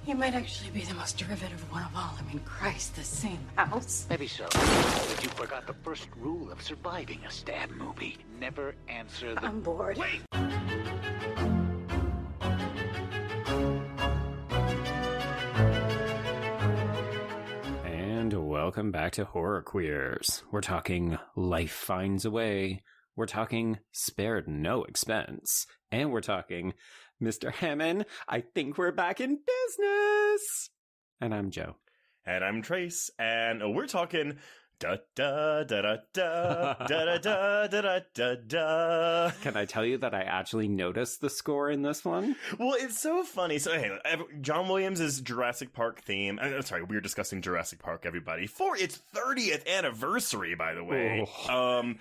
You might actually be the most derivative one of all. I mean, Christ, the same house. Maybe so. But you forgot the first rule of surviving a stab movie. Never answer the... I'm bored. Wait! And welcome back to Horror Queers. We're talking Life Finds a Way. We're talking Spared No Expense. And we're talking Mr. Hammond, I think we're back in business. And I'm Joe. And I'm Trace. And we're talking da da da da da da da da da da da. Can I tell you that I actually noticed the score in this one? Well, it's so funny. So, hey, John Williams' Jurassic Park theme. Sorry, we were discussing Jurassic Park, everybody, for its 30th anniversary, by the way. Oh.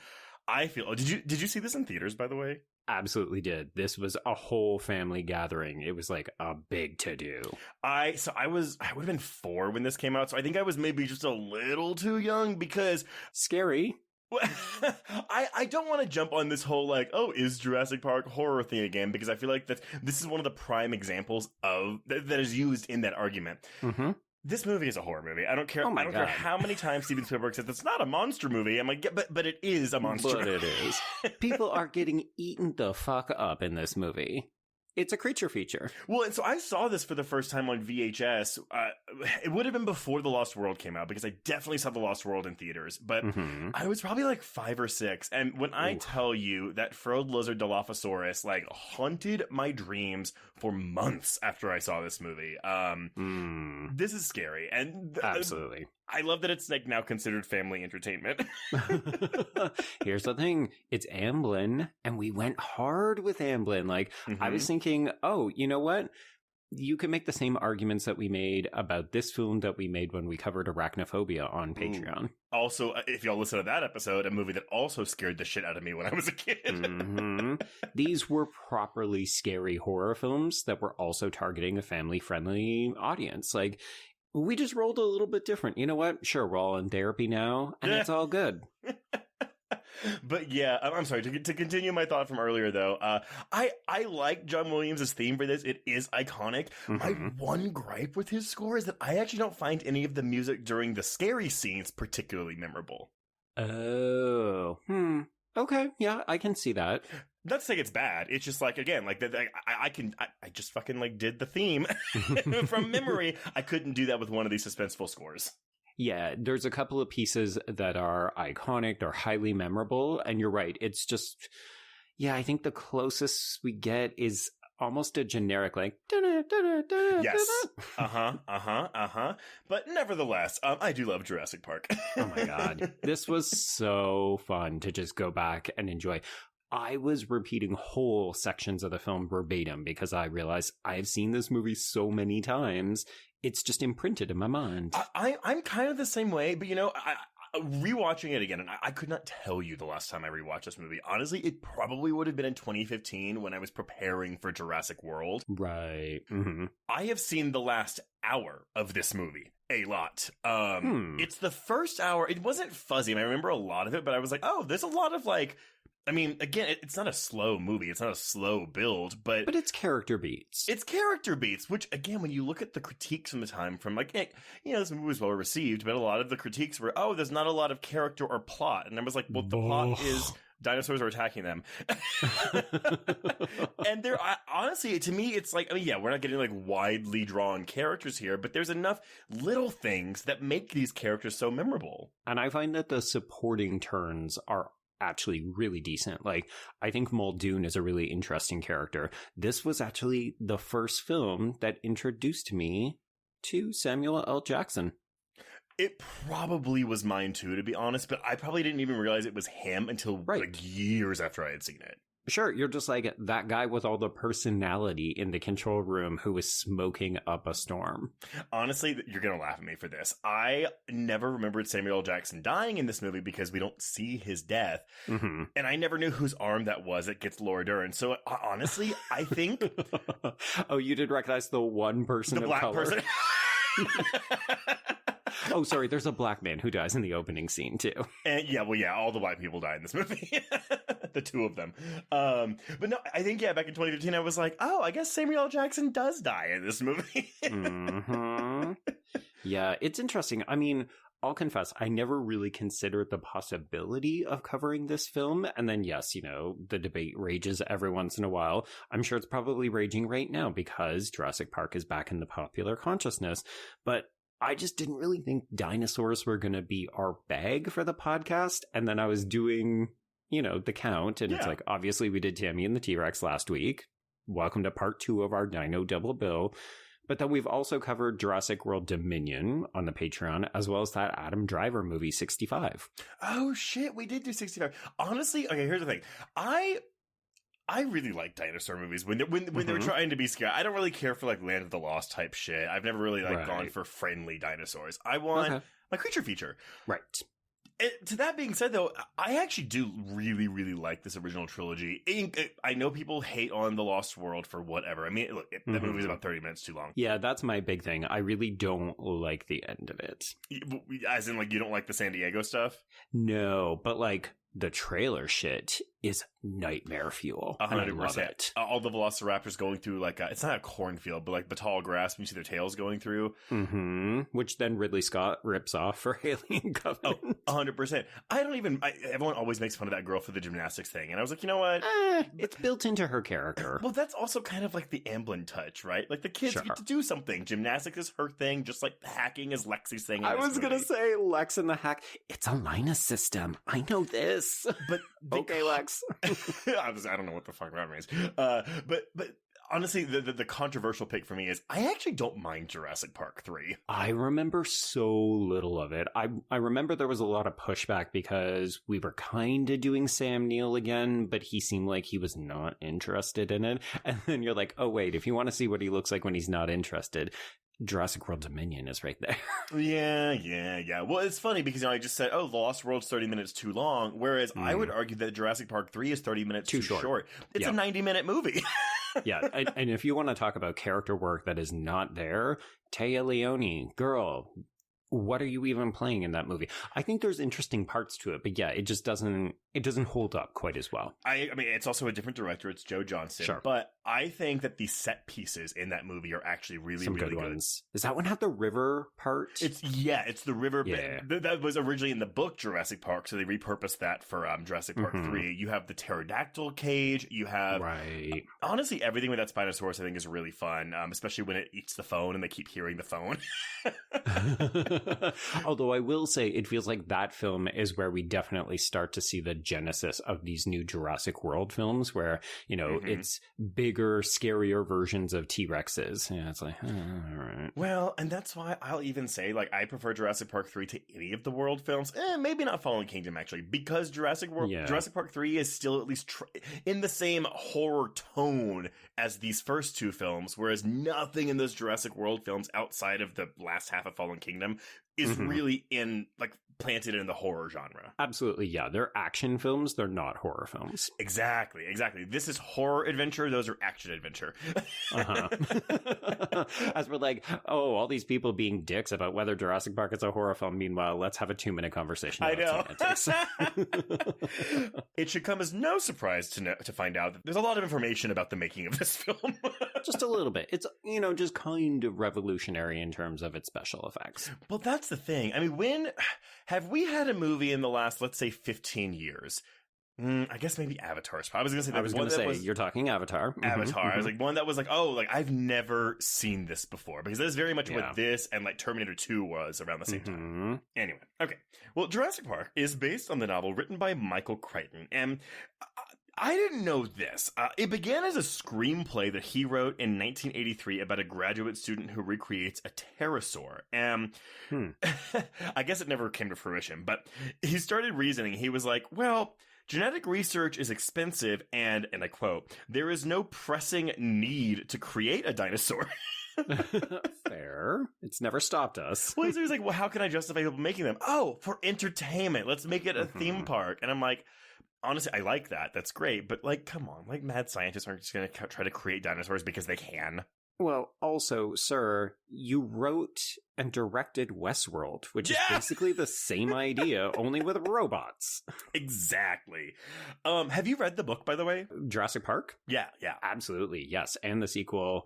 I feel. Did you see this in theaters, by the way? Absolutely did. This was a whole family gathering. It was like a big to-do. I would have been 4 when this came out, so I think I was maybe just a little too young because... Scary. I don't want to jump on this whole, like, oh, is Jurassic Park horror thing again, because I feel like this is one of the prime examples of that is used in that argument. Mm-hmm. This movie is a horror movie. I don't care. Oh my I don't God. care how many times Steven Spielberg says it's not a monster movie. I'm like, yeah, but it is a monster. But it is. People are getting eaten the fuck up in this movie. It's a creature feature. Well, and so I saw this for the first time on VHS. It would have been before The Lost World came out, because I definitely saw The Lost World in theaters. But I was probably like 5 or 6. And when I tell you that frilled lizard Dilophosaurus like haunted my dreams for months after I saw this movie, this is scary. And absolutely. I love that it's like now considered family entertainment. Here's the thing. It's Amblin, and we went hard with Amblin. Like, I was thinking, oh, you know what? You can make the same arguments that we made about this film that we made when we covered Arachnophobia on Patreon. Also, if y'all listen to that episode, a movie that also scared the shit out of me when I was a kid. These were properly scary horror films that were also targeting a family-friendly audience. Like, we just rolled a little bit different. You know what? Sure, we're all in therapy now, and it's all good. But yeah, I'm sorry, to continue my thought from earlier, though, I like John Williams' theme for this. It is iconic. My one gripe with his score is that I actually don't find any of the music during the scary scenes particularly memorable. Oh. Okay, yeah, I can see that. Not to say it's bad. It's just like, again, like I just fucking like did the theme from memory. I couldn't do that with one of these suspenseful scores. Yeah, there's a couple of pieces that are iconic or highly memorable, and you're right. It's just, yeah, I think the closest we get is almost a generic, like, yes, But nevertheless, I do love Jurassic Park. Oh my God, this was so fun to just go back and enjoy. I was repeating whole sections of the film verbatim because I realized I've seen this movie so many times. It's just imprinted in my mind. I'm kind of the same way, but you know, rewatching it again, and I could not tell you the last time I rewatched this movie. Honestly, it probably would have been in 2015 when I was preparing for Jurassic World. Right. I have seen the last hour of this movie a lot. It's the first hour. It wasn't fuzzy. I remember a lot of it, but I was like, oh, there's a lot of like... I mean, again, it's not a slow movie. It's not a slow build, but it's character beats. It's character beats, which, again, when you look at the critiques from the time from, like, you know, this movie was well received, but a lot of the critiques were, oh, there's not a lot of character or plot. And I was like, well, the plot is dinosaurs are attacking them. And there, honestly, to me, it's like, I mean, yeah, we're not getting, like, widely drawn characters here, but there's enough little things that make these characters so memorable. And I find that the supporting turns are actually really decent. Like, I think Muldoon is a really interesting character. This was actually the first film that introduced me to Samuel L. Jackson. It probably was mine too, to be honest, but I probably didn't even realize it was him until like years after I had seen it. Sure, you're just like that guy with all the personality in the control room who was smoking up a storm. Honestly, you're going to laugh at me for this. I never remembered Samuel L. Jackson dying in this movie because we don't see his death. And I never knew whose arm that was that gets Laura Dern. So honestly, I think... Oh, you did recognize the one person the of black color. person. Oh, sorry. There's a black man who dies in the opening scene too. And all the white people die in this movie. The two of them. But no, I think, back in 2015, I was like, oh, I guess Samuel L. Jackson does die in this movie. Mm-hmm. Yeah, it's interesting. I mean, I'll confess, I never really considered the possibility of covering this film. And then, yes, the debate rages every once in a while. I'm sure it's probably raging right now because Jurassic Park is back in the popular consciousness. But I just didn't really think dinosaurs were going to be our bag for the podcast. And then I was doing, the count. And it's like, obviously, we did Tammy and the T-Rex last week. Welcome to part 2 of our Dino Double Bill. But then we've also covered Jurassic World Dominion on the Patreon, as well as that Adam Driver movie, 65. Oh, shit. We did do 65. Honestly, okay, here's the thing. I really like dinosaur movies when they're trying to be scary. I don't really care for like Land of the Lost type shit. I've never really gone for friendly dinosaurs. I want my creature feature. Right. To that being said, though, I actually do really, really like this original trilogy. I know people hate on The Lost World for whatever. I mean, look, that movie's about 30 minutes too long. Yeah, that's my big thing. I really don't like the end of it. As in, like, you don't like the San Diego stuff? No, but like the trailer shit is nightmare fuel. 100%. And I love it. All the velociraptors going through like it's not a cornfield, but like the tall grass, and you see their tails going through. Mm-hmm. Which then Ridley Scott rips off for Alien Covenant. 100%. Everyone always makes fun of that girl for the gymnastics thing, and I was like, you know what? It's built into her character. Well, that's also kind of like the Amblin touch, right? Like the kids get to do something. Gymnastics is her thing, just like hacking is Lexi's thing. I was gonna say Lex and the hack. It's a Linus system. I know this. But okay, Lex. I don't know what the fuck that means. But honestly, the controversial pick for me is I actually don't mind Jurassic Park 3. I remember so little of it. I remember there was a lot of pushback because we were kind of doing Sam Neill again, but he seemed like he was not interested in it. And then you're like, oh wait, if you want to see what he looks like when he's not interested, Jurassic World Dominion is right there. Yeah. Well, it's funny because I just said, The Lost World's 30 minutes too long, whereas I would argue that Jurassic Park 3 is 30 minutes too short. It's a 90-minute movie. Yeah, and if you want to talk about character work that is not there, Téa Leoni, girl, what are you even playing in that movie? I think there's interesting parts to it, but yeah, it just doesn't hold up quite as well. I mean, it's also a different director. It's Joe Johnston. Sure. But I think that the set pieces in that movie are actually really good ones. Is that one have the river part? It's the river. Yeah. That was originally in the book Jurassic Park, so they repurposed that for Jurassic Park 3. You have the pterodactyl cage. You have honestly everything with that Spinosaurus. I think is really fun, especially when it eats the phone and they keep hearing the phone. Although I will say it feels like that film is where we definitely start to see the genesis of these new Jurassic World films where, it's bigger, scarier versions of T-Rexes. Yeah, it's like, all right. Well, and that's why I'll even say, like, I prefer Jurassic Park 3 to any of the world films. Maybe not Fallen Kingdom, actually, because Jurassic Park 3 is still at least in the same horror tone as these first two films, whereas nothing in those Jurassic World films outside of the last half of Fallen Kingdom is really planted in the horror genre. Absolutely, yeah. They're action films. They're not horror films. Exactly. This is horror adventure. Those are action adventure. As we're like, all these people being dicks about whether Jurassic Park is a horror film. Meanwhile, let's have a 2-minute conversation about semantics. It should come as no surprise to find out that there's a lot of information about the making of this film. Just a little bit. It's, just kind of revolutionary in terms of its special effects. Well, that's the thing. I mean, have we had a movie in the last, let's say, 15 years? I guess maybe Avatar. I was going to say, you're talking Avatar. Avatar. I was like, one that was like, I've never seen this before. Because that's very much what this and like Terminator 2 was around the same time. Anyway, okay. Well, Jurassic Park is based on the novel written by Michael Crichton. And I didn't know this. It began as a screenplay that he wrote in 1983 about a graduate student who recreates a pterosaur. I guess it never came to fruition, but he started reasoning. He was like, well, genetic research is expensive and I quote, there is no pressing need to create a dinosaur. Fair. It's never stopped us. Well, he's like, well, how can I justify people making them? Oh, for entertainment. Let's make it a theme park. And I'm like, honestly, I like that. That's great. But, like, come on. Like, mad scientists aren't just going to try to create dinosaurs because they can. Well, also, sir, you wrote and directed Westworld, which is basically the same idea, only with robots. Exactly. Have you read the book, by the way? Jurassic Park? Yeah. Absolutely, yes. And the sequel.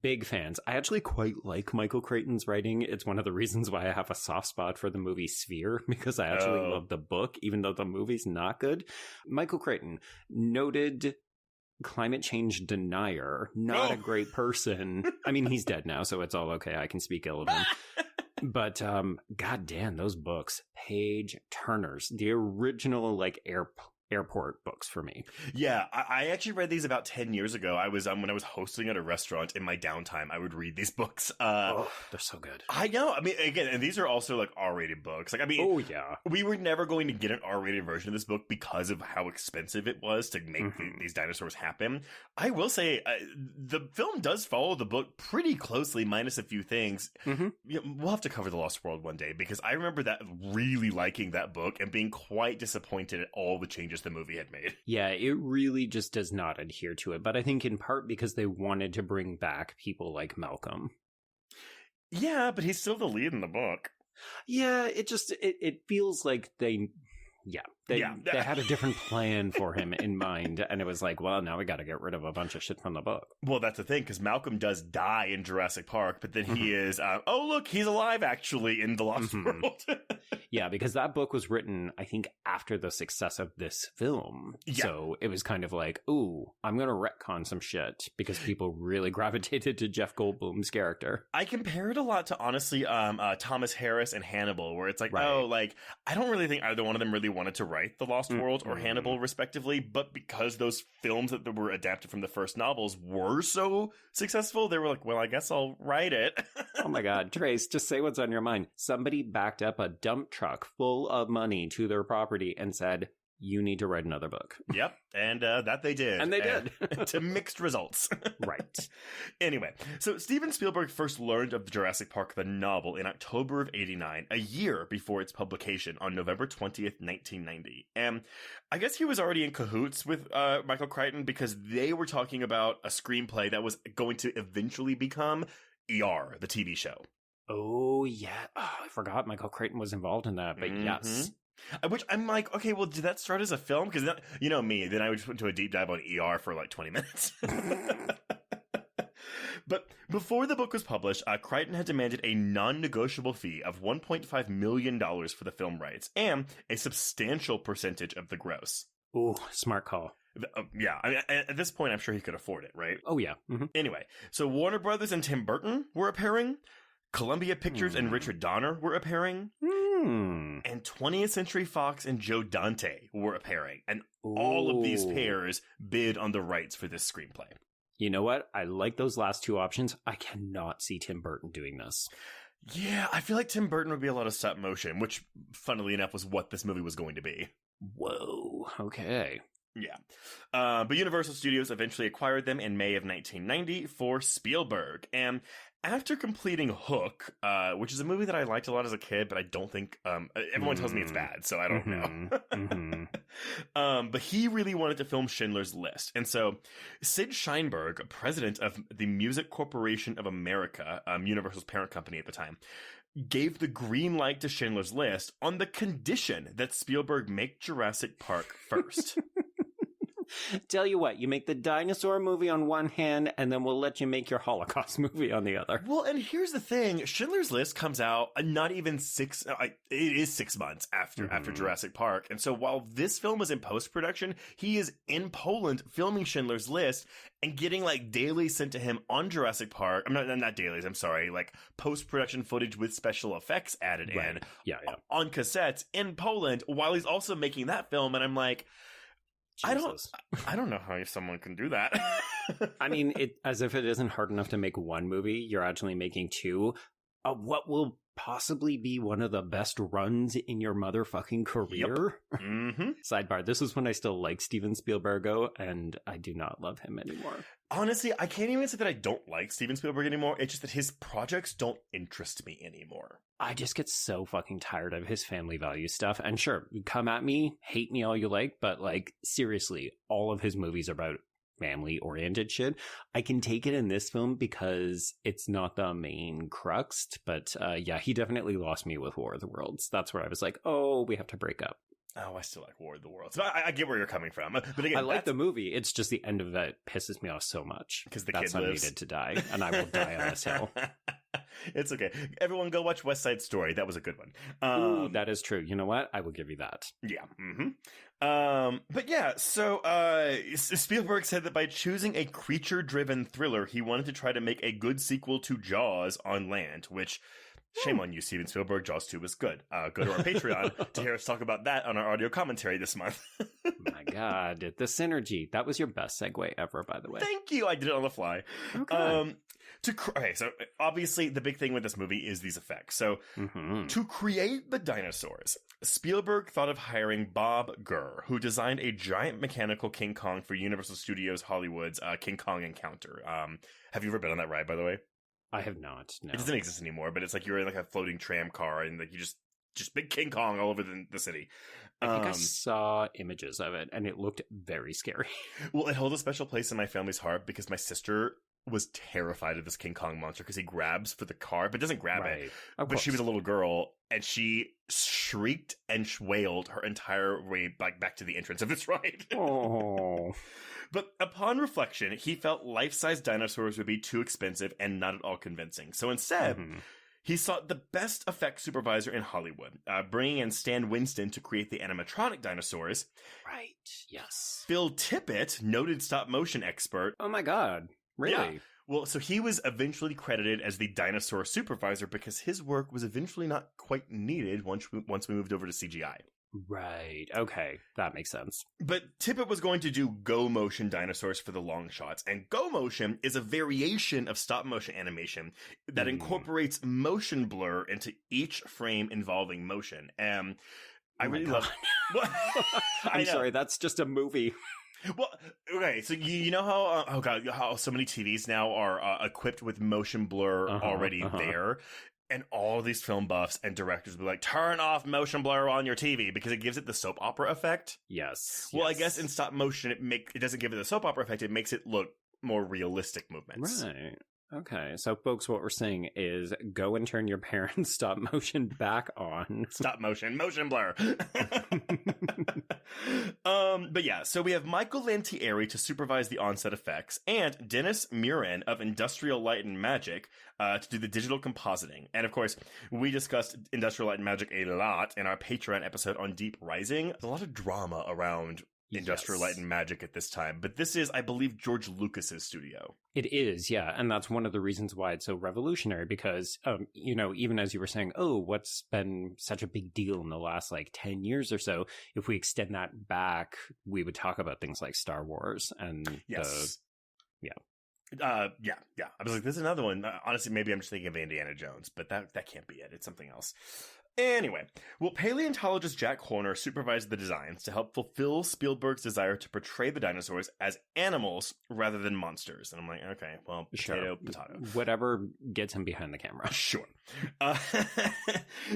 Big fans. I actually quite like Michael Crichton's writing. It's one of the reasons why I have a soft spot for the movie Sphere, because I actually love the book, even though the movie's not good. Michael Crichton, noted climate change denier, not a great person. I mean, he's dead now, so it's all okay. I can speak ill of him. But goddamn, those books, page turners, the original like airport books for me. Yeah, I actually read these about 10 years ago. I was when I was hosting at a restaurant in my downtime, I would read these books. They're so good. I know. I mean, again, and these are also like R-rated books. Like, I mean, we were never going to get an R-rated version of this book because of how expensive it was to make these dinosaurs happen. I will say the film does follow the book pretty closely, minus a few things. We'll have to cover The Lost World one day, because I remember that really liking that book and being quite disappointed at all the changes the movie had made. Yeah, it really just does not adhere to it. But I think in part because they wanted to bring back people like Malcolm. Yeah, but he's still the lead in the book. Yeah, it feels like they had a different plan for him in mind, and it was like, well, now we got to get rid of a bunch of shit from the book. Well, that's the thing, because Malcolm does die in Jurassic Park, but then he is, look, he's alive actually in The Lost World. Yeah, because that book was written, I think, after the success of this film. Yeah. So it was kind of like, ooh, I'm going to retcon some shit, because people really gravitated to Jeff Goldblum's character. I compare it a lot to, honestly, Thomas Harris and Hannibal, where it's like, I don't really think either one of them really wanted to write The Lost World or Hannibal, respectively, but because those films that were adapted from the first novels were so successful, they were like, well, I guess I'll write it. Oh my God, Trace, just say what's on your mind. Somebody backed up a dump truck full of money to their property and said, you need to write another book. Yep, and that they did. And they did. To mixed results. Right. Anyway, so Steven Spielberg first learned of Jurassic Park, the novel, in October of 1989, a year before its publication on November 20th, 1990. And I guess he was already in cahoots with Michael Crichton, because they were talking about a screenplay that was going to eventually become ER, the TV show. Oh, yeah. Oh, I forgot Michael Crichton was involved in that, but yes. Which I'm like, okay, well, did that start as a film? Because, you know me, then I would went to a deep dive on ER for like 20 minutes. But before the book was published, Crichton had demanded a non-negotiable fee of $1.5 million for the film rights and a substantial percentage of the gross. Ooh, smart call. Yeah, I mean, at this point, I'm sure he could afford it, right? Oh, yeah. Anyway, so Warner Brothers and Tim Burton were appearing. Columbia Pictures and Richard Donner were appearing. And 20th Century Fox and Joe Dante were appearing. And all of these pairs bid on the rights for this screenplay. You know what? I like those last two options. I cannot see Tim Burton doing this. Yeah, I feel like Tim Burton would be a lot of stop motion, which, funnily enough, was what this movie was going to be. Whoa. Okay. Yeah. But Universal Studios eventually acquired them in May of 1990 for Spielberg. And after completing Hook, which is a movie that I liked a lot as a kid, but I don't think everyone tells me it's bad, so I don't know. But he really wanted to film Schindler's List. And so Sid Sheinberg, president of the Music Corporation of America, Universal's parent company at the time, gave the green light to Schindler's List on the condition that Spielberg make Jurassic Park first. Tell you what, you make the dinosaur movie on one hand, and then we'll let you make your Holocaust movie on the other. Well, and here's the thing. Schindler's List comes out not even it is 6 months after Jurassic Park. And so while this film is in post-production, he is in Poland filming Schindler's List and getting like dailies sent to him on Jurassic Park. I'm not dailies, I'm sorry. Like post-production footage with special effects added in on cassettes in Poland while he's also making that film. And I'm like, Jesus. I don't know how someone can do that. I mean, as if it isn't hard enough to make one movie, you're actually making two. What will possibly be one of the best runs in your motherfucking career? Yep. Sidebar, this is when I still like Steven Spielberg, and I do not love him anymore. Honestly, I can't even say that I don't like Steven Spielberg anymore. It's just that his projects don't interest me anymore. I just get so fucking tired of his family value stuff. And sure, come at me, hate me all you like, but like, seriously, all of his movies are about family-oriented shit. I can take it in this film because it's not the main crux, but yeah, he definitely lost me with War of the Worlds. That's where I was like, oh, we have to break up. Oh, I still like War of the Worlds. I get where you're coming from. But again, I like the movie. It's just the end of it pisses me off so much. Because the That's kid lives. needed to die, and I will die on this hill. It's okay. Everyone go watch West Side Story. That was a good one. Ooh, that is true. You know what? I will give you that. Yeah. But yeah, so Spielberg said that by choosing a creature-driven thriller, he wanted to try to make a good sequel to Jaws on land, which... Shame on you, Steven Spielberg. Jaws 2 was good. Go to our Patreon to hear us talk about that on our audio commentary this month. My God, the synergy. That was your best segue ever, by the way. Thank you. I did it on the fly. Okay. Okay, so obviously the big thing with this movie is these effects. So to create the dinosaurs, Spielberg thought of hiring Bob Gurr, who designed a giant mechanical King Kong for Universal Studios Hollywood's King Kong Encounter. Have you ever been on that ride, by the way? I have not. No. It doesn't exist anymore, but it's like you're in like a floating tram car and like you just big King Kong all over the city. I think I saw images of it and it looked very scary. Well, it holds a special place in my family's heart because my sister was terrified of this King Kong monster because he grabs for the car, but doesn't grab it. But she was a little girl and she shrieked and wailed her entire way back to the entrance of this ride. Oh. But upon reflection, he felt life-size dinosaurs would be too expensive and not at all convincing. So instead, he sought the best effects supervisor in Hollywood, bringing in Stan Winston to create the animatronic dinosaurs. Right, yes. Phil Tippett, noted stop-motion expert. Oh my God, really? Yeah. Well, so he was eventually credited as the dinosaur supervisor because his work was eventually not quite needed once we moved over to CGI. Right. Okay. That makes sense. But Tippett was going to do go motion dinosaurs for the long shots. And go motion is a variation of stop motion animation that incorporates motion blur into each frame involving motion. I really love it. I'm sorry. That's just a movie. Well, okay, so you know how, how so many TVs now are equipped with motion blur already there? And all these film buffs and directors will be like, turn off motion blur on your TV because it gives it the soap opera effect. Yes. Well, I guess in stop motion, it doesn't give it the soap opera effect. It makes it look more realistic movements. Right. Okay. So, folks, what we're saying is go and turn your parents' stop motion back on. Stop motion blur. But yeah, so we have Michael Lantieri to supervise the on-set effects and Dennis Murin of Industrial Light and Magic to do the digital compositing. And of course, we discussed Industrial Light and Magic a lot in our Patreon episode on Deep Rising. There's a lot of drama around Industrial Light and Magic at this time, but this is, I believe, George Lucas's studio. It is, yeah, and that's one of the reasons why it's so revolutionary because, even as you were saying, what's been such a big deal in the last, 10 years or so, if we extend that back, we would talk about things like Star Wars and Yes. I was like, there's another one. Honestly, maybe I'm just thinking of Indiana Jones, but that can't be it. It's something else. Anyway, paleontologist Jack Horner supervised the designs to help fulfill Spielberg's desire to portray the dinosaurs as animals rather than monsters. And I'm like, okay, well, potato. Whatever gets him behind the camera. Sure.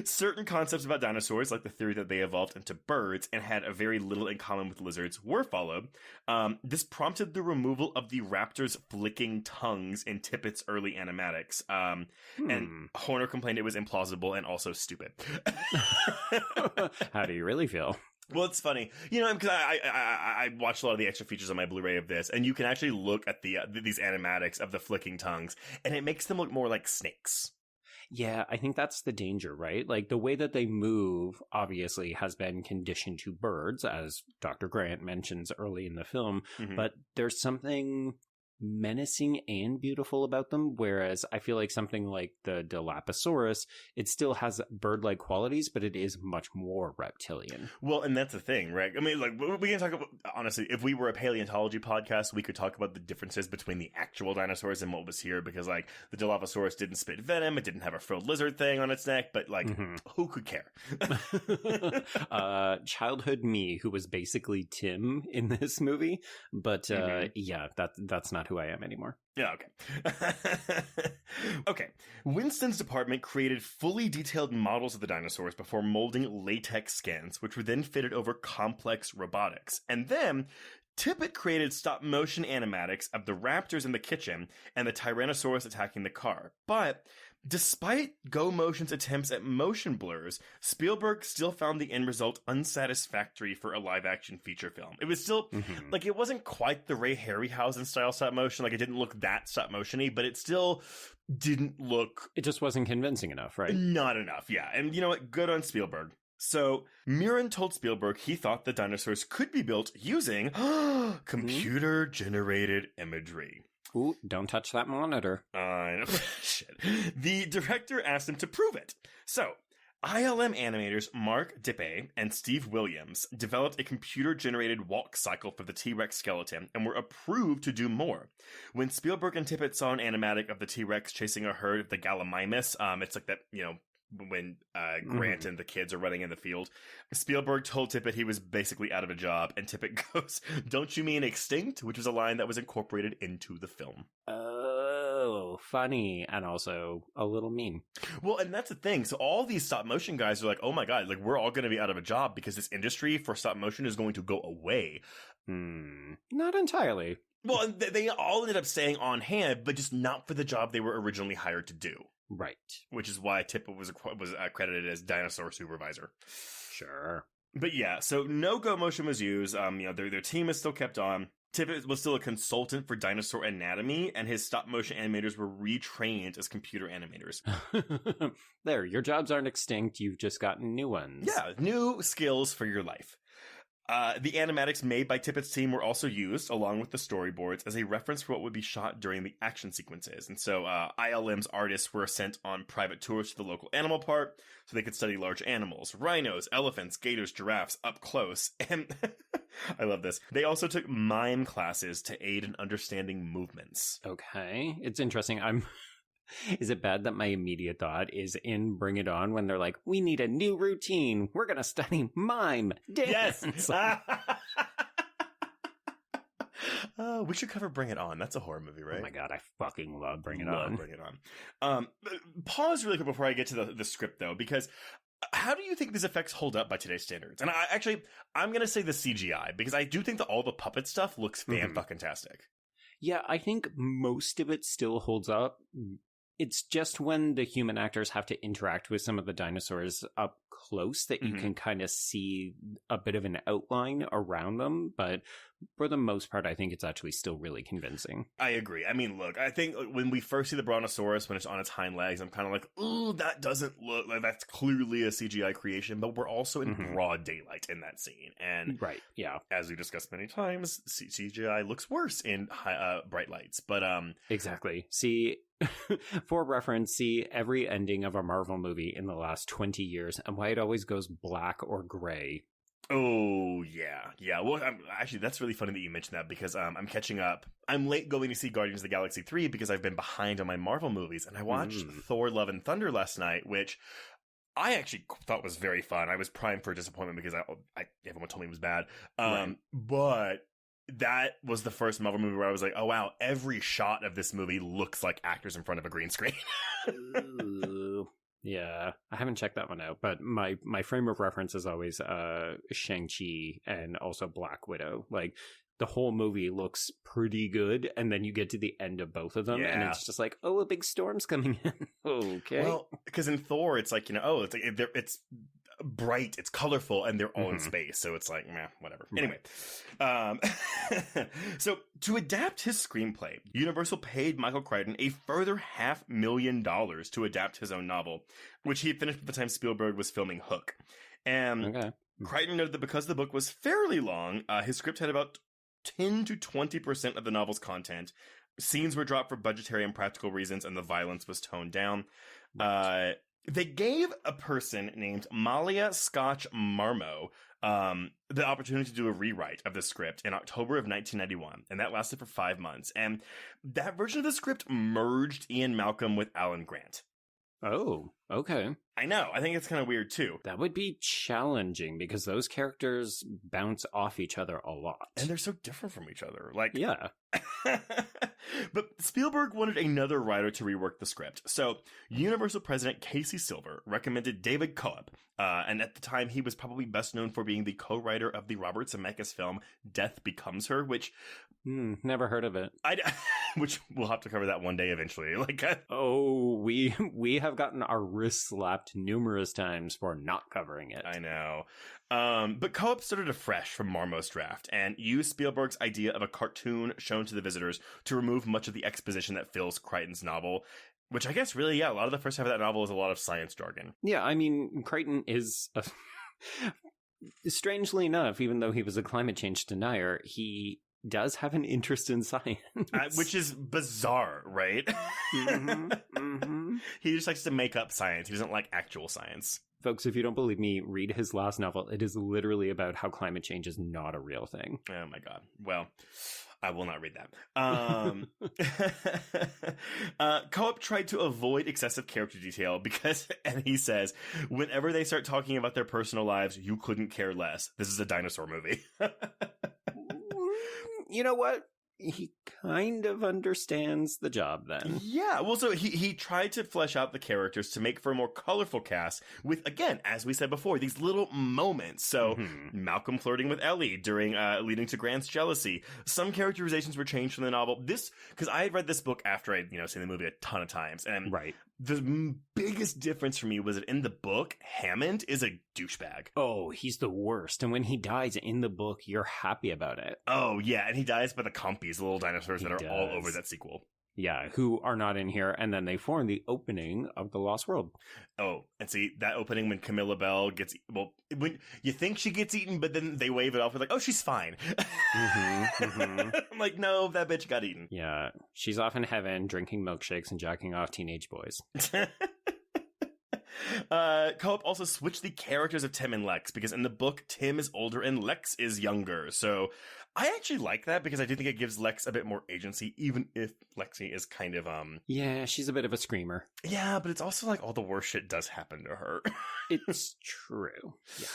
Certain concepts about dinosaurs, like the theory that they evolved into birds and had a very little in common with lizards, were followed. This prompted the removal of the raptor's flicking tongues in Tippett's early animatics. And Horner complained it was implausible and also stupid. How do you really feel? Well, it's funny, because I watched a lot of the extra features on my Blu-ray of this, and you can actually look at these animatics of the flicking tongues, and it makes them look more like snakes. Yeah, I think that's the danger, right? Like, the way that they move, obviously, has been conditioned to birds, as Dr. Grant mentions early in the film, but there's something menacing and beautiful about them, whereas I feel like something like the Dilophosaurus, it still has bird-like qualities, but it is much more reptilian. Well, and that's the thing, right? I mean, we can talk about, honestly, if we were a paleontology podcast, we could talk about the differences between the actual dinosaurs and what was here, because, the Dilophosaurus didn't spit venom, it didn't have a frilled lizard thing on its neck, but, who could care? Childhood me, who was basically Tim in this movie, but that's not who I am anymore. Yeah, okay. Okay. Winston's department created fully detailed models of the dinosaurs before molding latex skins, which were then fitted over complex robotics. And then Tippett created stop-motion animatics of the raptors in the kitchen and the Tyrannosaurus attacking the car. But despite Go Motion's attempts at motion blurs, Spielberg still found the end result unsatisfactory for a live-action feature film. It was still, like, it wasn't quite the Ray Harryhausen style stop-motion. Like, it didn't look that stop-motion-y, but it still didn't look... It just wasn't convincing enough, right? Not enough, yeah. And you know what? Good on Spielberg. So, Mirren told Spielberg he thought the dinosaurs could be built using computer-generated imagery. Ooh, don't touch that monitor. Shit. The director asked him to prove it. So, ILM animators Mark Dippe and Steve Williams developed a computer-generated walk cycle for the T-Rex skeleton and were approved to do more. When Spielberg and Tippett saw an animatic of the T-Rex chasing a herd of the Gallimimus, it's like that, you know, when Grant and the kids are running in the field, Spielberg told Tippett he was basically out of a job, and Tippett goes, "Don't you mean extinct?" Which was a line that was incorporated into the film. Oh, funny, and also a little mean. Well, and that's the thing. So all these stop motion guys are like, oh my god, like we're all going to be out of a job because this industry for stop motion is going to go away. Not entirely. Well, they all ended up staying on hand, but just not for the job they were originally hired to do. Right. Which is why Tippett was credited as dinosaur supervisor. Sure. But yeah, so no Go Motion was used. Their team is still kept on. Tippett was still a consultant for dinosaur anatomy, and his stop motion animators were retrained as computer animators. There, your jobs aren't extinct. You've just gotten new ones. Yeah, new skills for your life. The animatics made by Tippett's team were also used, along with the storyboards, as a reference for what would be shot during the action sequences. And so ILM's artists were sent on private tours to the local animal park so they could study large animals, rhinos, elephants, gators, giraffes, up close. And I love this. They also took mime classes to aid in understanding movements. Okay. It's interesting. Is it bad that my immediate thought is in Bring It On when they're like, we need a new routine. We're going to study mime dance. Yes. We should cover Bring It On. That's a horror movie, right? Oh my god, I fucking love Bring It On. Bring It On. Pause really quick before I get to the script, though, because how do you think these effects hold up by today's standards? And I'm going to say the CGI, because I do think that all the puppet stuff looks fan-fucking-tastic. Yeah, I think most of it still holds up. It's just when the human actors have to interact with some of the dinosaurs up close that you can kind of see a bit of an outline around them. But for the most part, I think it's actually still really convincing. I agree. I mean, look, I think when we first see the Brontosaurus, when it's on its hind legs, I'm kind of like, ooh, that doesn't look like that's clearly a CGI creation. But we're also in broad daylight in that scene. And right, yeah. As we've discussed many times, CGI looks worse in bright lights. But exactly. See, for reference, see every ending of a Marvel movie in the last 20 years and why it always goes black or gray. Oh, yeah. Yeah. Well, actually, that's really funny that you mentioned that because I'm catching up. I'm late going to see Guardians of the Galaxy 3 because I've been behind on my Marvel movies. And I watched Thor Love and Thunder last night, which I actually thought was very fun. I was primed for disappointment because everyone told me it was bad. But that was the first Marvel movie where I was like, oh, wow, every shot of this movie looks like actors in front of a green screen. Ooh. Yeah, I haven't checked that one out, but my frame of reference is always Shang-Chi and also Black Widow. Like, the whole movie looks pretty good, and then you get to the end of both of them, and it's just like, oh, a big storm's coming in. Okay. Well, because in Thor, it's like, it's bright, it's colorful, and they're all in space, so it's like, meh, whatever. Anyway, so to adapt his screenplay, Universal paid Michael Crichton a further $500,000 to adapt his own novel, which he had finished by the time Spielberg was filming Hook. And Crichton noted that because the book was fairly long, his script had about 10 to 20% of the novel's content. Scenes were dropped for budgetary and practical reasons, and the violence was toned down. They gave a person named Malia Scotch Marmo the opportunity to do a rewrite of the script in October of 1991, and that lasted for 5 months. And that version of the script merged Ian Malcolm with Alan Grant. Oh. Okay. I know. I think it's kind of weird, too. That would be challenging because those characters bounce off each other a lot. And they're so different from each other. Like, yeah. But Spielberg wanted another writer to rework the script. So Universal president Casey Silver recommended David Coeb. And at the time, he was probably best known for being the co-writer of the Robert Zemeckis film Death Becomes Her, which... never heard of it. Which we'll have to cover that one day eventually. We have gotten our wrists slapped numerous times for not covering it. I know. But Coeb started afresh from Marmot's draft and used Spielberg's idea of a cartoon shown to the visitors to remove much of the exposition that fills Crichton's novel. Which I guess really, a lot of the first half of that novel is a lot of science jargon. Yeah, I mean, Crichton is... strangely enough, even though he was a climate change denier, he does have an interest in science. Which is bizarre, right? He just likes to make up science. He doesn't like actual science. Folks, if you don't believe me, read his last novel. It is literally about how climate change is not a real thing. Oh my god. Well... I will not read that. Coeb tried to avoid excessive character detail because, and he says, whenever they start talking about their personal lives, you couldn't care less. This is a dinosaur movie. You know what? He kind of understands the job then. Yeah, well, so he tried to flesh out the characters to make for a more colorful cast with, again, as we said before, these little moments. So Malcolm flirting with Ellie during leading to Grant's jealousy. Some characterizations were changed from the novel. This, because I had read this book after I'd seen the movie a ton of times, and right. The biggest difference for me was that in the book, Hammond is a douchebag. Oh, he's the worst. And when he dies in the book, you're happy about it. Oh, yeah. And he dies by the Compies, the little dinosaurs that are all over that sequel. Yeah, who are not in here. And then they form the opening of The Lost World. Oh, and see, that opening when Camilla Bell gets... Well, when you think she gets eaten, but then they wave it off. We're like, oh, she's fine. I'm like, no, that bitch got eaten. Yeah, she's off in heaven drinking milkshakes and jacking off teenage boys. Coeb also switched the characters of Tim and Lex because in the book, Tim is older and Lex is younger. So I actually like that because I do think it gives Lex a bit more agency, even if Lexi is kind of, Yeah, she's a bit of a screamer. Yeah, but it's also like all the worst shit does happen to her. It's true. Yeah.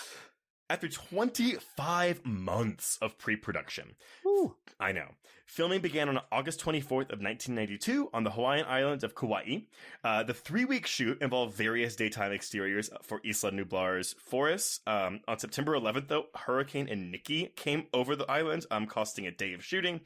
After 25 months of pre-production. Ooh. I know. Filming began on August 24th of 1992 on the Hawaiian island of Kauai. The 3-week shoot involved various daytime exteriors for Isla Nublar's forests. On September 11th, though, Hurricane and Nikki came over the island, costing a day of shooting.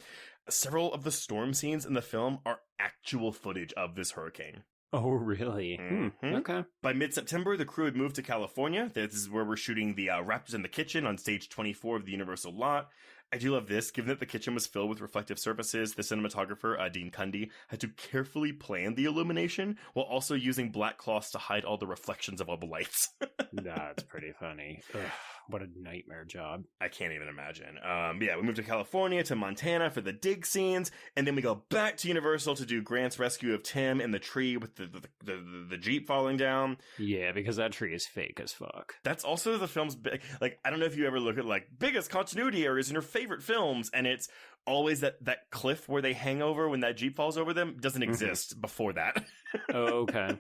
Several of the storm scenes in the film are actual footage of this hurricane. Oh, really? Okay. By mid-September, the crew had moved to California. This is where we're shooting the Raptors in the Kitchen on stage 24 of the Universal lot. I do love this. Given that the kitchen was filled with reflective surfaces, the cinematographer, Dean Cundy, had to carefully plan the illumination while also using black cloths to hide all the reflections of all the lights. That's pretty funny. Ugh, what a nightmare job. I can't even imagine. We moved to California, to Montana for the dig scenes, and then we go back to Universal to do Grant's rescue of Tim in the tree with the Jeep falling down. Yeah, because that tree is fake as fuck. That's also the film's big, I don't know if you ever look at biggest continuity errors in your favorite films, and it's always that cliff where they hang over when that Jeep falls over them doesn't exist before that. Oh, okay.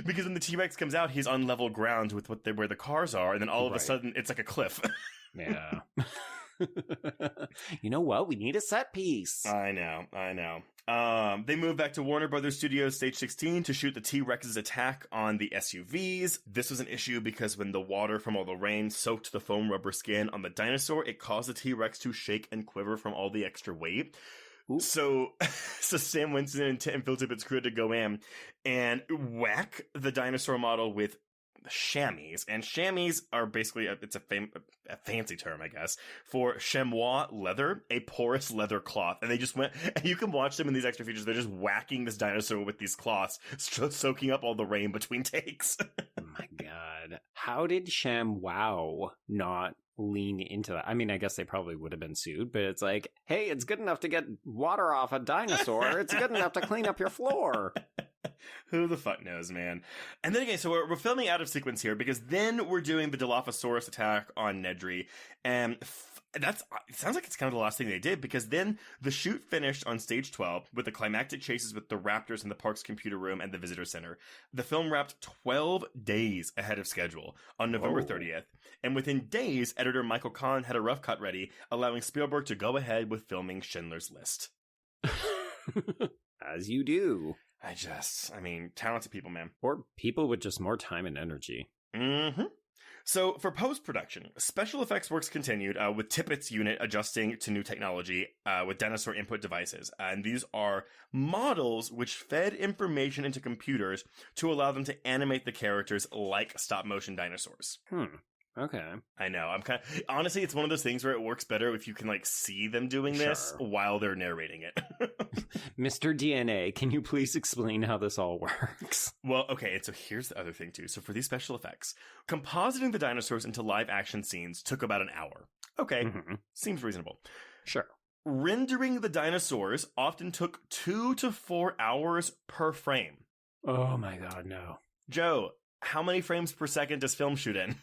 Because when the T-Rex comes out, he's on level ground with where the cars are, and then all of a sudden it's like a cliff. Yeah. You know what? We need a set piece. I know. They moved back to Warner Brothers Studios Stage 16 to shoot the T-Rex's attack on the SUVs. This was an issue because when the water from all the rain soaked the foam rubber skin on the dinosaur, it caused the T-Rex to shake and quiver from all the extra weight. Ooh. So Sam Winston and Tim Phil Tippett's crew had to go in and whack the dinosaur model with chamois, and chamois are basically it's a fancy term, I guess, for chamois leather, a porous leather cloth. And they just went, and you can watch them in these extra features. They're just whacking this dinosaur with these cloths, soaking up all the rain between takes. Oh my god, how did ShamWow not lean into that? I mean, I guess they probably would have been sued, but it's like, hey, it's good enough to get water off a dinosaur. It's good enough to clean up your floor. Who the fuck knows, man? And then again, so we're filming out of sequence here because then we're doing the Dilophosaurus attack on Nedry. And it sounds like it's kind of the last thing they did, because then the shoot finished on stage 12 with the climactic chases with the raptors in the park's computer room and the visitor center. The film wrapped 12 days ahead of schedule on November 30th. And within days, editor Michael Kahn had a rough cut ready, allowing Spielberg to go ahead with filming Schindler's List. As you do. Talented people, man. Or people with just more time and energy. Mm-hmm. So for post-production, special effects works continued with Tippett's unit adjusting to new technology with dinosaur input devices. And these are models which fed information into computers to allow them to animate the characters like stop-motion dinosaurs. Okay. I know. Honestly, it's one of those things where it works better if you can see them doing this while they're narrating it. Mr. DNA, can you please explain how this all works? Well, okay, and so here's the other thing too. So for these special effects, compositing the dinosaurs into live action scenes took about an hour. Okay, seems reasonable. Sure. Rendering the dinosaurs often took 2 to 4 hours per frame. Oh my god, no. Joe, how many frames per second does film shoot in?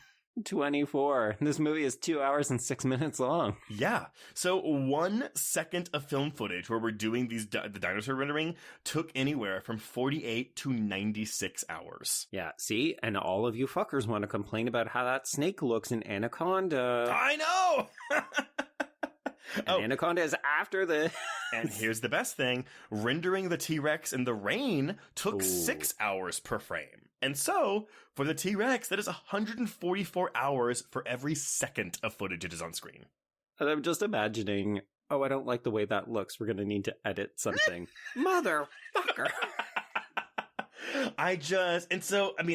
24. This movie is 2 hours and 6 minutes long. Yeah. So 1 second of film footage where we're doing the dinosaur rendering took anywhere from 48 to 96 hours. Yeah, see? And all of you fuckers want to complain about how that snake looks in Anaconda. I know! Anaconda is after the... And here's the best thing. Rendering the T-Rex in the rain took 6 hours per frame. And so, for the T-Rex, that is 144 hours for every second of footage it is on screen. And I'm just imagining, I don't like the way that looks. We're going to need to edit something. Motherfucker.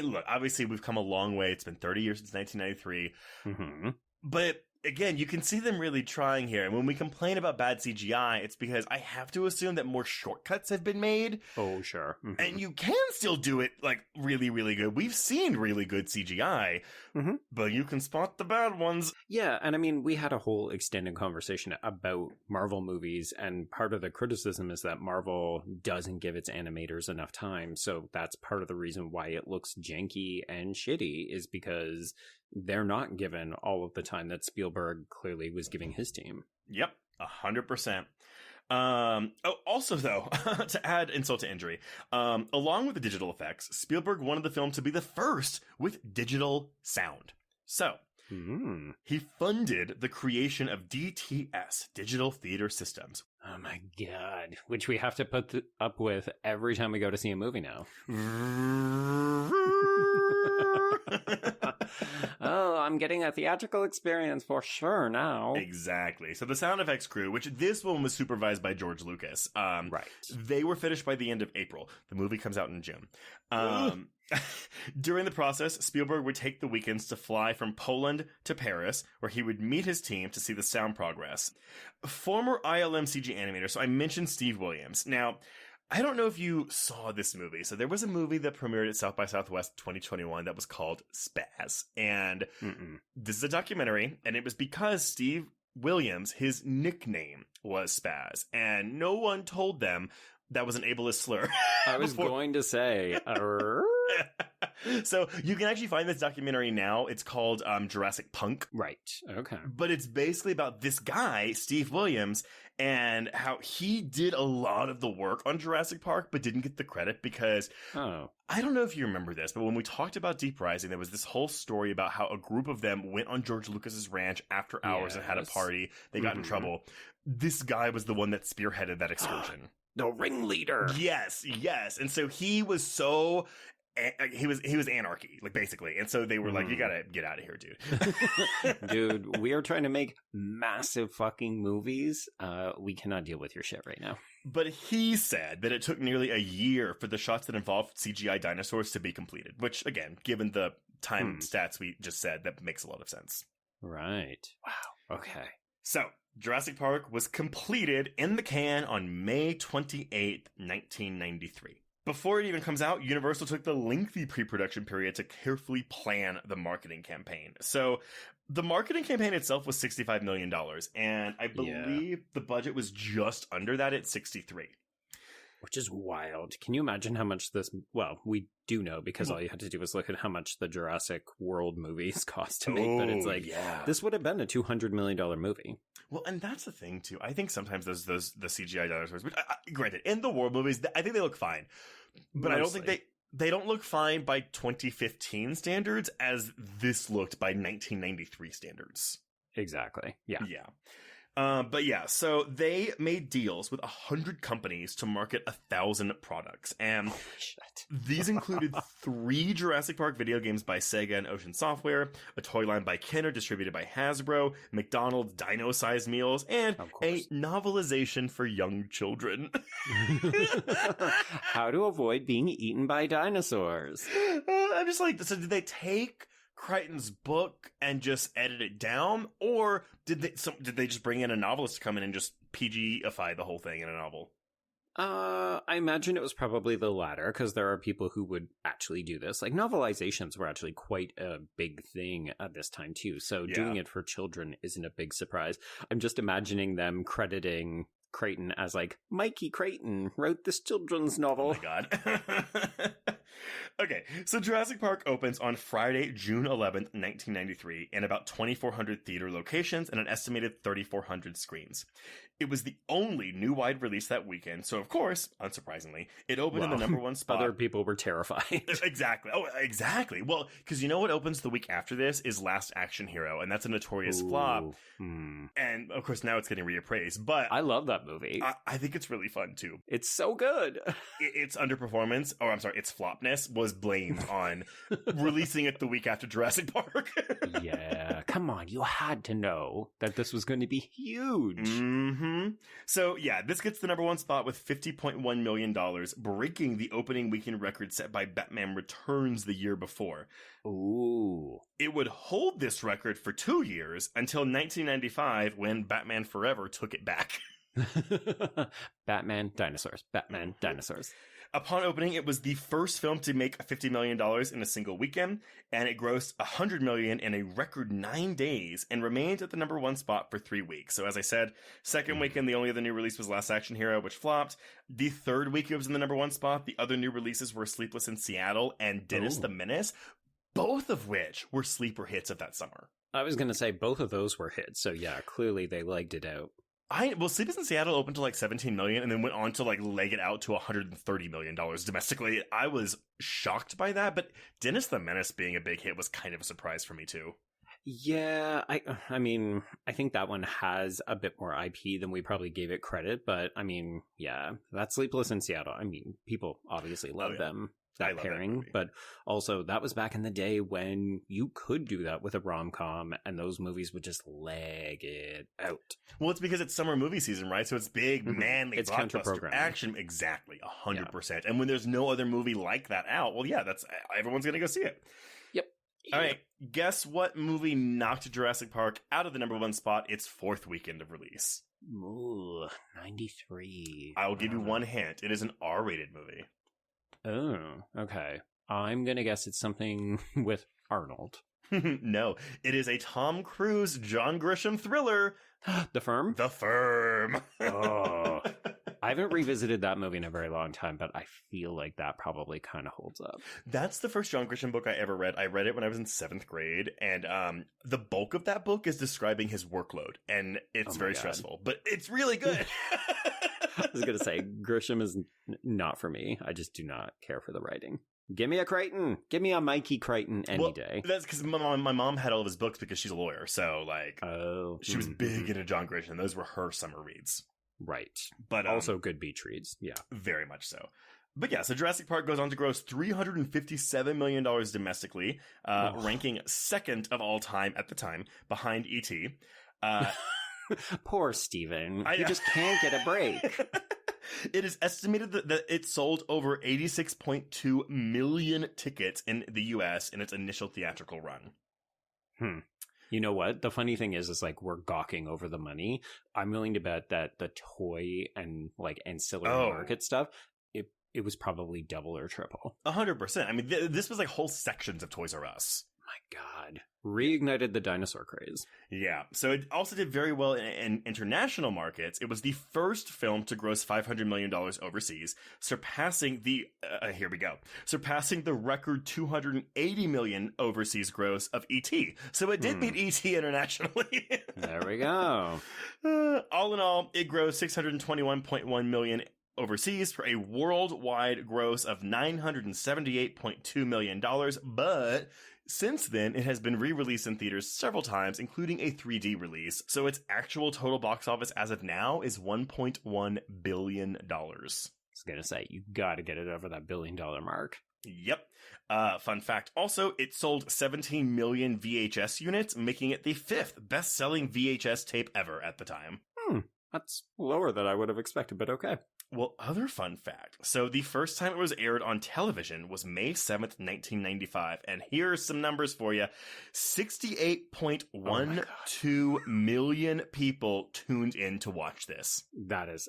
Look, obviously we've come a long way. It's been 30 years since 1993. But again, you can see them really trying here. And when we complain about bad CGI, it's because I have to assume that more shortcuts have been made. Oh, sure. And you can still do it, really, really good. We've seen really good CGI, but you can spot the bad ones. Yeah, and we had a whole extended conversation about Marvel movies, and part of the criticism is that Marvel doesn't give its animators enough time. So that's part of the reason why it looks janky and shitty, is because they're not given all of the time that Spielberg clearly was giving his team. Yep, 100%. Also, though, to add insult to injury, along with the digital effects, Spielberg wanted the film to be the first with digital sound. So, he funded the creation of DTS, Digital Theater Systems. Oh my god. Which we have to put up with every time we go to see a movie now. Oh, I'm getting a theatrical experience for sure now. Exactly. So the sound effects crew, which this one was supervised by George Lucas, right. They were finished by the end of April. The movie comes out in June. During the process, Spielberg would take the weekends to fly from Poland to Paris, where he would meet his team to see the sound progress. Former ILM CG animator, so I mentioned Steve Williams. Now, I don't know if you saw this movie. So there was a movie that premiered at South by Southwest 2021 that was called Spaz. And this is a documentary, and it was because Steve Williams, his nickname was Spaz. And no one told them that was an ableist slur. I was going to say... So you can actually find this documentary now. It's called Jurassic Punk. Right. Okay. But it's basically about this guy, Steve Williams, and how he did a lot of the work on Jurassic Park, but didn't get the credit because... I don't know if you remember this, but when we talked about Deep Rising, there was this whole story about how a group of them went on George Lucas's ranch after hours and had a party. They got in trouble. This guy was the one that spearheaded that excursion. The ringleader. Yes. And so he was so... He was anarchy, basically. And so they were like, you gotta get out of here, dude. Dude, we are trying to make massive fucking movies. We cannot deal with your shit right now. But he said that it took nearly a year for the shots that involved CGI dinosaurs to be completed, which, again, given the time stats we just said, that makes a lot of sense. Right. Wow. Okay. So, Jurassic Park was completed in the can on May 28th, 1993. Before it even comes out, Universal took the lengthy pre-production period to carefully plan the marketing campaign. So the marketing campaign itself was $65 million, and I believe the budget was just under that at $63. Which is wild. Can you imagine how much this... Well, we do know because all you had to do was look at how much the Jurassic World movies cost to make. But it's like, this would have been a $200 million movie. Well, and that's the thing, too. I think sometimes the CGI dinosaurs, which, granted, in the World movies, I think they look fine. But mostly. I don't think they don't look fine by 2015 standards as this looked by 1993 standards. Exactly. Yeah. Yeah. But yeah, so they made deals with 100 companies to market 1,000 products. And these included 3 Jurassic Park video games by Sega and Ocean Software, a toy line by Kenner distributed by Hasbro, McDonald's dino-sized meals, and a novelization for young children. How to avoid being eaten by dinosaurs. I'm just like, so did they take Crichton's book and just edit it down, or did they just bring in a novelist to come in and just PG-ify the whole thing in a novel? I imagine it was probably the latter, because there are people who would actually do this. Like, novelizations were actually quite a big thing at this time too, so doing it for children isn't a big surprise. I'm just imagining them crediting Crichton as like, Mikey Crichton wrote this children's novel. Oh my god. Okay, so Jurassic Park opens on Friday, June 11th, 1993, in about 2,400 theater locations and an estimated 3,400 screens. It was the only new wide release that weekend, so of course, unsurprisingly, it opened in the number 1 spot. Other people were terrified. Exactly. Oh, exactly. Well, because you know what opens the week after this is Last Action Hero, and that's a notorious flop. And of course, now it's getting reappraised, but I love that movie. I think it's really fun too. It's so good. Its underperformance, or I'm sorry, its flopness was blamed on releasing it the week after Jurassic Park. Yeah, come on, you had to know that this was going to be huge. Mm-hmm. So yeah, this gets the number 1 spot with $50.1 million, breaking the opening weekend record set by Batman Returns the year before. Ooh. It would hold this record for 2 years until 1995 when Batman Forever took it back. Batman Dinosaurs. Batman Dinosaurs. Upon opening, it was the first film to make $50 million in a single weekend, and it grossed $100 million in a record 9 days and remained at the number 1 spot for 3 weeks. So as I said, second weekend, the only other new release was Last Action Hero, which flopped. The third week, it was in the number 1 spot. The other new releases were Sleepless in Seattle and Dennis the Menace, both of which were sleeper hits of that summer. I was going to say both of those were hits, so yeah, clearly they legged it out. Sleepers in Seattle opened to like $17 million and then went on to like leg it out to $130 million domestically. I was shocked by that, but Dennis the Menace being a big hit was kind of a surprise for me too. Yeah, I mean, I think that one has a bit more IP than we probably gave it credit, but I mean, yeah, that's Sleepless in Seattle. I mean, people obviously love them. That pairing, but also that was back in the day when you could do that with a rom-com and those movies would just leg it out. Well, it's because it's summer movie season, right? So it's big, manly, it's blockbuster action. Exactly, 100%. And when there's no other movie like that out, well, yeah, that's everyone's going to go see it. Yep. All right, guess what movie knocked Jurassic Park out of the number 1 spot its 4th weekend of release? Ooh, 93. I will give you one hint. It is an R-rated movie. Oh, okay. I'm going to guess it's something with Arnold. No, it is a Tom Cruise, John Grisham thriller. The Firm? The Firm. Oh, I haven't revisited that movie in a very long time, but I feel like that probably kind of holds up. That's the first John Grisham book I ever read. I read it when I was in 7th grade, and the bulk of that book is describing his workload, and it's very stressful, but it's really good. I was going to say, Grisham is not for me. I just do not care for the writing. Give me a Crichton. Give me a Mikey Crichton any day. That's because my mom had all of his books because she's a lawyer. So, like, she was big into John Grisham. Those were her summer reads. Right. But also good beach reads. Yeah. Very much so. But yeah, so Jurassic Park goes on to gross $357 million domestically, ranking 2nd of all time at the time, behind E.T. Poor Steven. He just can't get a break. It is estimated that it sold over 86.2 million tickets in the U.S. in its initial theatrical run. You know what? The funny thing is like we're gawking over the money. I'm willing to bet that the toy and like ancillary market stuff, it was probably double or triple. 100%. I mean, this was like whole sections of Toys R Us. my God. Reignited the dinosaur craze. Yeah. So it also did very well in international markets. It was the first film to gross $500 million overseas, surpassing surpassing the record $280 million overseas gross of E.T. So it did beat E.T. internationally. There we go. All in all, it grossed $621.1 million overseas for a worldwide gross of $978.2 million, but since then, it has been re-released in theaters several times, including a 3D release, so its actual total box office as of now is $1.1 billion. I was gonna say, you gotta get it over that $1 billion mark. Yep. Fun fact, also, it sold 17 million VHS units, making it the 5th best-selling VHS tape ever at the time. That's lower than I would have expected, but okay. Well, other fun fact. So the first time it was aired on television was May 7th, 1995. And here are some numbers for you. 68.12 million people tuned in to watch this. That is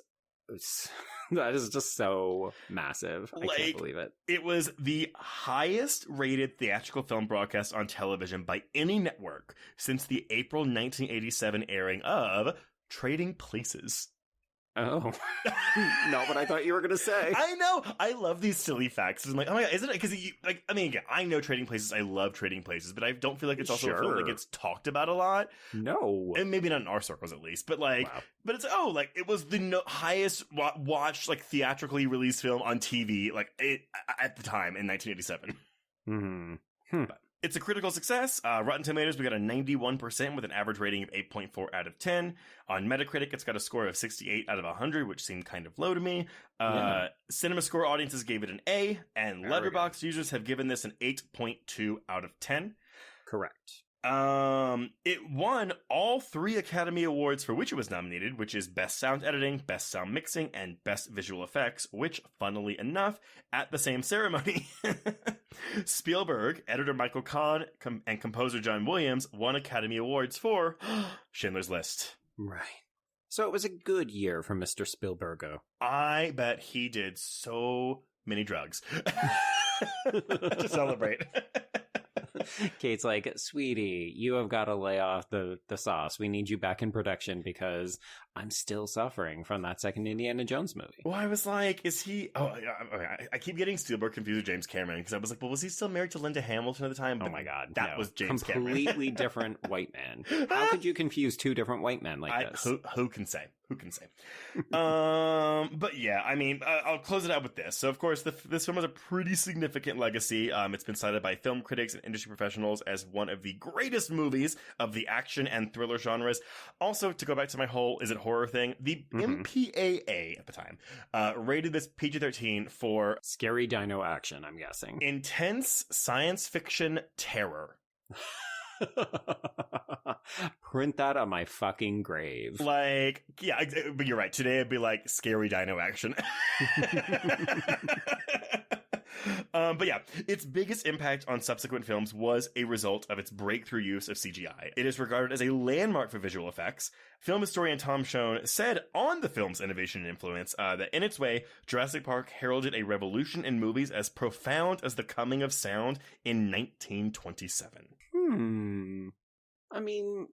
just so massive. I can't believe it. It was the highest rated theatrical film broadcast on television by any network since the April 1987 airing of Trading Places. Oh, not what I thought you were going to say. I know. I love these silly facts. I'm like, oh my God, isn't it? Because, again, I know Trading Places. I love Trading Places, but I don't feel like it's also a film that gets talked about a lot. No. And maybe not in our circles, at least. But, but it's, it was the highest watched, theatrically released film on TV, at the time in 1987. But it's a critical success. Rotten Tomatoes, we got a 91% with an average rating of 8.4 out of 10. On Metacritic, it's got a score of 68 out of 100, which seemed kind of low to me. Cinema Score audiences gave it an A, and Letterboxd users have given this an 8.2 out of 10. Correct. It won all 3 Academy Awards for which it was nominated, which is Best Sound Editing, Best Sound Mixing, and Best Visual Effects, which, funnily enough, at the same ceremony, Spielberg, editor Michael Kahn, and composer John Williams won Academy Awards for Schindler's List. Right. So it was a good year for Mr. Spielbergo. I bet he did so many drugs to celebrate. Kate's like, sweetie, you have got to lay off the sauce. We need you back in production because I'm still suffering from that second Indiana Jones movie. Well, I was like, is he... Oh, I keep getting Spielberg confused with James Cameron because I was like, well, was he still married to Linda Hamilton at the time? But oh my God. That was James Cameron. Completely different white man. How could you confuse 2 different white men like this? Who can say? Who can say? But yeah, I mean, I'll close it out with this. So, of course, this film has a pretty significant legacy. It's been cited by film critics and industry professionals as one of the greatest movies of the action and thriller genres. Also, to go back to my whole is it horror thing, the MPAA at the time rated this PG-13 for scary dino action, I'm guessing. Intense science fiction terror. Print that on my fucking grave. But you're right. Today it'd be like scary dino action. But yeah, its biggest impact on subsequent films was a result of its breakthrough use of CGI. It is regarded as a landmark for visual effects. Film historian Tom Schoen said on the film's innovation and influence that in its way, Jurassic Park heralded a revolution in movies as profound as the coming of sound in 1927. I mean,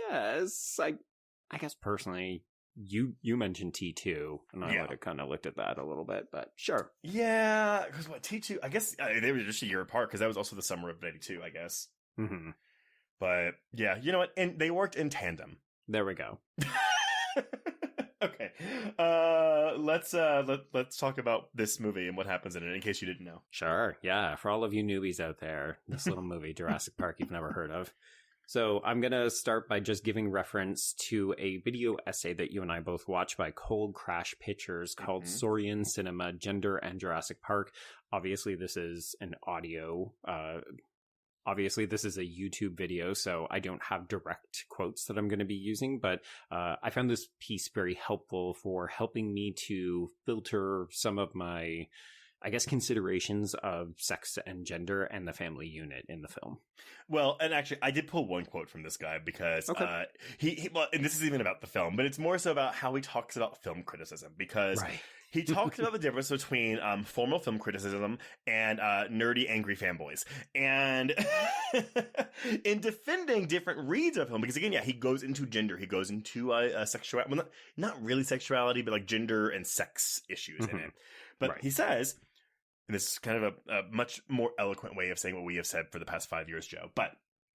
yes. I guess personally, you mentioned T2, and I would have kind of looked at that a little bit, but sure. Yeah, because T2, I guess they were just a year apart, because that was also the summer of 92, I guess. Mm-hmm. But yeah, you know what? And they worked in tandem. There we go. Okay. Let's talk about this movie and what happens in it, in case you didn't know. Sure. Yeah. For all of you newbies out there, this little movie, Jurassic Park, you've never heard of. So I'm going to start by just giving reference to a video essay that you and I both watched by Cold Crash Pictures called Saurian Cinema, Gender and Jurassic Park. Obviously, this is an audio. Obviously, this is a YouTube video, so I don't have direct quotes that I'm going to be using, but I found this piece very helpful for helping me to filter some of my I guess, considerations of sex and gender and the family unit in the film. Well, and actually, I did pull one quote from this guy because well, and this is even about the film, but it's more so about how he talks about film criticism, because he talks about the difference between formal film criticism and nerdy, angry fanboys. And in defending different reads of film, because again, he goes into gender, he goes into sexuality, well, not really sexuality, but like gender and sex issues in it. But he says, and this is kind of a much more eloquent way of saying what we have said for the past 5 years, Joe, but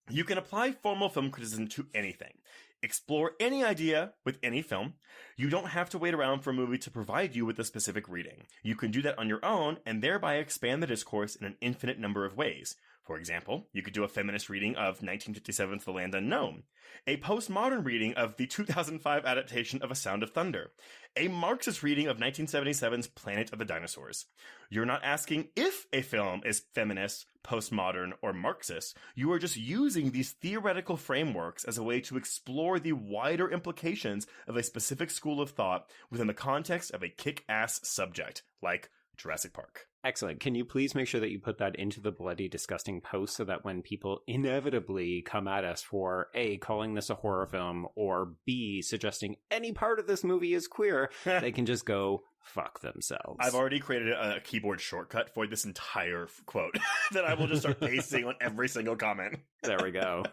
you can apply formal film criticism to anything. Explore any idea with any film. You don't have to wait around for a movie to provide you with a specific reading. You can do that on your own and thereby expand the discourse in an infinite number of ways. For example, you could do a feminist reading of 1957's The Land Unknown, a postmodern reading of the 2005 adaptation of A Sound of Thunder, a Marxist reading of 1977's Planet of the Dinosaurs. You're not asking if a film is feminist, postmodern, or Marxist. You are just using these theoretical frameworks as a way to explore the wider implications of a specific school of thought within the context of a kick-ass subject, like Jurassic Park. Excellent. Can you please make sure that you put that into the Bloody Disgusting post so that when people inevitably come at us for A, calling this a horror film, or B, suggesting any part of this movie is queer, they can just go fuck themselves. I've already created a keyboard shortcut for this entire quote that I will just start pasting on every single comment. There we go.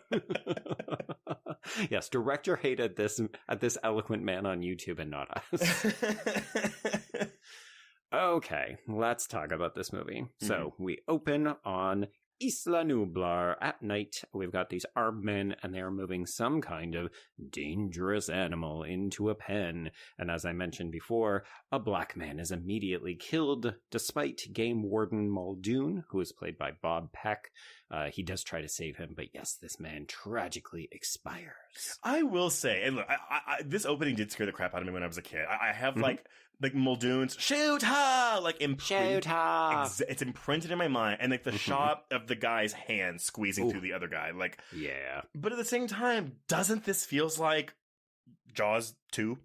Yes, direct your hate at this eloquent man on YouTube and not us. Okay, let's talk about this movie. So we open on Isla Nublar at night. We've got these armed men, and they are moving some kind of dangerous animal into a pen. And as I mentioned before, a black man is immediately killed, despite Game Warden Muldoon, who is played by Bob Peck. He does try to save him, but yes, this man tragically expires. I will say, and look, this opening did scare the crap out of me when I was a kid. I have like Muldoon's shoot her, like shoot her. It's imprinted in my mind, and like the shot of the guy's hand squeezing through the other guy, like But at the same time, doesn't this feels like Jaws 2?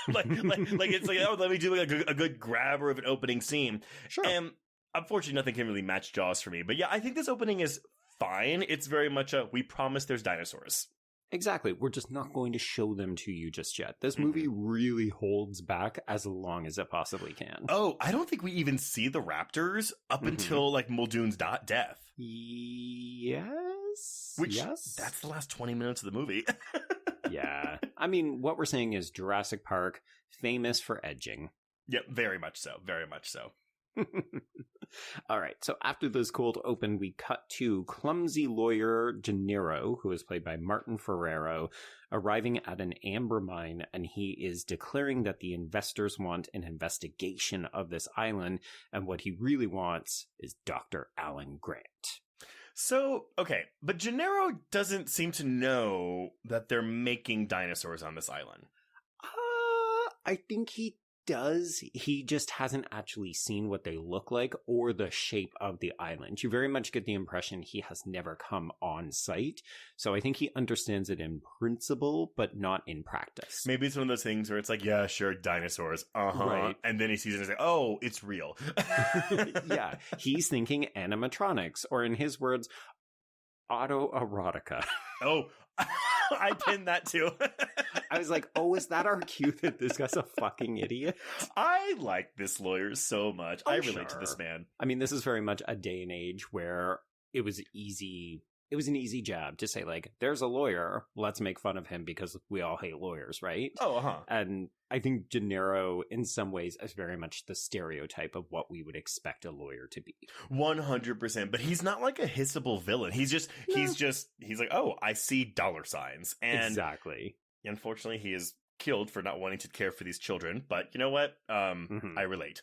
like it's like, oh, let me do like a good grabber of an opening scene. Sure. And unfortunately, nothing can really match Jaws for me. But yeah, I think this opening is fine. It's very much we promise there's dinosaurs. Exactly. We're just not going to show them to you just yet. This movie really holds back as long as it possibly can. Oh, I don't think we even see the raptors up until like Muldoon's death. Yes. That's the last 20 minutes of the movie. Yeah. I mean, what we're saying is Jurassic Park, famous for edging. Yep, very much so. Very much so. All right, so after this cold open, we cut to clumsy lawyer Gennaro, who is played by Martin Ferrero, arriving at an amber mine, and he is declaring that the investors want an investigation of this island, and what he really wants is Dr. Alan Grant. So, okay, but Gennaro doesn't seem to know that they're making dinosaurs on this island. I think he does. He just hasn't actually seen what they look like or the shape of the island. You very much get the impression he has never come on site. So I think he understands it in principle, but not in practice. Maybe it's one of those things where it's like, yeah, sure, dinosaurs. Right. And then he sees it and he's like, oh, it's real. Yeah. He's thinking animatronics, or in his words, autoerotica. Oh, I pinned that too. I was like, oh, is that our cue that this guy's a fucking idiot? I like this lawyer so much. I relate to this man. I mean, this is very much a day and age where it was easy. It was an easy jab to say, like, there's a lawyer, let's make fun of him because we all hate lawyers, right? Oh, And I think Gennaro, in some ways, is very much the stereotype of what we would expect a lawyer to be. 100%. But he's not like a hissable villain. He's like, oh, I see dollar signs. And exactly. Unfortunately, he is killed for not wanting to care for these children. But you know what? I relate.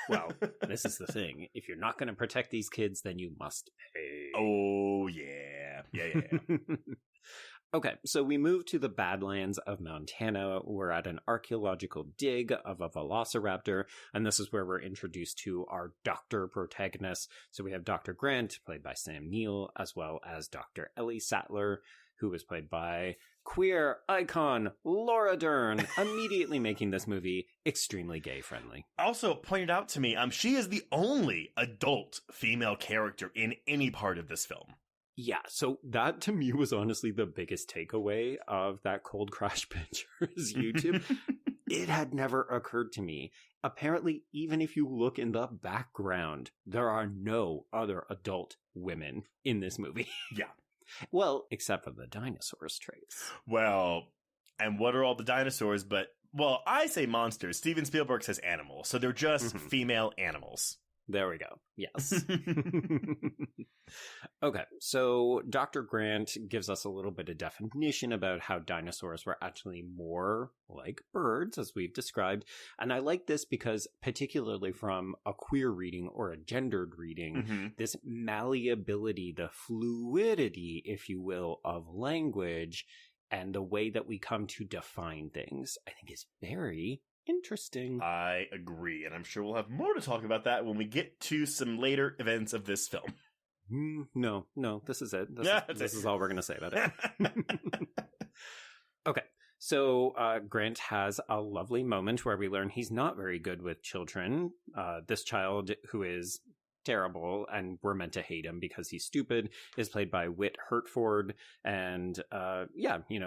Well, this is the thing. If you're not going to protect these kids, then you must pay. Oh, yeah. Yeah. Okay, so we move to the Badlands of Montana. We're at an archaeological dig of a velociraptor, and this is where we're introduced to our doctor protagonists. So we have Dr. Grant, played by Sam Neill, as well as Dr. Ellie Sattler. who was played by queer icon Laura Dern, immediately making this movie extremely gay-friendly. Also pointed out to me, she is the only adult female character in any part of this film. Yeah, so that to me was honestly the biggest takeaway of that Cold Crash Pictures YouTube. It had never occurred to me. Apparently, even if you look in the background, there are no other adult women in this movie. Yeah. Well, except for the dinosaurs traits. Well, and what are all the dinosaurs but, well, I say monsters. Steven Spielberg says animals, so they're just female animals. There we go. Yes. Okay, so Dr. Grant gives us a little bit of definition about how dinosaurs were actually more like birds, as we've described. And I like this because, particularly from a queer reading or a gendered reading, this malleability, the fluidity, if you will, of language and the way that we come to define things, I think is very interesting. I agree, and I'm sure we'll have more to talk about that when we get to some later events of this film. No, this is it. This is all we're going to say about it. Okay, so Grant has a lovely moment where we learn he's not very good with children. This child, who is terrible, and we're meant to hate him because he's stupid, is played by Whit Hertford. And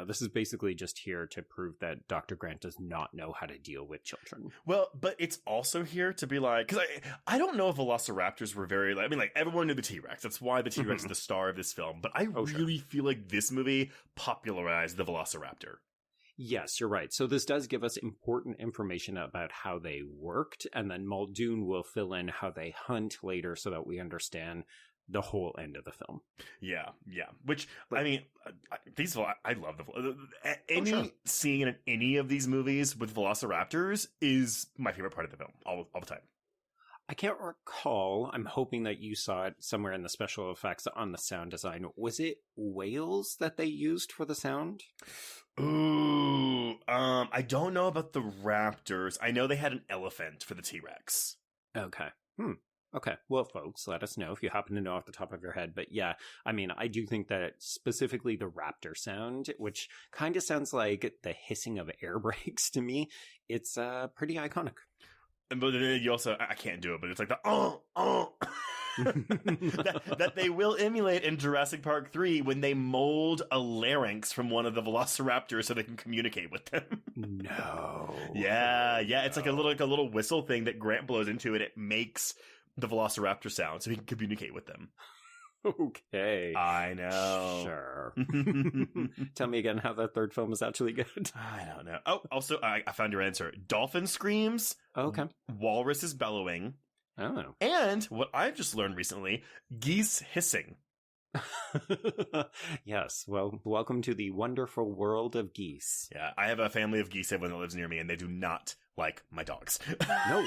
this is basically just here to prove that Dr. Grant does not know how to deal with children. Well, but it's also here to be like, because I don't know if velociraptors were very, everyone knew the T-Rex. That's why the T-Rex is the star of this film. But I really feel like this movie popularized the velociraptor. Yes, you're right. So this does give us important information about how they worked, and then Muldoon will fill in how they hunt later so that we understand the whole end of the film. Yeah. Which, I love any scene in any of these movies with velociraptors is my favorite part of the film, all the time. I can't recall. I'm hoping that you saw it somewhere in the special effects on the sound design. Was it whales that they used for the sound? Ooh, I don't know about the raptors. I know they had an elephant for the T-Rex. Okay. Okay. Well, folks, let us know if you happen to know off the top of your head. But yeah, I do think that specifically the raptor sound, which kind of sounds like the hissing of air brakes to me, it's pretty iconic. But you also, I can't do it, but it's like the that they will emulate in Jurassic Park 3 when they mold a larynx from one of the velociraptors so they can communicate with them. No. Yeah. It's like a little whistle thing that Grant blows into, and it makes the velociraptor sound so he can communicate with them. Okay. I know. Sure. Tell me again how that third film is actually good. I don't know. Oh, also, I found your answer. Dolphin screams. Okay. Walrus is bellowing. Oh. And what I've just learned recently, geese hissing. Yes. Well, welcome to the wonderful world of geese. Yeah, I have a family of geese everyone that lives near me, and they do not like my dogs. No,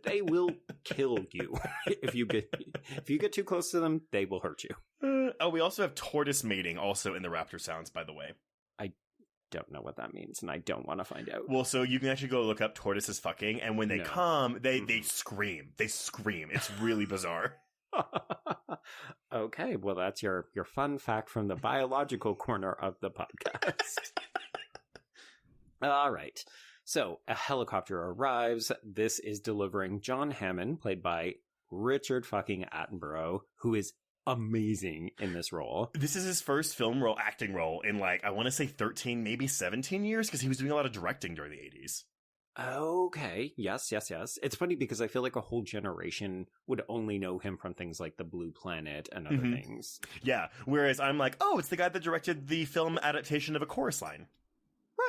they will kill you if you get too close to them. They will hurt you. We also have tortoise mating also in the raptor sounds, by the way. I don't know what that means, and I don't want to find out. Well, so you can actually go look up tortoises fucking, and when they come, they scream. They scream. It's really bizarre. Okay, well, that's your fun fact from the biological corner of the podcast. All right. So, a helicopter arrives. This is delivering John Hammond, played by Richard fucking Attenborough, who is amazing in this role. This is his first acting role in, I want to say 13, maybe 17 years, because he was doing a lot of directing during the 80s. Okay. Yes. It's funny because I feel like a whole generation would only know him from things like The Blue Planet and other things. Yeah. Whereas I'm like, it's the guy that directed the film adaptation of A Chorus Line.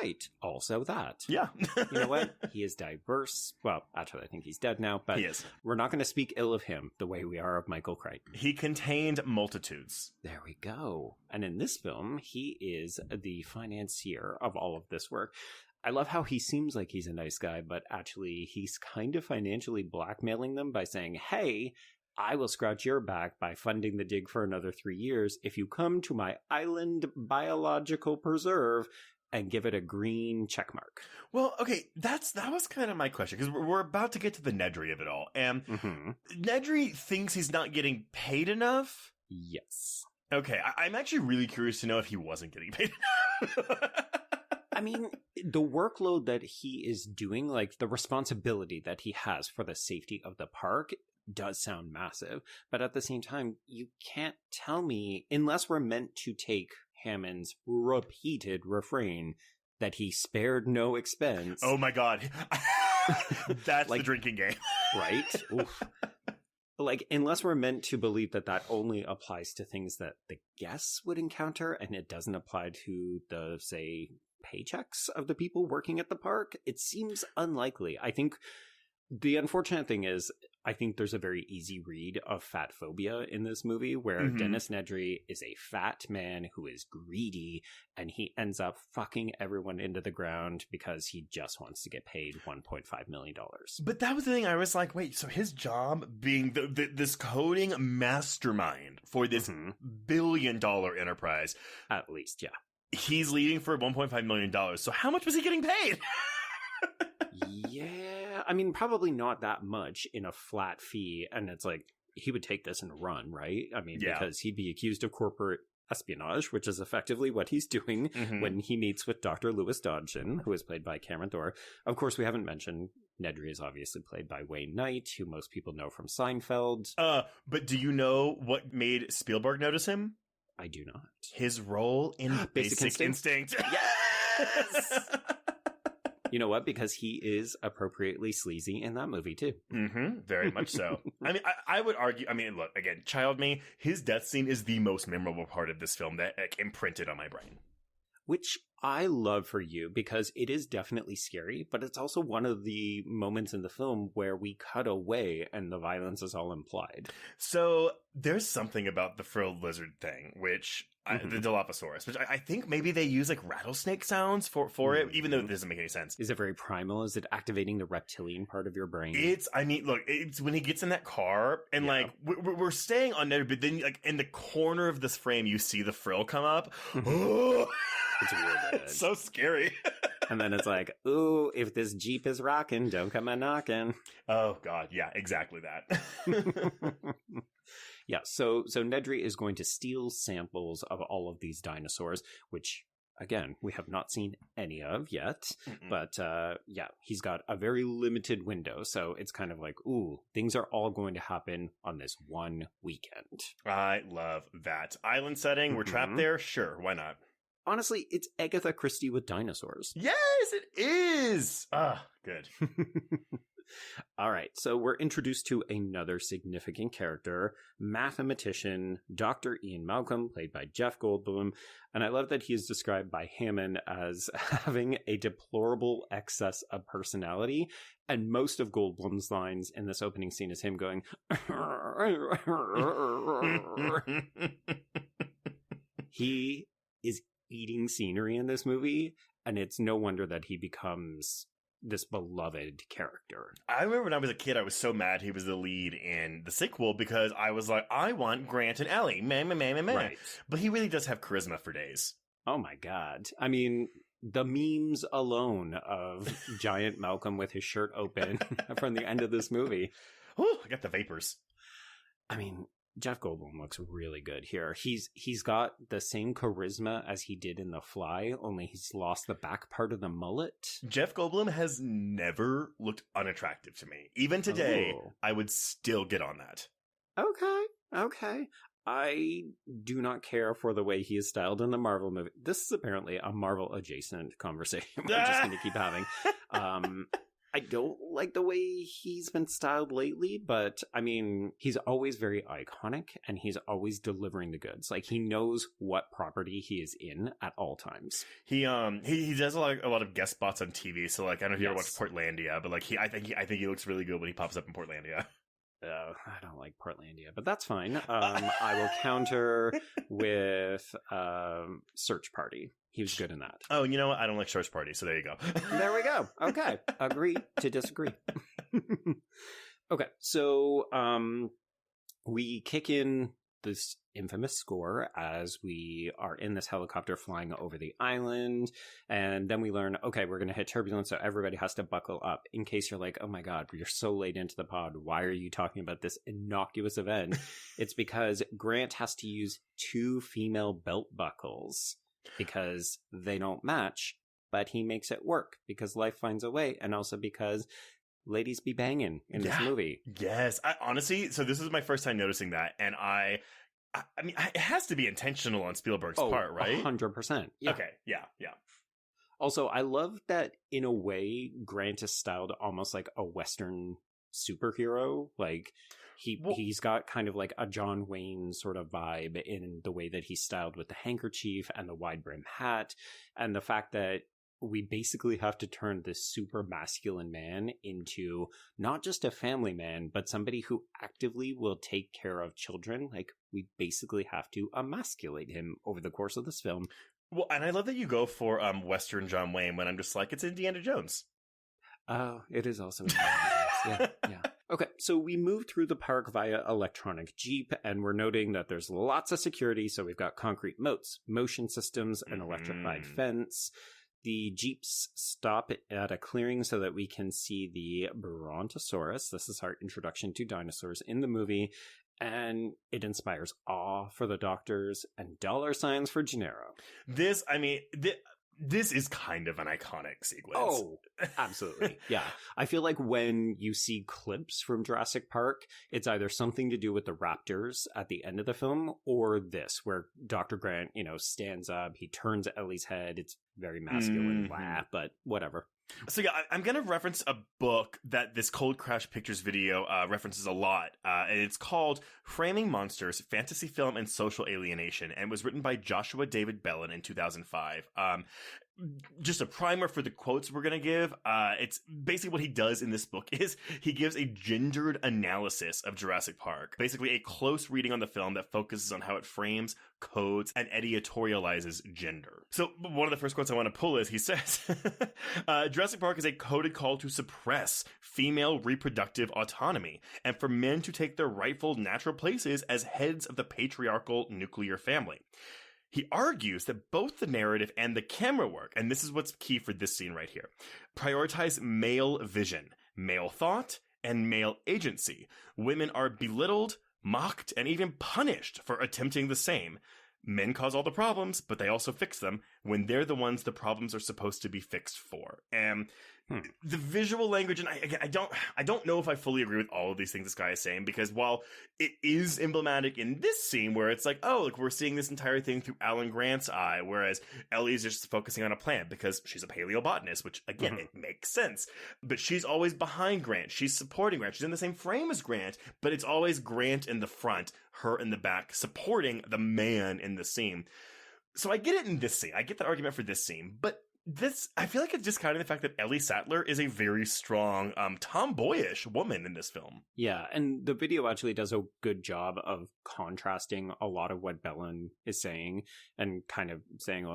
Right. Also that. Yeah. You know what? He is diverse. Well, actually, I think he's dead now, but he is. We're not going to speak ill of him the way we are of Michael Crichton. He contained multitudes. There we go. And in this film, he is the financier of all of this work. I love how he seems like he's a nice guy, but actually he's kind of financially blackmailing them by saying, hey, I will scratch your back by funding the dig for another 3 years if you come to my island biological preserve and give it a green check mark. Well, okay, that was kind of my question, because we're about to get to the Nedry of it all. And Nedry thinks he's not getting paid enough. Yes. Okay, I'm actually really curious to know if he wasn't getting paid. I mean, the workload that he is doing, like the responsibility that he has for the safety of the park does sound massive. But at the same time, you can't tell me, unless we're meant to take Hammond's repeated refrain that he spared no expense. Oh my God. That's like, the drinking game. Right? Oof. Like, unless we're meant to believe that that only applies to things that the guests would encounter and it doesn't apply to the, say, paychecks of the people working at the park, it seems unlikely. I think the unfortunate thing is, I think there's a very easy read of fat phobia in this movie where Dennis Nedry is a fat man who is greedy and he ends up fucking everyone into the ground because he just wants to get paid $1.5 million. But that was the thing. I was like, wait, so his job being this coding mastermind for this billion-dollar enterprise. At least, yeah. He's leading for $1.5 million. So how much was he getting paid? Yeah, I mean, probably not that much in a flat fee. And it's like, he would take this and run, right? I mean, because he'd be accused of corporate espionage, which is effectively what he's doing when he meets with Dr. Lewis Dodgson, who is played by Cameron Thor. Of course, we haven't mentioned Nedry is obviously played by Wayne Knight, who most people know from Seinfeld. But do you know what made Spielberg notice him? I do not. His role in Basic Instinct. Yes! You know what? Because he is appropriately sleazy in that movie, too. Very much so. I mean, I would argue, I mean, look, again, child me, his death scene is the most memorable part of this film that imprinted on my brain. Which I love for you because it is definitely scary, but it's also one of the moments in the film where we cut away and the violence is all implied. So there's something about the frilled lizard thing, which the Dilophosaurus, which I think maybe they use like rattlesnake sounds for it, even though it doesn't make any sense. Is it very primal? Is it activating the reptilian part of your brain? I mean, look, it's when he gets in that car and like we're staying on there, but then like in the corner of this frame, you see the frill come up. It's real good. It's so scary. And then it's like, ooh, if this Jeep is rocking, don't come a knocking. Oh, God. Yeah, exactly that. Yeah, so Nedry is going to steal samples of all of these dinosaurs, which, again, we have not seen any of yet. But, yeah, he's got a very limited window. So it's kind of like, ooh, things are all going to happen on this one weekend. I love that. Island setting, we're trapped there? Sure, why not? Honestly, it's Agatha Christie with dinosaurs. Yes, it is! Ah, good. All right, so we're introduced to another significant character, mathematician Dr. Ian Malcolm, played by Jeff Goldblum. And I love that he is described by Hammond as having a deplorable excess of personality. And most of Goldblum's lines in this opening scene is him going... He is eating scenery in this movie, and it's no wonder that he becomes this beloved character. I remember when I was a kid, I was so mad he was the lead in the sequel because I was like, I want Grant and Ellie. Man. Right. But he really does have charisma for days. Oh my God. I mean, the memes alone of giant Malcolm with his shirt open from the end of this movie. Whew, I got the vapors. I mean, Jeff Goldblum looks really good here. He's got the same charisma as he did in The Fly, only he's lost the back part of the mullet. Jeff Goldblum has never looked unattractive to me. Even today, I would still get on that. Okay. I do not care for the way he is styled in the Marvel movie. This is apparently a Marvel adjacent conversation we're just going to keep having. I don't like the way he's been styled lately, but I mean, he's always very iconic and he's always delivering the goods. Like he knows what property he is in at all times. He does a lot of guest spots on TV. So like, I don't know if you ever watched Portlandia, but like I think he looks really good when he pops up in Portlandia. I don't like Portlandia, but that's fine. I will counter with Search Party. He was good in that. Oh, you know what? I don't like Search Party, so there you go. There we go. Okay. Agree to disagree. Okay, so we kick in this infamous score as we are in this helicopter flying over the island. And then we learn, okay, we're going to hit turbulence, so everybody has to buckle up. In case you're like, oh my God, you're so late into the pod. Why are you talking about this innocuous event? It's because Grant has to use 2 female belt buckles because they don't match, but he makes it work because life finds a way, and also because ladies be banging in this movie. Yes. Honestly, so this is my first time noticing that, and I mean, it has to be intentional on Spielberg's part, right? 100%. Yeah. Okay. Yeah. Yeah. Also, I love that in a way, Grant is styled almost like a Western superhero. Like, he's got kind of like a John Wayne sort of vibe in the way that he's styled with the handkerchief and the wide brim hat, and the fact that we basically have to turn this super masculine man into not just a family man, but somebody who actively will take care of children. Like, we basically have to emasculate him over the course of this film. Well, and I love that you go for Western John Wayne when I'm just like, it's Indiana Jones. It is also Indiana Jones. Yeah. Okay, so we move through the park via electronic Jeep, and we're noting that there's lots of security. So we've got concrete moats, motion systems, an electrified fence. The Jeeps stop at a clearing so that we can see the Brontosaurus. This is our introduction to dinosaurs in the movie, and it inspires awe for the doctors and dollar signs for Gennaro. This is kind of an iconic sequence. Oh, absolutely. Yeah. I feel like when you see clips from Jurassic Park, it's either something to do with the raptors at the end of the film or this, where Dr. Grant, stands up, he turns Ellie's head. It's very masculine, but whatever. So yeah, I'm going to reference a book that this Cold Crash Pictures video references a lot, and it's called Framing Monsters, Fantasy Film and Social Alienation, and it was written by Joshua David Bellin in 2005. Just a primer for the quotes we're going to give. It's basically what he does in this book is he gives a gendered analysis of Jurassic Park, basically a close reading on the film that focuses on how it frames, codes, and editorializes gender. So one of the first quotes I want to pull is he says, Jurassic Park is a coded call to suppress female reproductive autonomy and for men to take their rightful natural places as heads of the patriarchal nuclear family. He argues that both the narrative and the camera work, and this is what's key for this scene right here, prioritize male vision, male thought, and male agency. Women are belittled, mocked, and even punished for attempting the same. Men cause all the problems, but they also fix them when they're the ones the problems are supposed to be fixed for. And the visual language, and I don't know if I fully agree with all of these things this guy is saying, because while it is emblematic in this scene where it's like, oh, look, we're seeing this entire thing through Alan Grant's eye, whereas Ellie's just focusing on a plant because she's a paleobotanist, which again, it makes sense. But she's always behind Grant. She's supporting Grant. She's in the same frame as Grant, but it's always Grant in the front, her in the back, supporting the man in the scene. So I get it in this scene. I get the argument for this scene, but this, I feel like it's just kind of the fact that Ellie Sattler is a very strong, tomboyish woman in this film. Yeah, and the video actually does a good job of contrasting a lot of what Bellin is saying and kind of saying,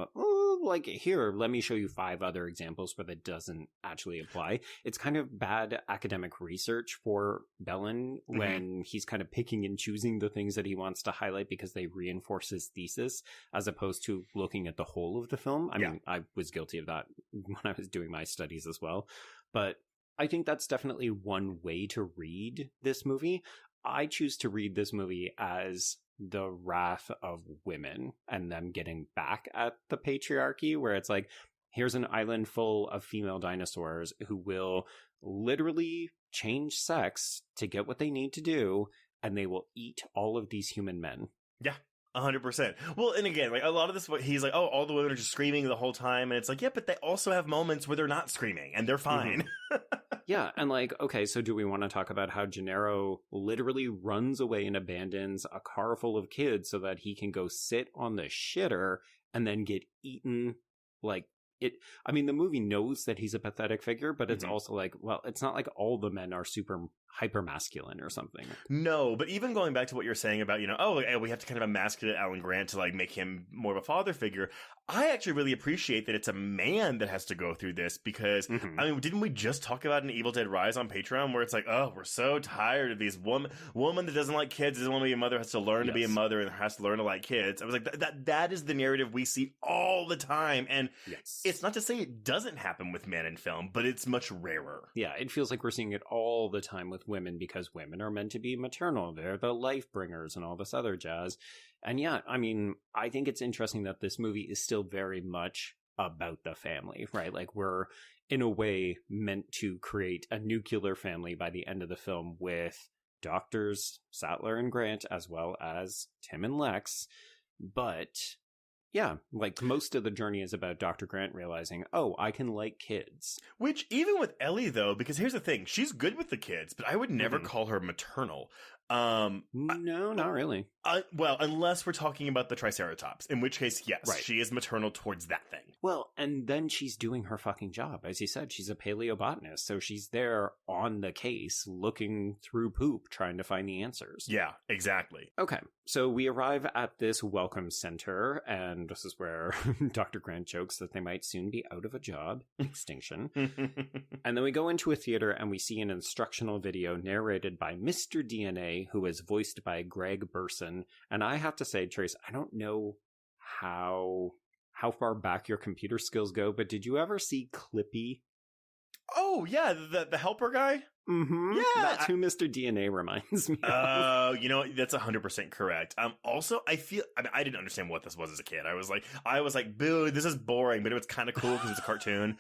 like, here, let me show you 5 other examples where that doesn't actually apply. It's kind of bad academic research for Bellin when he's kind of picking and choosing the things that he wants to highlight because they reinforce his thesis, as opposed to looking at the whole of the film. I mean, I was guilty of that when I was doing my studies as well. But I think that's definitely one way to read this movie. I choose to read this movie as the wrath of women and them getting back at the patriarchy, where it's like, here's an island full of female dinosaurs who will literally change sex to get what they need to do, and they will eat all of these human men. Yeah. 100%. Well, and again, like a lot of this, he's like, oh, all the women are just screaming the whole time. And it's like, yeah, but they also have moments where they're not screaming and they're fine. Yeah. And like, okay, so do we want to talk about how Gennaro literally runs away and abandons a car full of kids so that he can go sit on the shitter and then get eaten? Like, I mean, the movie knows that he's a pathetic figure, but it's also like, well, it's not like all the men are super hyper-masculine or something. No, but even going back to what you're saying about, we have to kind of emasculate Alan Grant to like make him more of a father figure. I actually really appreciate that it's a man that has to go through this because, I mean, didn't we just talk about an Evil Dead Rise on Patreon where it's like, oh, we're so tired of these woman that doesn't like kids, doesn't want to be a mother, has to learn to be a mother and has to learn to like kids. I was like, that is the narrative we see all the time. And it's not to say it doesn't happen with men in film, but it's much rarer. Yeah, it feels like we're seeing it all the time with women because women are meant to be maternal. They're the life bringers and all this other jazz. And yeah, I mean, I think it's interesting that this movie is still very much about the family, right? Like we're in a way meant to create a nuclear family by the end of the film with doctors Sattler and Grant as well as Tim and Lex. But yeah, like most of the journey is about Dr. Grant realizing, oh, I can like kids. Which even with Ellie though, because here's the thing, she's good with the kids, but I would never call her maternal. No, not really. Well, unless we're talking about the Triceratops, in which case, yes, she is maternal towards that thing. Well, and then she's doing her fucking job. As you said, she's a paleobotanist, so she's there on the case, looking through poop, trying to find the answers. Yeah, exactly. Okay, so we arrive at this welcome center, and this is where Dr. Grant jokes that they might soon be out of a job. Extinction. And then we go into a theater, and we see an instructional video narrated by Mr. DNA, who is voiced by Greg Burson. And I have to say, Trace, I don't know how far back your computer skills go, but did you ever see Clippy? Oh, yeah, the helper guy? Mm-hmm. Yeah, that's who Mr. DNA reminds me of. You know, that's 100% correct. Also, I didn't understand what this was as a kid. I was like, boo, this is boring, but it was kind of cool because it's a cartoon.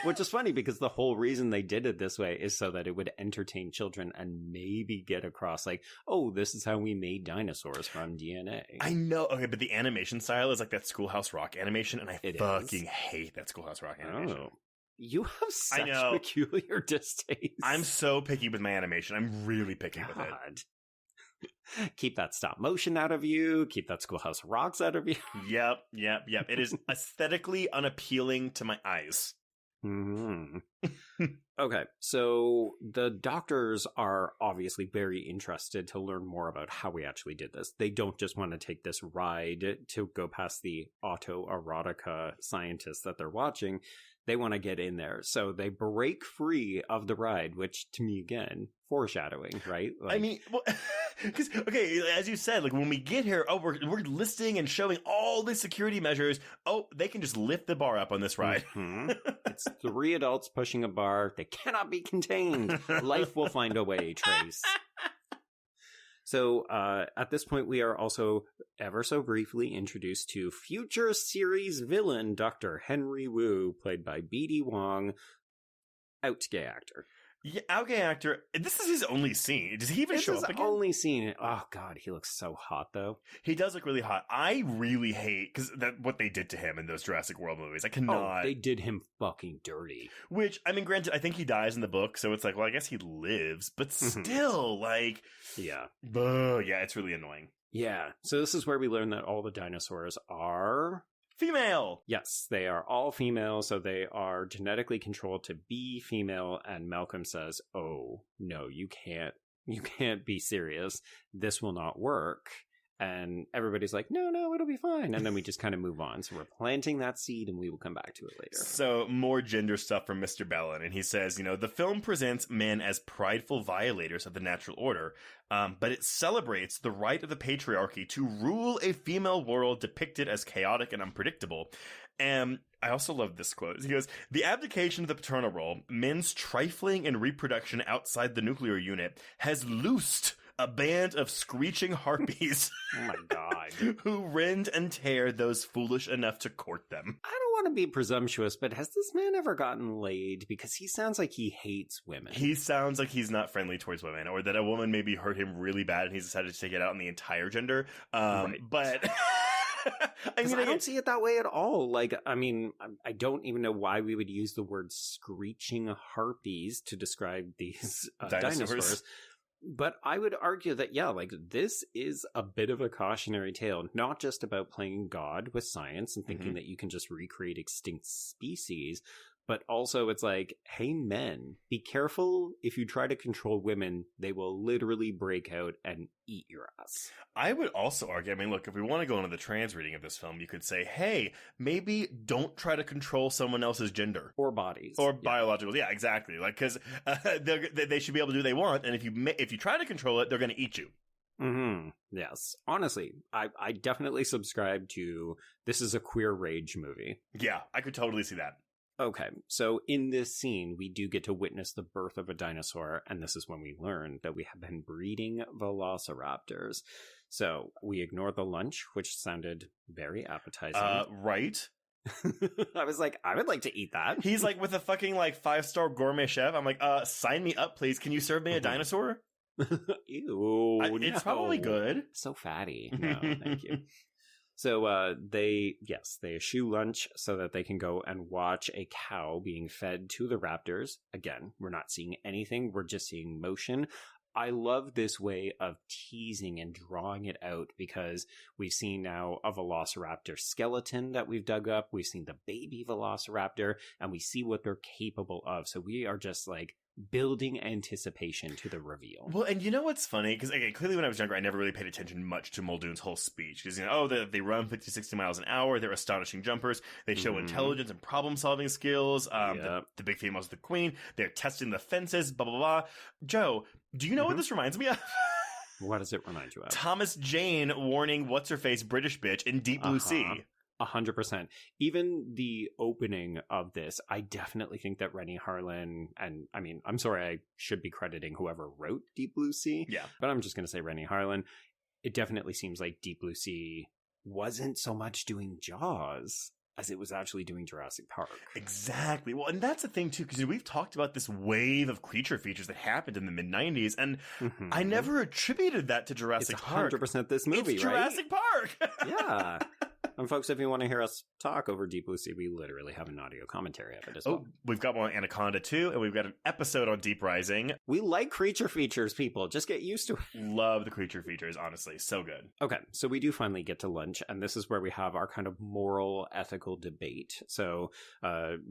Which is funny because the whole reason they did it this way is so that it would entertain children and maybe get across like, oh, this is how we made dinosaurs from DNA. I know. Okay, but the animation style is like that Schoolhouse Rock animation, and I fucking hate that Schoolhouse Rock animation. Oh. You have such peculiar distaste. I'm so picky with my animation. I'm really picky with it. Keep that stop motion out of you. Keep that Schoolhouse Rocks out of you. Yep. It is aesthetically unappealing to my eyes. Mm-hmm. Okay, so the doctors are obviously very interested to learn more about how we actually did this. They don't just want to take this ride to go past the autoerotica scientists that they're watching. They want to get in there. So they break free of the ride, which to me, again, foreshadowing, right? Like, I mean, because, okay, as you said, like when we get here, oh, we're listing and showing all the security measures. Oh, they can just lift the bar up on this ride. Mm-hmm. It's 3 adults pushing a bar. They cannot be contained. Life will find a way, Trace. So at this point, we are also ever so briefly introduced to future series villain Dr. Henry Wu, played by B.D. Wong, out gay actor. Yeah, out gay actor. This is his only scene. Does he even show up again? His only scene. Oh, God, he looks so hot, though. He does look really hot. I really hate what they did to him in those Jurassic World movies. I cannot. Oh, they did him fucking dirty. Which, I mean, granted, I think he dies in the book, so it's like, well, I guess he lives, but still, like... Yeah. Yeah, it's really annoying. Yeah. So this is where we learn that all the dinosaurs are... female! Yes, they are all female, so they are genetically controlled to be female, and Malcolm says, oh, no, you can't be serious. This will not work. And everybody's like, no, it'll be fine. And then we just kind of move on. So we're planting that seed, and we will come back to it later. So more gender stuff from Mr. Bellin. And he says, the film presents men as prideful violators of the natural order, but it celebrates the right of the patriarchy to rule a female world depicted as chaotic and unpredictable. And I also love this quote. He goes, the abdication of the paternal role, men's trifling and reproduction outside the nuclear unit, has loosed a band of screeching harpies. Oh my God. Who rend and tear those foolish enough to court them. I don't want to be presumptuous, but has this man ever gotten laid? Because he sounds like he hates women. He sounds like he's not friendly towards women, or that a woman maybe hurt him really bad and he's decided to take it out on the entire gender. Right. But... I don't see it that way at all. Like, I mean, I don't even know why we would use the word screeching harpies to describe these dinosaurs. But I would argue that, yeah, like this is a bit of a cautionary tale, not just about playing God with science and thinking that you can just recreate extinct species, But also it's like, hey, men, be careful. If you try to control women, they will literally break out and eat your ass. I would also argue, I mean, look, if we want to go into the trans reading of this film, you could say, hey, maybe don't try to control someone else's gender. Or bodies. Or biological. Yeah, exactly. Like, because they should be able to do what they want, and if you try to control it, they're going to eat you. Mm-hmm. Yes. Honestly, I definitely subscribe to this is a queer rage movie. Yeah, I could totally see that. Okay, so in this scene, we do get to witness the birth of a dinosaur, and this is when we learn that we have been breeding velociraptors. So we ignore the lunch, which sounded very appetizing. Right. I was like, I would like to eat that. He's like with a fucking like 5-star gourmet chef. I'm like, sign me up, please. Can you serve me a dinosaur? Ew. It's probably good. So fatty. No, thank you. So they eschew lunch so that they can go and watch a cow being fed to the raptors. Again, we're not seeing anything. We're just seeing motion. I love this way of teasing and drawing it out because we've seen now a velociraptor skeleton that we've dug up. We've seen the baby velociraptor and we see what they're capable of. So we are just like building anticipation to the reveal. Well, and you know what's funny? Because again, clearly when I was younger, I never really paid attention much to Muldoon's whole speech. Because, they run 50, 60 miles an hour. They're astonishing jumpers. They show intelligence and problem-solving skills. The big female's the queen. They're testing the fences, blah, blah, blah. Joe, do you know what this reminds me of? What does it remind you of? Thomas Jane warning what's-her-face British bitch in Deep Blue Sea. 100%. Even the opening of this, I definitely think that Rennie Harlin, and I mean, I'm sorry, I should be crediting whoever wrote Deep Blue Sea. Yeah. But I'm just going to say Rennie Harlin. It definitely seems like Deep Blue Sea wasn't so much doing Jaws as it was actually doing Jurassic Park. Exactly. Well, and that's the thing, too, because we've talked about this wave of creature features that happened in the mid-90s, and I never attributed that to Jurassic Park. It's 100% this movie, it's Jurassic Park! Yeah. And folks, if you want to hear us talk over Deep Blue Sea, we literally have an audio commentary of it as well. We've got one on Anaconda too, and we've got an episode on Deep Rising. We like creature features, people. Just get used to it. Love the creature features, honestly. So good. Okay, so we do finally get to lunch, and this is where we have our kind of moral, ethical debate. So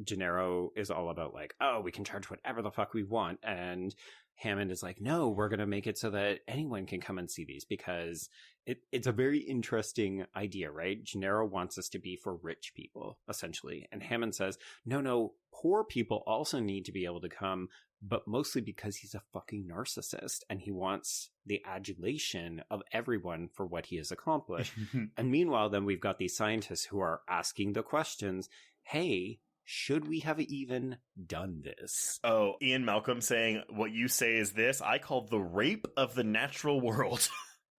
Gennaro is all about like, oh, we can charge whatever the fuck we want, and Hammond is like, no, we're going to make it so that anyone can come and see these because it's a very interesting idea, right? Gennaro wants us to be for rich people, essentially. And Hammond says, no, poor people also need to be able to come, but mostly because he's a fucking narcissist and he wants the adulation of everyone for what he has accomplished. And meanwhile, then we've got these scientists who are asking the questions, hey, should we have even done this? Oh, Ian Malcolm saying, what you say is this, I call the rape of the natural world.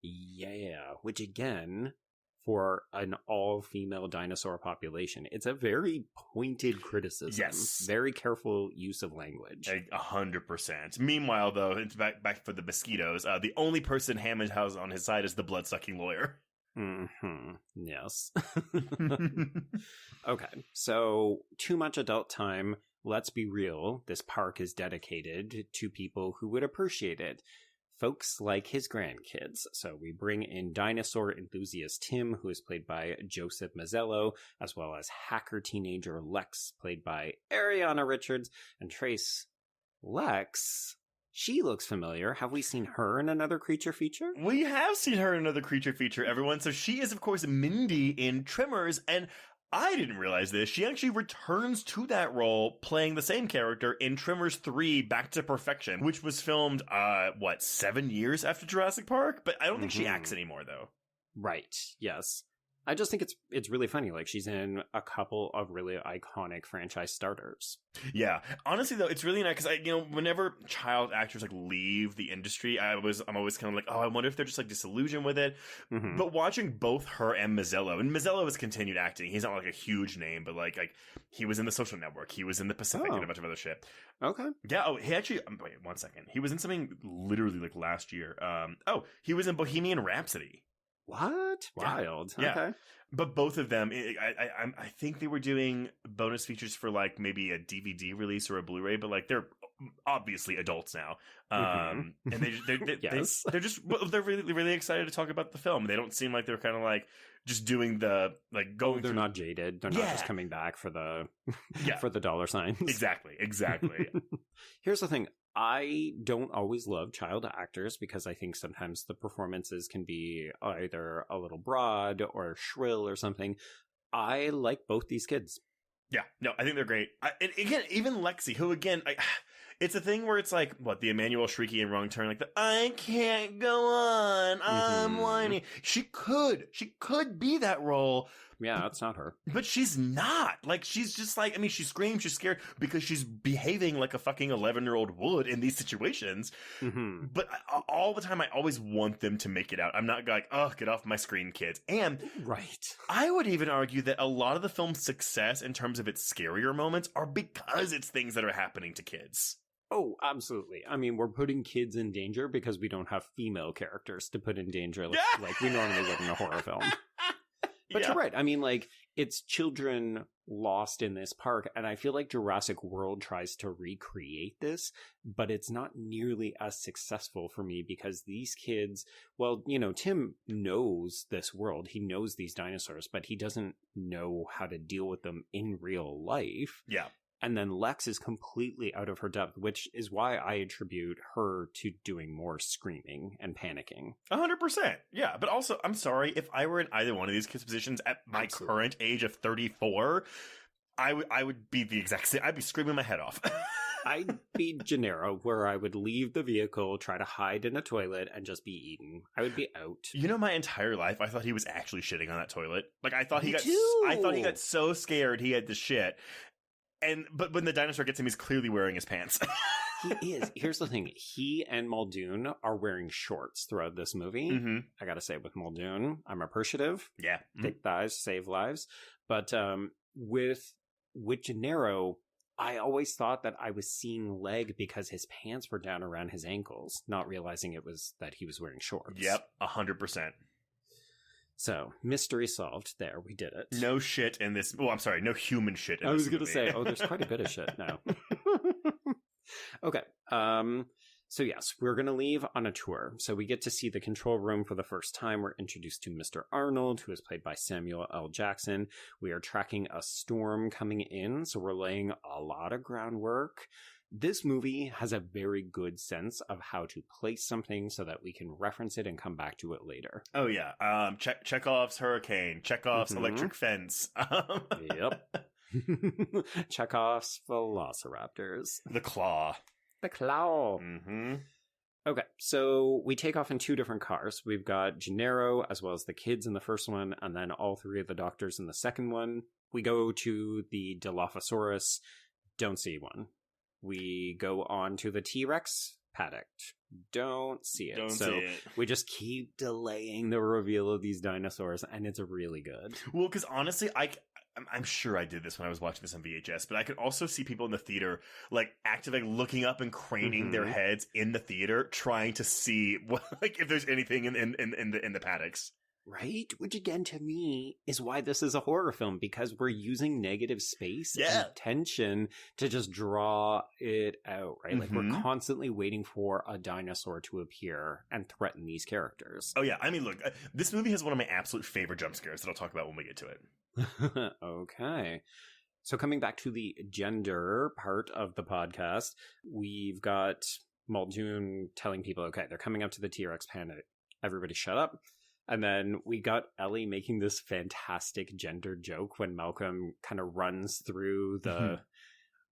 Yeah, which again, for an all-female dinosaur population, it's a very pointed criticism. Yes. Very careful use of language. 100%. Meanwhile, though, it's back for the mosquitoes. The only person Hammond has on his side is the blood-sucking lawyer. Yes. Okay, so too much adult time. Let's be real. This park is dedicated to people who would appreciate it. Folks like his grandkids. So we bring in dinosaur enthusiast Tim, who is played by Joseph Mazzello, as well as hacker teenager Lex, played by Ariana Richards, and Trace. Lex, she looks familiar. Have we seen her in another creature feature? We have seen her in another creature feature, everyone. So she is, of course, Mindy in Tremors, and I didn't realize this. She actually returns to that role playing the same character in Tremors 3 Back to Perfection, which was filmed, 7 years after Jurassic Park? But I don't think she acts anymore, though. Right, yes. I just think it's really funny. Like, she's in a couple of really iconic franchise starters. Yeah. Honestly, though, it's really nice because whenever child actors leave the industry, I'm always kind of like, oh, I wonder if they're just disillusioned with it. But watching both her and Mazzello, and Mazzello has continued acting. He's not a huge name, but like he was in The Social Network, he was in The Pacific, and a bunch of other shit. Okay. Yeah. Oh, he actually. Wait 1 second. He was in something literally last year. He was in Bohemian Rhapsody. What? Wild. Yeah. Okay. But both of them, I think they were doing bonus features for maybe a DVD release or a Blu-ray, but they're obviously adults now. And Yes. they're really, really excited to talk about the film. They don't seem like they're kind of like just doing the, like, going they're through. not jaded. They're not just coming back for the, for the dollar signs. Exactly. Here's the thing. I don't always love child actors because I think sometimes the performances can be either a little broad or shrill or something. I like both these kids. Yeah, no, I think they're great. And again, even Lexi, who again, it's a thing where it's like, what, the Emmanuel Shrieky in Wrong Turn, like the I can't go on, I'm whining. She could be that role. Yeah, that's not her. But she's not. Like, she's just like, I mean, she screams, she's scared because she's behaving like a fucking 11-year-old would in these situations. But all the time, I always want them to make it out. I'm not like, oh, get off my screen, kids. And I would even argue that a lot of the film's success in terms of its scarier moments are because it's things that are happening to kids. Oh, absolutely. I mean, we're putting kids in danger because we don't have female characters to put in danger like we normally would in a horror film. But you're right. I mean, like, it's children lost in this park, and I feel like Jurassic World tries to recreate this, but it's not nearly as successful for me because these kids, well, you know, Tim knows this world. He knows these dinosaurs, but he doesn't know how to deal with them in real life. Yeah. And then Lex is completely out of her depth, which is why I attribute her to doing more screaming and panicking. 100%. Yeah. But also, I'm sorry, if I were in either one of these kids' positions at my current age of 34, I would be the exact same. I'd be screaming my head off. I'd be Gennaro, where I would leave the vehicle, try to hide in a toilet, and just be eaten. I would be out. You know, my entire life, I thought he was actually shitting on that toilet. Like, I thought he got so scared he had to shit. But when the dinosaur gets him, he's clearly wearing his pants. He is. Here's the thing. He and Muldoon are wearing shorts throughout this movie. I gotta say, with Muldoon, I'm appreciative. Yeah. Thick thighs save lives. But with Gennaro, I always thought that I was seeing leg because his pants were down around his ankles, not realizing it was that he was wearing shorts. Yep, 100%. So, mystery solved. There, we did it. No shit in this. Oh, I'm sorry. No human shit in this movie. I was going to say, there's quite a bit of shit now. Okay. So, yes, we're going to leave on a tour. So, we get to see the control room for the first time. We're introduced to Mr. Arnold, who is played by Samuel L. Jackson. We are tracking a storm coming in. So, we're laying a lot of groundwork. This movie has a very good sense of how to place something so that we can reference it and come back to it later. Oh, yeah. Chekhov's hurricane. Chekhov's electric fence. Yep. Chekhov's velociraptors. The claw. The claw. Mm-hmm. Okay, so we take off in two different cars. We've got Gennaro as well as the kids in the first one, and then all three of the doctors in the second one. We go to the Dilophosaurus. Don't see one. We go on to the T-Rex paddock. Don't see it. We just keep delaying the reveal of these dinosaurs, and it's really good. Well, because honestly, I'm sure I did this when I was watching this on VHS, but I could also see people in the theater, like, actively looking up and craning their heads in the theater, trying to see like if there's anything in the paddocks. Right? Which, again, to me, is why this is a horror film, because we're using negative space and tension to just draw it out, right? Like, we're constantly waiting for a dinosaur to appear and threaten these characters. Oh, yeah. I mean, look, this movie has one of my absolute favorite jump scares that I'll talk about when we get to it. Okay. So coming back to the gender part of the podcast, we've got Muldoon telling people, okay, they're coming up to the T-Rex paddock. Everybody shut up. And then we got Ellie making this fantastic gender joke when Malcolm kind of runs through the,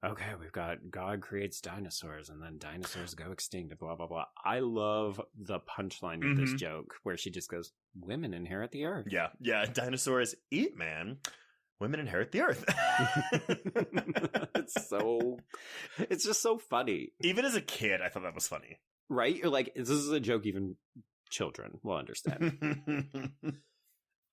okay, we've got God creates dinosaurs and then dinosaurs go extinct, blah, blah, blah. I love the punchline of this joke where she just goes, women inherit the earth. Yeah. Yeah. Dinosaurs eat man. Women inherit the earth. It's just so funny. Even as a kid, I thought that was funny. Right? You're like, this is a joke even children will understand.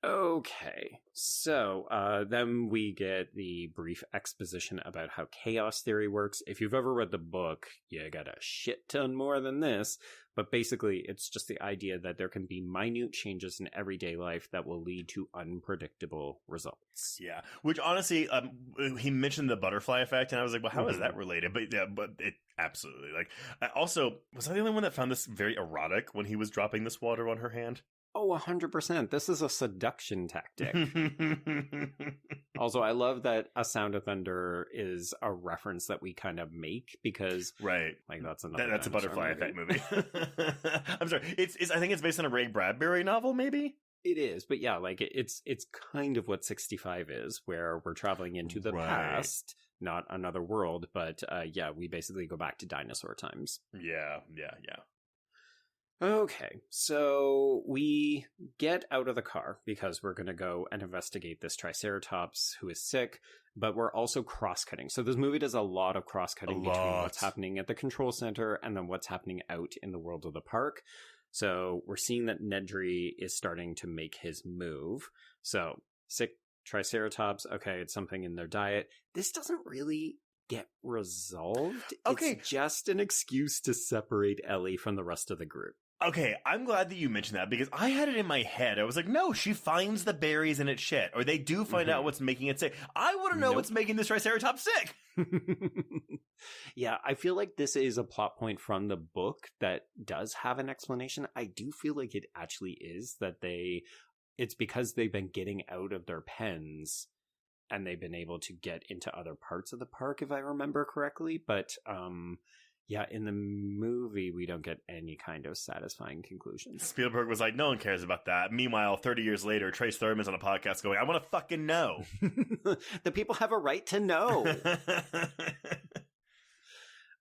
Okay, so then we get the brief exposition about how chaos theory works. If you've ever read the book, you got a shit ton more than this, but basically it's just the idea that there can be minute changes in everyday life that will lead to unpredictable results. Yeah, which honestly, he mentioned the butterfly effect, and I was like, well, how is that related? But yeah, but it absolutely, like, I also, was I the only one that found this very erotic when he was dropping this water on her hand? Oh, 100%. This is a seduction tactic. Also, I love that A Sound of Thunder is a reference that we kind of make because, right, like, that's another that's a butterfly effect movie. I'm sorry. It's I think it's based on a Ray Bradbury novel, maybe. It is, but yeah, like it's kind of what 65 is, where we're traveling into the past, not another world, but yeah, we basically go back to dinosaur times. Yeah. Okay, so we get out of the car because we're going to go and investigate this Triceratops who is sick, but we're also cross-cutting. So this movie does a lot of cross-cutting between what's happening at the control center and then what's happening out in the world of the park. So we're seeing that Nedry is starting to make his move. So sick Triceratops, okay, it's something in their diet. This doesn't really get resolved. Okay. It's just an excuse to separate Ellie from the rest of the group. Okay, I'm glad that you mentioned that because I had it in my head. I was like, no, she finds the berries and it's shit. Or they do find out what's making it sick. I want to know what's making this Triceratops sick. Yeah, I feel like this is a plot point from the book that does have an explanation. I do feel like it actually is that it's because they've been getting out of their pens and they've been able to get into other parts of the park, if I remember correctly. But, yeah, in the movie, we don't get any kind of satisfying conclusion. Spielberg was like, no one cares about that. Meanwhile, 30 years later, Trace Thurman's on a podcast going, I want to fucking know. The people have a right to know.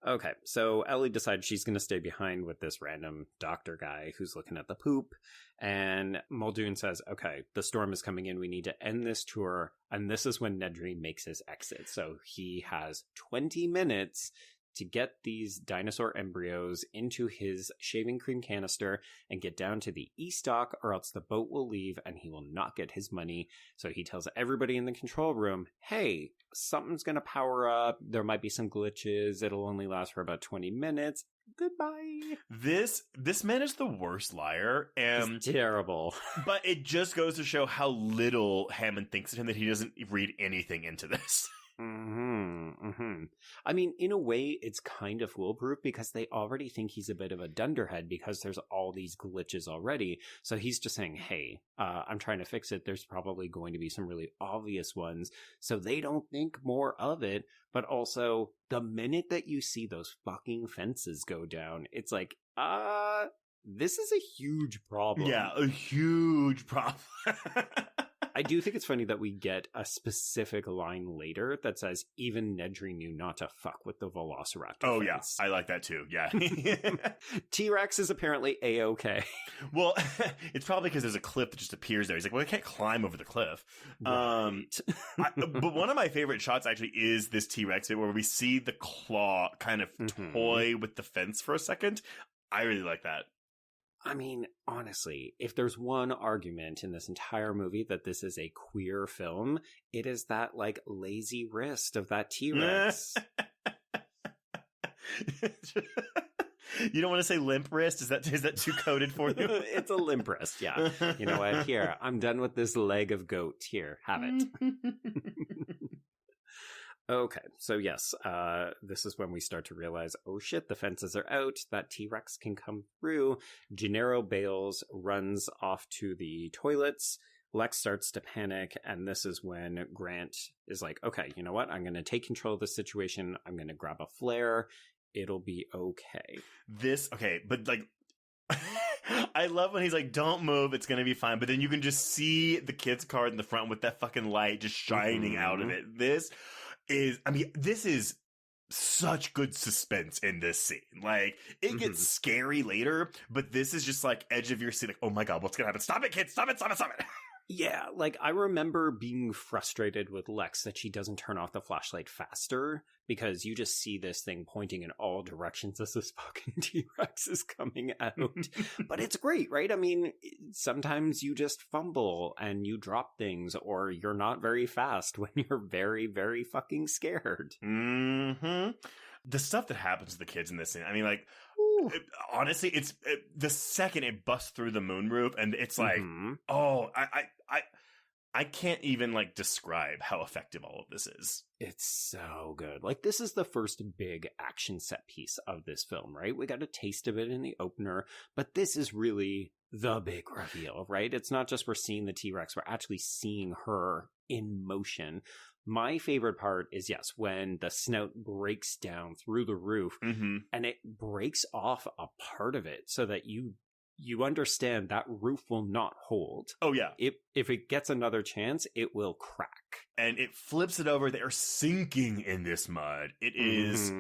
Okay, so Ellie decides she's going to stay behind with this random doctor guy who's looking at the poop. And Muldoon says, okay, the storm is coming in. We need to end this tour. And this is when Nedry makes his exit. So he has 20 minutes to get these dinosaur embryos into his shaving cream canister and get down to the east dock, or else the boat will leave and he will not get his money. So he tells everybody in the control room, hey, something's going to power up. There might be some glitches. It'll only last for about 20 minutes. Goodbye. This man is the worst liar. He's terrible. But it just goes to show how little Hammond thinks of him that he doesn't read anything into this. I mean, in a way, it's kind of foolproof because they already think he's a bit of a dunderhead because there's all these glitches already. So he's just saying, hey, I'm trying to fix it. There's probably going to be some really obvious ones. So they don't think more of it. But also, the minute that you see those fucking fences go down, it's like, this is a huge problem. Yeah, a huge problem. I do think it's funny that we get a specific line later that says, even Nedry knew not to fuck with the velociraptor. Oh, fence. yeah. I like that too. Yeah. T-Rex is apparently A-okay. Well, it's probably because there's a cliff that just appears there. He's like, well, I can't climb over the cliff. Right. But one of my favorite shots actually is this T-Rex bit where we see the claw kind of toy with the fence for a second. I really like that. I mean, honestly, if there's one argument in this entire movie that this is a queer film, it is that, like, lazy wrist of that T-Rex. You don't want to say limp wrist? Is that too coded for you? It's a limp wrist, yeah. You know what? Here, I'm done with this leg of goat. Here, have it. Okay, so yes, this is when we start to realize, oh shit, the fences are out, that T-Rex can come through. Gennaro bails, runs off to the toilets, Lex starts to panic, and this is when Grant is like, okay, you know what, I'm going to take control of the situation, I'm going to grab a flare, it'll be okay. But like, I love when he's like, don't move, it's going to be fine, but then you can just see the kid's car in the front with that fucking light just shining out of it. This is such good suspense in this scene. Like, it gets scary later, but this is just like edge of your seat. Like, oh my God, what's going to happen? Stop it, kids. Stop it. Yeah, like I remember being frustrated with Lex that she doesn't turn off the flashlight faster because you just see this thing pointing in all directions as this fucking T-Rex is coming out. But it's great, right? I mean, sometimes you just fumble and you drop things or you're not very fast when you're very, very fucking scared. Mm-hmm. The stuff that happens to the kids in this scene, I mean, like, honestly, it's the second it busts through the moonroof, and it's like, oh, I can't even like describe how effective all of this is. It's so good. Like, this is the first big action set piece of this film, right? We got a taste of it in the opener, but this is really the big reveal, right? It's not just we're seeing the T-Rex, we're actually seeing her in motion. My favorite part is, yes, when the snout breaks down through the roof and it breaks off a part of it so that you understand that roof will not hold. Oh, yeah. If it gets another chance, it will crack. And it flips it over. They're sinking in this mud. It is...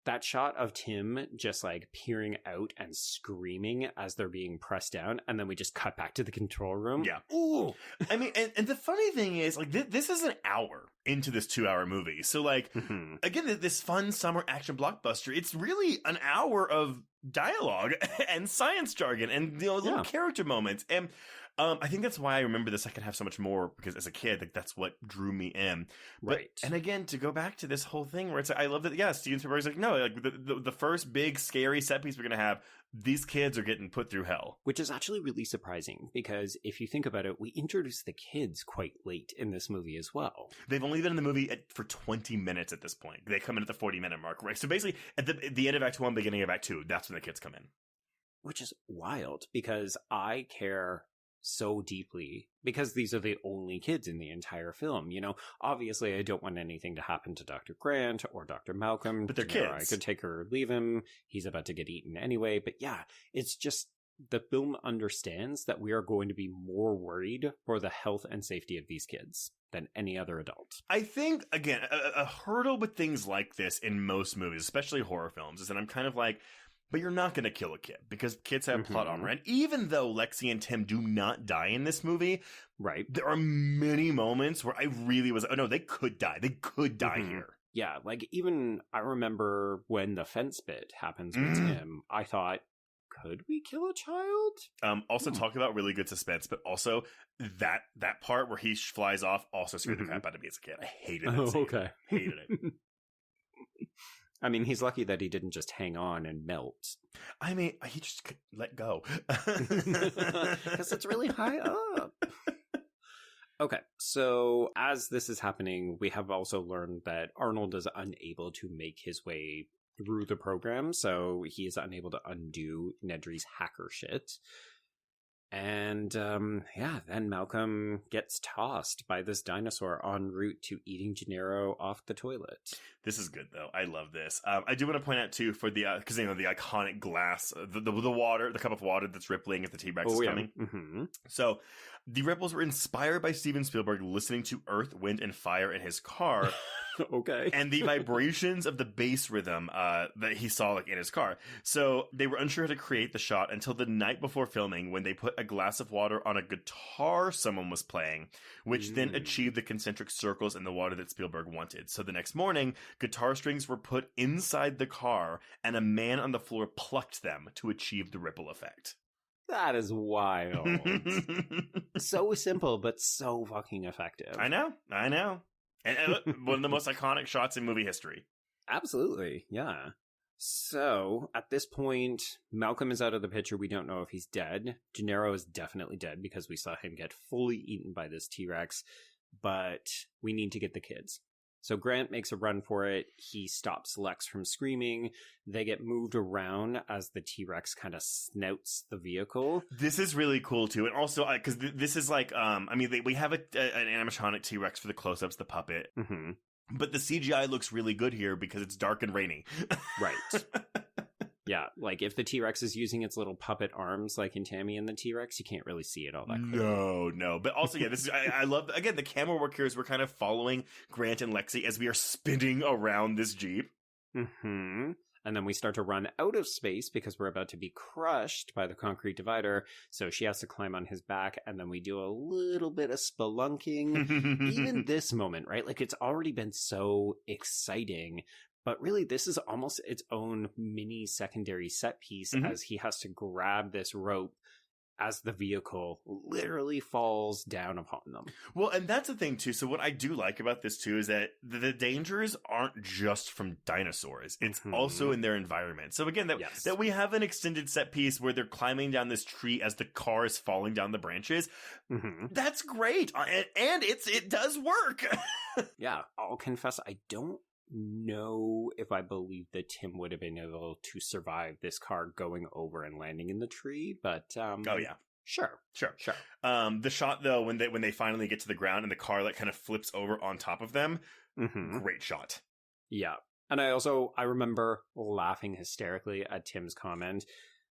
That shot of Tim just like peering out and screaming as they're being pressed down, and then we just cut back to the control room. Yeah. Ooh. I mean, and the funny thing is, like, this is an hour into this 2-hour movie. So, like, again, this fun summer action blockbuster, it's really an hour of dialogue and science jargon and, you know, little character moments. And I think that's why I remember the second half so much more, because as a kid, like, that's what drew me in. But, right. And again, to go back to this whole thing where it's, I love that, yeah, Steven Spielberg's like, no, like, the first big scary set piece we're going to have, these kids are getting put through hell. Which is actually really surprising, because if you think about it, we introduced the kids quite late in this movie as well. They've only been in the movie for 20 minutes at this point. They come in at the 40-minute mark, right? So basically, at the end of Act 1, beginning of Act 2, that's when the kids come in. Which is wild, because I care so deeply, because these are the only kids in the entire film. You know, obviously I don't want anything to happen to Dr. Grant or Dr. Malcolm, but they're kids. I could take her or leave him. He's about to get eaten anyway. But yeah, it's just the film understands that we are going to be more worried for the health and safety of these kids than any other adult. I think, again, a hurdle with things like this in most movies, especially horror films, is that I'm kind of like, but you're not going to kill a kid because kids have plot armor. And even though Lexi and Tim do not die in this movie, right, there are many moments where I really was, oh no, they could die. They could die here. Yeah, like even I remember when the fence bit happens with Tim, I thought, could we kill a child? Also talk about really good suspense, but also that part where he flies off also scared the crap out of me as a kid. I hated it. Okay. Hated it. I mean, he's lucky that he didn't just hang on and melt. I mean, he just could let go. Because it's really high up. Okay, so as this is happening, we have also learned that Arnold is unable to make his way through the program, so he is unable to undo Nedry's hacker shit. And, then Malcolm gets tossed by this dinosaur en route to eating Gennaro off the toilet. This is good, though. I love this. I do want to point out, too, for the, because, you know, the iconic glass, the water, the cup of water that's rippling as the T-Rex is coming. Mm-hmm. So, the ripples were inspired by Steven Spielberg listening to Earth, Wind, and Fire in his car. Okay. And the vibrations of the bass rhythm that he saw like in his car. So they were unsure how to create the shot until the night before filming, when they put a glass of water on a guitar someone was playing, which then achieved the concentric circles in the water that Spielberg wanted. So the next morning, guitar strings were put inside the car and a man on the floor plucked them to achieve the ripple effect. That is wild. So simple, but so fucking effective. I know. And one of the most iconic shots in movie history. Absolutely, yeah. So, at this point, Malcolm is out of the picture. We don't know if he's dead. Gennaro is definitely dead because we saw him get fully eaten by this T-Rex. But we need to get the kids. So Grant makes a run for it. He stops Lex from screaming. They get moved around as the T-Rex kind of snouts the vehicle. This is really cool, too. And also, because this is like, we have an animatronic T-Rex for the close-ups, the puppet. Mm-hmm. But the CGI looks really good here because it's dark and rainy. Right. Yeah, like if the T-Rex is using its little puppet arms like in Tammy and the T-Rex, you can't really see it all that clearly. No. But also, yeah, this is I love, again, the camera work here is we're kind of following Grant and Lexi as we are spinning around this Jeep. Mm-hmm. And then we start to run out of space because we're about to be crushed by the concrete divider. So she has to climb on his back. And then we do a little bit of spelunking. Even this moment, right? Like, it's already been so exciting. But really, this is almost its own mini secondary set piece as he has to grab this rope as the vehicle literally falls down upon them. Well, and that's the thing, too. So what I do like about this, too, is that the dangers aren't just from dinosaurs. It's also in their environment. So again, that we have an extended set piece where they're climbing down this tree as the car is falling down the branches. That's great. And it does work. Yeah, I'll confess, I don't know if I believe that Tim would have been able to survive this car going over and landing in the tree, but oh yeah, sure. The shot though, when they finally get to the ground and the car like kind of flips over on top of them, great shot. Yeah, and I remember laughing hysterically at Tim's comment.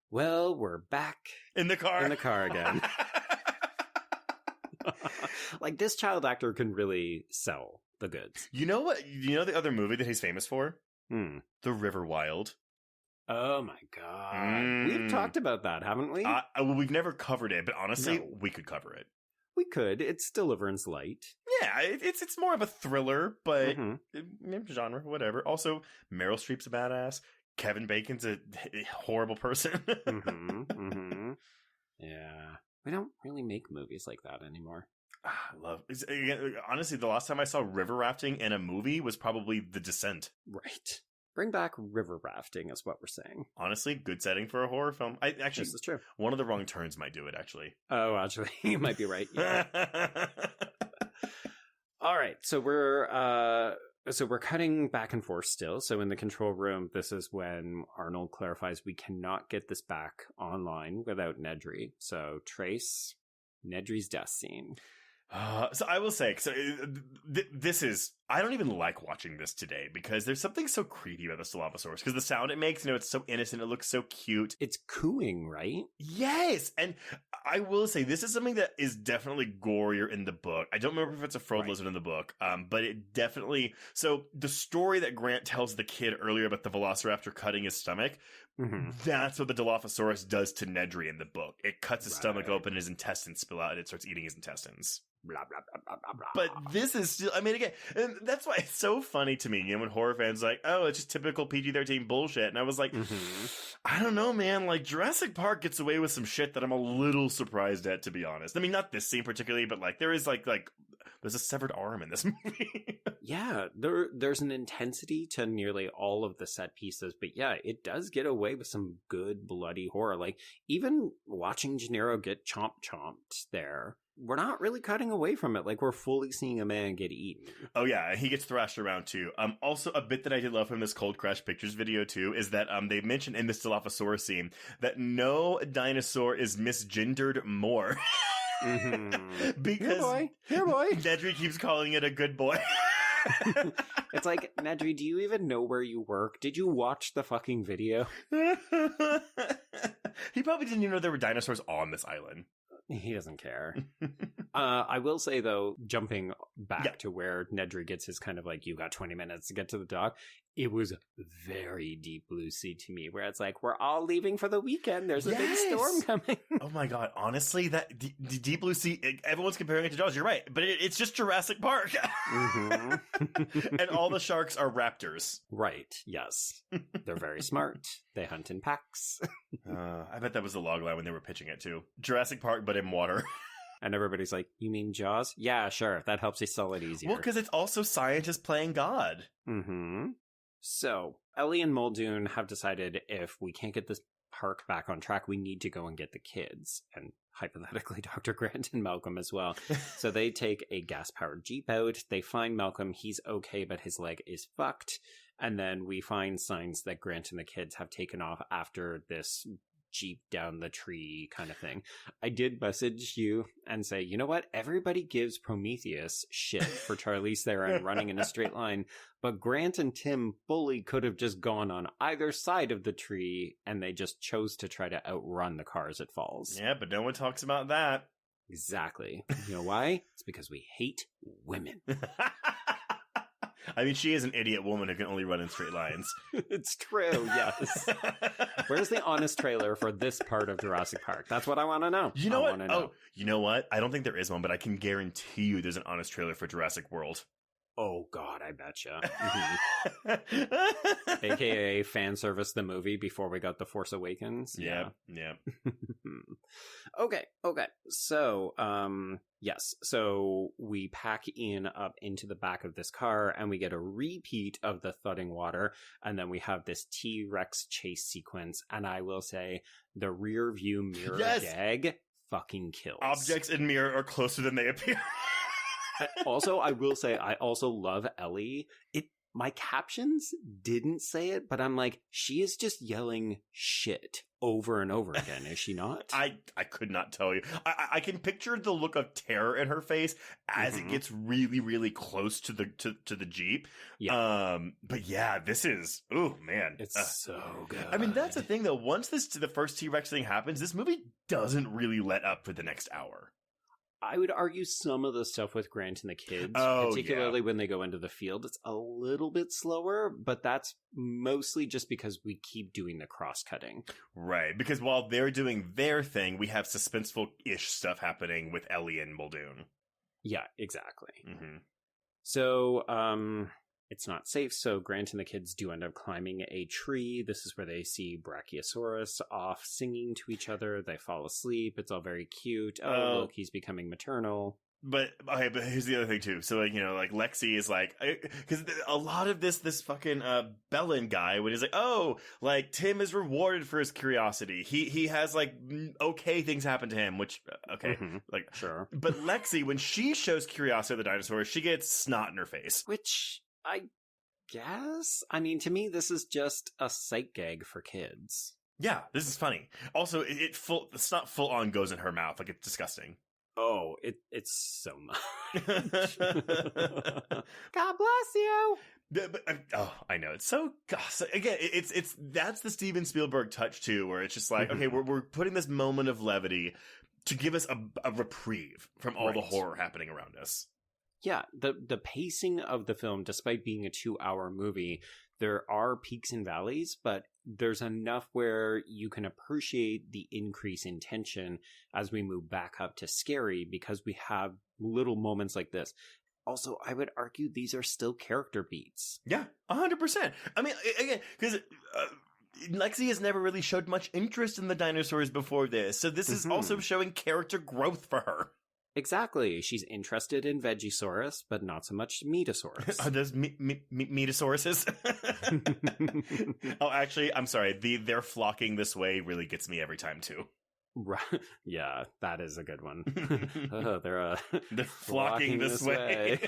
Well, we're back in the car again. Like, this child actor can really sell the goods. You know what? You know the other movie that he's famous for? The River Wild. Oh my god. We've talked about that, haven't we? Well, we've never covered it, but honestly, we could cover it. We could. It's Deliverance Light. Yeah, it's more of a thriller, but genre, whatever. Also, Meryl Streep's a badass. Kevin Bacon's a horrible person. Yeah. We don't really make movies like that anymore. Honestly, the last time I saw river rafting in a movie was probably The Descent. Right. Bring back river rafting is what we're saying. Honestly, good setting for a horror film. This is true. One of the Wrong Turns might do it, actually. Oh, actually, you might be right. Yeah. All right, so we're cutting back and forth still. So in the control room, this is when Arnold clarifies we cannot get this back online without Nedry. So Trace, Nedry's death scene. So I will say, this is, I don't even like watching this today because there's something so creepy about the Dilophosaurus because the sound it makes, it's so innocent, it looks so cute. It's cooing, right? Yes, and I will say this is something that is definitely gorier in the book. I don't remember if it's a frilled lizard in the book, but it definitely, so the story that Grant tells the kid earlier about the velociraptor cutting his stomach, that's what the Dilophosaurus does to Nedry in the book. It cuts his stomach open and his intestines spill out and it starts eating his intestines. Blah, blah, blah, blah, blah, blah. But this is still, I mean, again, and that's why it's so funny to me, when horror fans are like, oh, it's just typical PG-13 bullshit. And I was like, I don't know, man, like Jurassic Park gets away with some shit that I'm a little surprised at, to be honest. I mean, not this scene particularly, but like there is like there's a severed arm in this movie. Yeah, there's an intensity to nearly all of the set pieces, but yeah, it does get away with some good bloody horror. Like, even watching Gennaro get chomped there, we're not really cutting away from it. Like, we're fully seeing a man get eaten. Oh yeah, he gets thrashed around too. Also, a bit that I did love from this Cold Crash Pictures video too is that they mentioned in this Dilophosaurus scene that no dinosaur is misgendered more. Because here boy. Nedry keeps calling it a good boy. It's like, Nedry, do you even know where you work? Did you watch the fucking video? He probably didn't even know there were dinosaurs on this island. He doesn't care. I will say, though, jumping back to where Nedry gets his kind of like, you got 20 minutes to get to the dock, it was very Deep Blue Sea to me, where it's like, we're all leaving for the weekend. There's a big storm coming. Oh my god, honestly, that the Deep Blue Sea, everyone's comparing it to Jaws, you're right, but it's just Jurassic Park. And all the sharks are raptors. Right, yes. They're very smart. They hunt in packs. I bet that was the logline when they were pitching it too. Jurassic Park, but in water. And everybody's like, you mean Jaws? Yeah, sure. That helps you sell it easier. Well, because it's also scientists playing God. So, Ellie and Muldoon have decided if we can't get this park back on track, we need to go and get the kids. And hypothetically, Dr. Grant and Malcolm as well. So they take a gas-powered Jeep out. They find Malcolm. He's okay, but his leg is fucked. And then we find signs that Grant and the kids have taken off after this Jeep down the tree kind of thing. I did message you and say, you know what? Everybody gives Prometheus shit for Charlize Theron running in a straight line, but Grant and Tim fully could have just gone on either side of the tree, and they just chose to try to outrun the car as it falls. Yeah, but no one talks about that. Exactly. You know why? It's because we hate women. I mean, she is an idiot woman who can only run in straight lines. It's true, yes. Where's the honest trailer for this part of Jurassic Park? That's what I want to know. You know what? Oh, you know what? I don't think there is one, but I can guarantee you there's an honest trailer for Jurassic World. Oh, God, I betcha. AKA fan service the movie before we got The Force Awakens. Yeah. Okay. So, yes. So we pack up into the back of this car and we get a repeat of the thudding water. And then we have this T-Rex chase sequence. And I will say the rear view mirror gag fucking kills. Objects in mirror are closer than they appear. Also, I will say, I also love Ellie. My captions didn't say it, but I'm like, she is just yelling shit over and over again, is she not? I could not tell you. I can picture the look of terror in her face as it gets really, really close to the Jeep. Yeah. But yeah, this is, oh man. It's so good. I mean, that's the thing though. Once the first T-Rex thing happens, this movie doesn't really let up for the next hour. I would argue some of the stuff with Grant and the kids, particularly when they go into the field, it's a little bit slower, but that's mostly just because we keep doing the cross-cutting. Right, because while they're doing their thing, we have suspenseful-ish stuff happening with Ellie and Muldoon. Yeah, exactly. Mm-hmm. So, it's not safe, so Grant and the kids do end up climbing a tree. This is where they see Brachiosaurus off singing to each other. They fall asleep. It's all very cute. Oh, look, he's becoming maternal. But here's the other thing too. So Lexi is like, because a lot of this fucking Bellin guy, when he's like, oh, like Tim is rewarded for his curiosity. He has like okay things happen to him, which like sure. But Lexi, when she shows curiosity of the dinosaurs, she gets snot in her face, which I guess. I mean, to me, this is just a sight gag for kids. Yeah, this is funny. Also, the snot full on goes in her mouth, like it's disgusting. Oh, it's so much. God bless you. But, I know it's so. Gosh, again, it's that's the Steven Spielberg touch too, where it's just like, okay, we're putting this moment of levity to give us a reprieve from all the horror happening around us. Yeah, the pacing of the film, despite being a 2-hour movie, there are peaks and valleys, but there's enough where you can appreciate the increase in tension as we move back up to scary because we have little moments like this. Also, I would argue these are still character beats. Yeah, 100%. I mean, again, because Lexi has never really showed much interest in the dinosaurs before this, so this is also showing character growth for her. Exactly. She's interested in Vegisaurus, but not so much Metasaurus. Are those Metasauruses? Oh, actually, I'm sorry. They're flocking this way really gets me every time, too. Right. Yeah, that is a good one. They're flocking this way.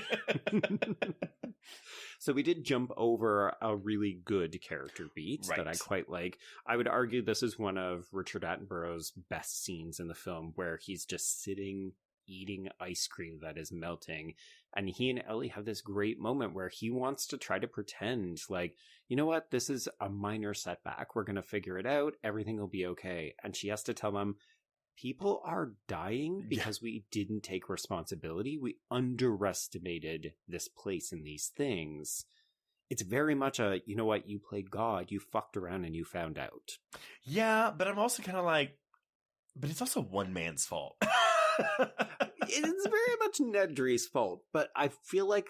So we did jump over a really good character beat that I quite like. I would argue this is one of Richard Attenborough's best scenes in the film, where he's just sitting eating ice cream that is melting, and he and Ellie have this great moment where he wants to try to pretend like, you know what, this is a minor setback, we're gonna figure it out, everything will be okay. And she has to tell him, people are dying because we didn't take responsibility. We underestimated this place and these things. It's very much a, you know what, you played God, you fucked around and you found out. Yeah, but I'm also kind of like, but it's also one man's fault. It's very much Nedry's fault, but I feel like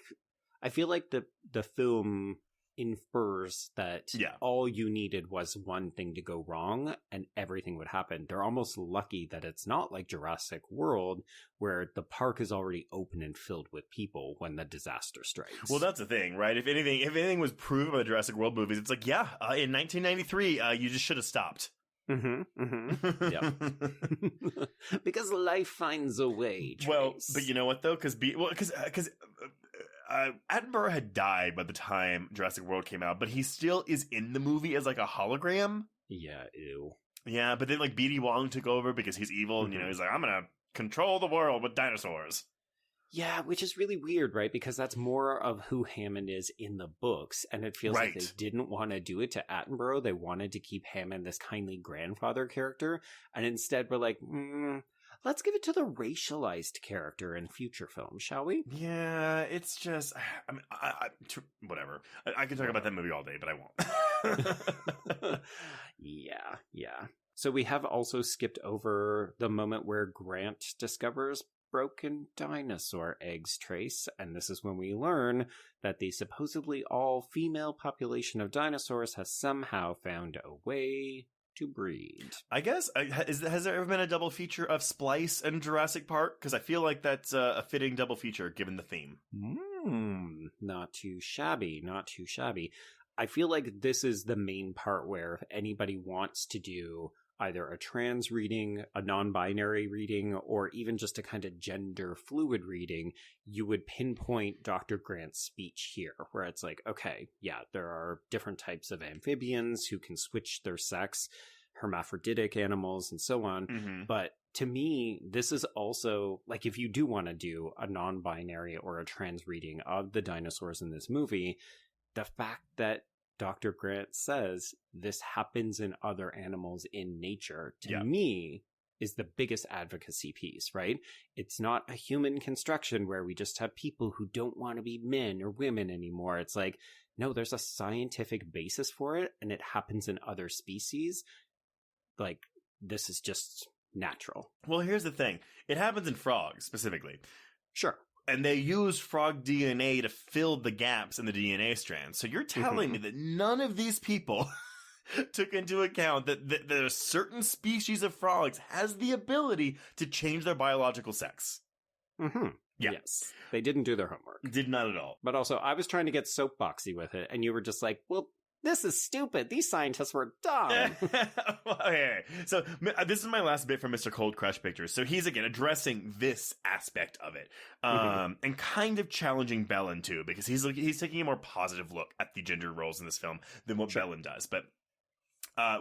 the film infers that all you needed was one thing to go wrong and everything would happen. They're almost lucky that it's not like Jurassic World, where the park is already open and filled with people when the disaster strikes. Well, that's the thing, right? If anything was proven by the Jurassic World movies, it's like, in 1993, you just should have stopped. Yeah. Because life finds a way, Trace. Well, but you know what though? Because Attenborough had died by the time Jurassic World came out, but he still is in the movie as like a hologram. Yeah, ew. Yeah, but then like B.D. Wong took over because he's evil, and he's like, I'm gonna control the world with dinosaurs. Yeah, which is really weird, right? Because that's more of who Hammond is in the books, and it feels like they didn't want to do it to Attenborough. They wanted to keep Hammond this kindly grandfather character, and instead we're like, let's give it to the racialized character in future films, shall we? Yeah, it's just, I mean, whatever. I can talk about that movie all day, but I won't. Yeah. So we have also skipped over the moment where Grant discovers broken dinosaur eggs trace, and this is when we learn that the supposedly all-female population of dinosaurs has somehow found a way to breed. I guess, has there ever been a double feature of Splice and Jurassic Park? Because I feel like that's a fitting double feature given the theme. Not too shabby. I feel like this is the main part where if anybody wants to do either a trans reading, a non-binary reading, or even just a kind of gender fluid reading, you would pinpoint Dr. Grant's speech here, where it's like, okay, yeah, there are different types of amphibians who can switch their sex, hermaphroditic animals, and so on. Mm-hmm. But to me, this is also, like, if you do want to do a non-binary or a trans reading of the dinosaurs in this movie, the fact that Dr. Grant says this happens in other animals in nature, to me, is the biggest advocacy piece, right? It's not a human construction where we just have people who don't want to be men or women anymore. It's like, no, there's a scientific basis for it, and it happens in other species. Like, this is just natural. Well, here's the thing. It happens in frogs, specifically. Sure. And they use frog DNA to fill the gaps in the DNA strand. So you're telling me that none of these people took into account that a certain species of frogs has the ability to change their biological sex. Mm-hmm. Yeah. Yes. They didn't do their homework. Did not at all. But also, I was trying to get soapboxy with it, and you were just like, well, this is stupid. These scientists were dumb. Okay. So this is my last bit from Mr. Cold Crush Pictures. So he's, again, addressing this aspect of it. And kind of challenging Bellin, too, because he's taking a more positive look at the gender roles in this film than what Bellin does. But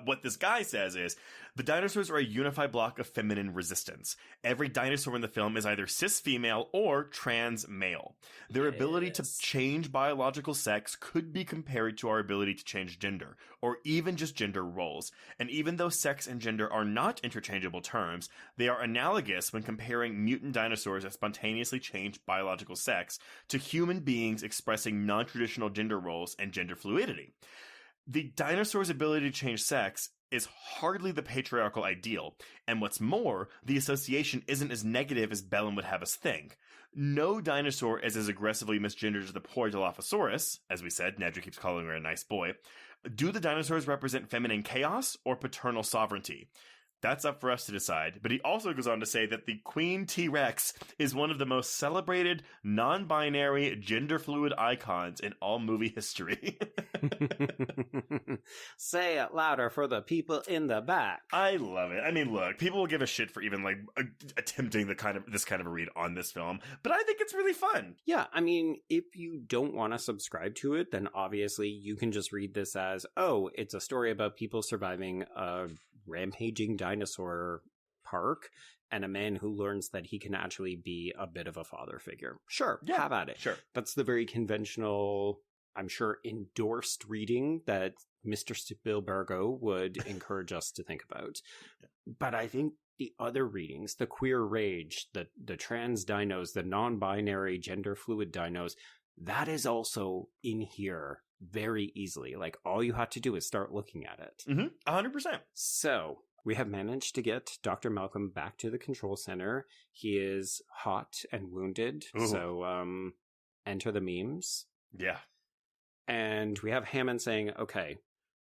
what this guy says is, the dinosaurs are a unified block of feminine resistance. Every dinosaur in the film is either cis female or trans male. Their ability to change biological sex could be compared to our ability to change gender, or even just gender roles. And even though sex and gender are not interchangeable terms, they are analogous when comparing mutant dinosaurs that spontaneously change biological sex to human beings expressing non-traditional gender roles and gender fluidity. The dinosaur's ability to change sex is hardly the patriarchal ideal, and what's more, the association isn't as negative as Bellin would have us think. No dinosaur is as aggressively misgendered as the poor Dilophosaurus, as we said, Nedra keeps calling her a nice boy. Do the dinosaurs represent feminine chaos or paternal sovereignty? That's up for us to decide. But he also goes on to say that the Queen T-Rex is one of the most celebrated, non-binary, gender-fluid icons in all movie history. Say it louder for the people in the back. I love it. I mean, look, people will give a shit for even, like, attempting this kind of a read on this film, but I think it's really fun. Yeah, I mean, if you don't want to subscribe to it, then obviously you can just read this as, oh, it's a story about people surviving a rampaging dinosaur park and a man who learns that he can actually be a bit of a father figure. Sure, have at it. Sure. That's the very conventional, I'm sure, endorsed reading that Mr. Spielberg would encourage us to think about. But I think the other readings, the queer rage, the trans dinos, the non-binary gender fluid dinos, that is also in here very easily. Like, all you have to do is start looking at it. 100%. So we have managed to get Dr. Malcolm back to the control center. He is hot and wounded. Ooh. So enter the memes. Yeah. And we have Hammond saying, okay,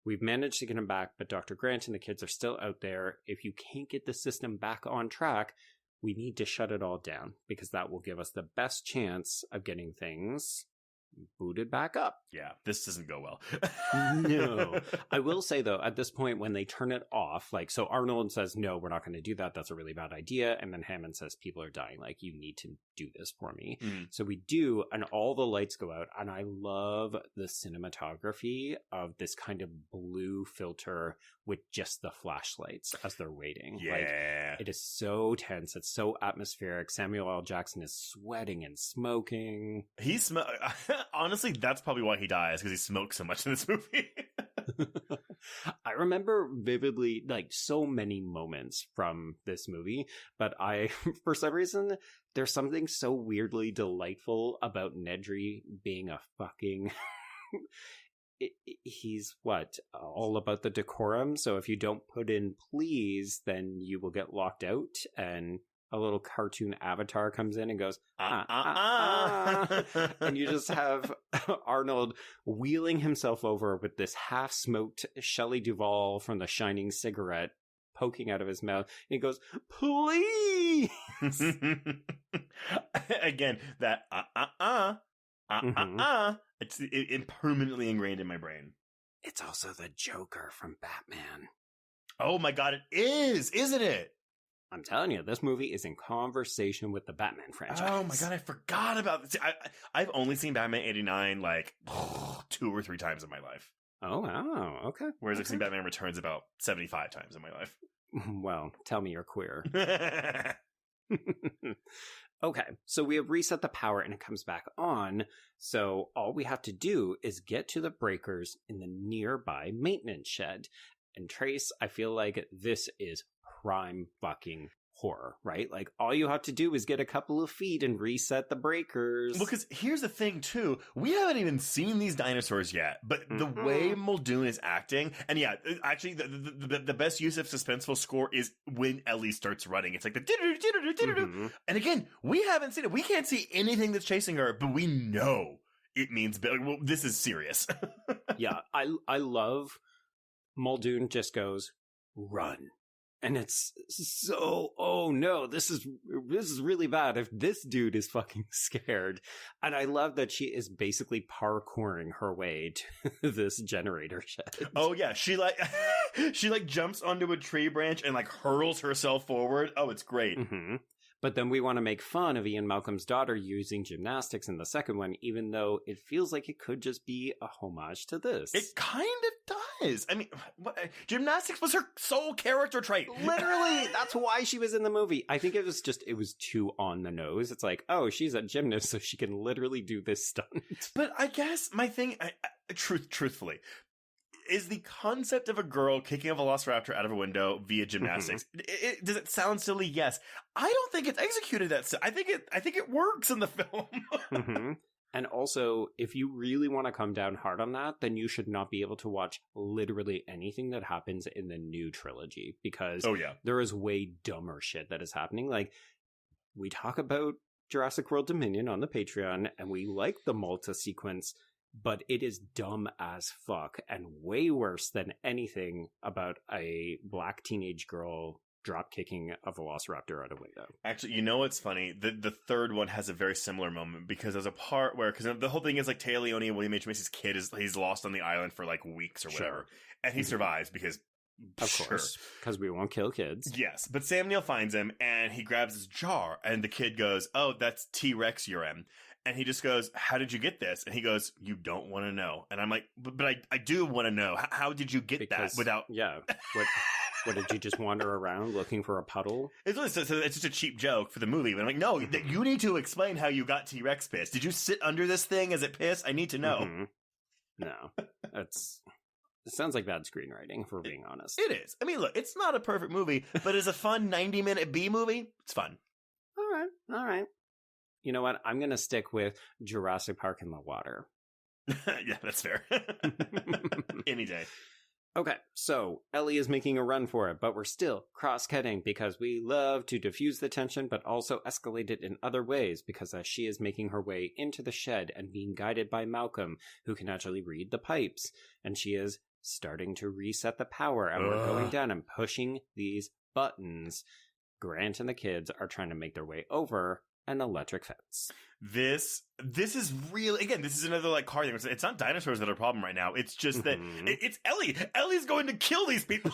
we've managed to get him back, but Dr. Grant and the kids are still out there. If you can't get the system back on track, we need to shut it all down, because that will give us the best chance of getting things booted back up. Yeah, this doesn't go well. No. I will say, though, at this point, when they turn it off, like, so Arnold says, no, we're not going to do that. That's a really bad idea. And then Hammond says, people are dying. Like, you need to do this for me. So we do, and all the lights go out. And I love the cinematography of this kind of blue filter with just the flashlights as they're waiting. Yeah. Like, it is so tense. It's so atmospheric. Samuel L. Jackson is sweating and smoking. Honestly, that's probably why he dies, because he smokes so much in this movie. I remember vividly, like, so many moments from this movie, but for some reason, there's something so weirdly delightful about Nedry being a fucking... He's all about the decorum, so if you don't put in please, then you will get locked out, and a little cartoon avatar comes in and goes, and you just have Arnold wheeling himself over with this half-smoked Shelley Duvall from The Shining cigarette poking out of his mouth. And he goes, please! Again, that it's permanently ingrained in my brain. It's also the Joker from Batman. Oh my god, it is, isn't it? I'm telling you, this movie is in conversation with the Batman franchise. Oh my god, I forgot about this. I've only seen Batman 89 like 2 or 3 times in my life. Oh, wow. Okay. Whereas I've seen Batman Returns about 75 times in my life. Well, tell me you're queer. Okay, so we have reset the power and it comes back on. So all we have to do is get to the breakers in the nearby maintenance shed. And Trace, I feel like this is prime fucking horror, right? Like, all you have to do is get a couple of feet and reset the breakers. Well, because here's the thing, too. We haven't even seen these dinosaurs yet, but the way Muldoon is acting, and yeah, actually, the best use of suspenseful score is when Ellie starts running. It's like the and again, we haven't seen it. We can't see anything that's chasing her, but we know it means, well, this is serious. Yeah, I love Muldoon just goes, run. And it's so, oh no, this is really bad if this dude is fucking scared. And I love that she is basically parkouring her way to this generator shed. Oh yeah, she jumps onto a tree branch and like hurls herself forward. Oh, it's great. Mm-hmm. But then we want to make fun of Ian Malcolm's daughter using gymnastics in the second one, even though it feels like it could just be a homage to this. It kind of does. I mean, gymnastics was her sole character trait. Literally, that's why she was in the movie. I think it was too on the nose. It's like, oh, she's a gymnast, so she can literally do this stunt. But I guess my thing, truthfully, is the concept of a girl kicking a velociraptor out of a window via gymnastics. Mm-hmm. Does it sound silly? Yes. I don't think it's executed that. I think it works in the film. Mm-hmm. And also, if you really want to come down hard on that, then you should not be able to watch literally anything that happens in the new trilogy, because there is way dumber shit that is happening. Like, we talk about Jurassic World Dominion on the Patreon, and we like the Malta sequence, but it is dumb as fuck and way worse than anything about a black teenage girl drop kicking a velociraptor out a window. Actually, you know what's funny? The third one has a very similar moment, because there's a part where, because the whole thing is like Téa Leoni and William H. Macy's kid he's lost on the island for like weeks or whatever, and he survives because, of course, because we won't kill kids. Yes, but Sam Neill finds him and he grabs his jar, and the kid goes, "Oh, that's T-Rex urine." And he just goes, "How did you get this?" And he goes, "You don't want to know." And I'm like, but I do want to know. How did you get that without... Yeah. What, did you just wander around looking for a puddle? It's just a cheap joke for the movie. But I'm like, no, you need to explain how you got T-Rex piss. Did you sit under this thing as it pissed? I need to know. Mm-hmm. No. It sounds like bad screenwriting, if we're being honest. It is. I mean, look, it's not a perfect movie, but as a fun 90-minute B movie, it's fun. All right. You know what? I'm going to stick with Jurassic Park in the water. Yeah, that's fair. Any day. Okay, so Ellie is making a run for it, but we're still cross-cutting because we love to diffuse the tension, but also escalate it in other ways, because as she is making her way into the shed and being guided by Malcolm, who can actually read the pipes, and she is starting to reset the power, and we're going down and pushing these buttons. Grant and the kids are trying to make their way over an electric fence. This is real. Again, this is another like car thing. It's not dinosaurs that are a problem right now. It's just that it's Ellie. Ellie's going to kill these people.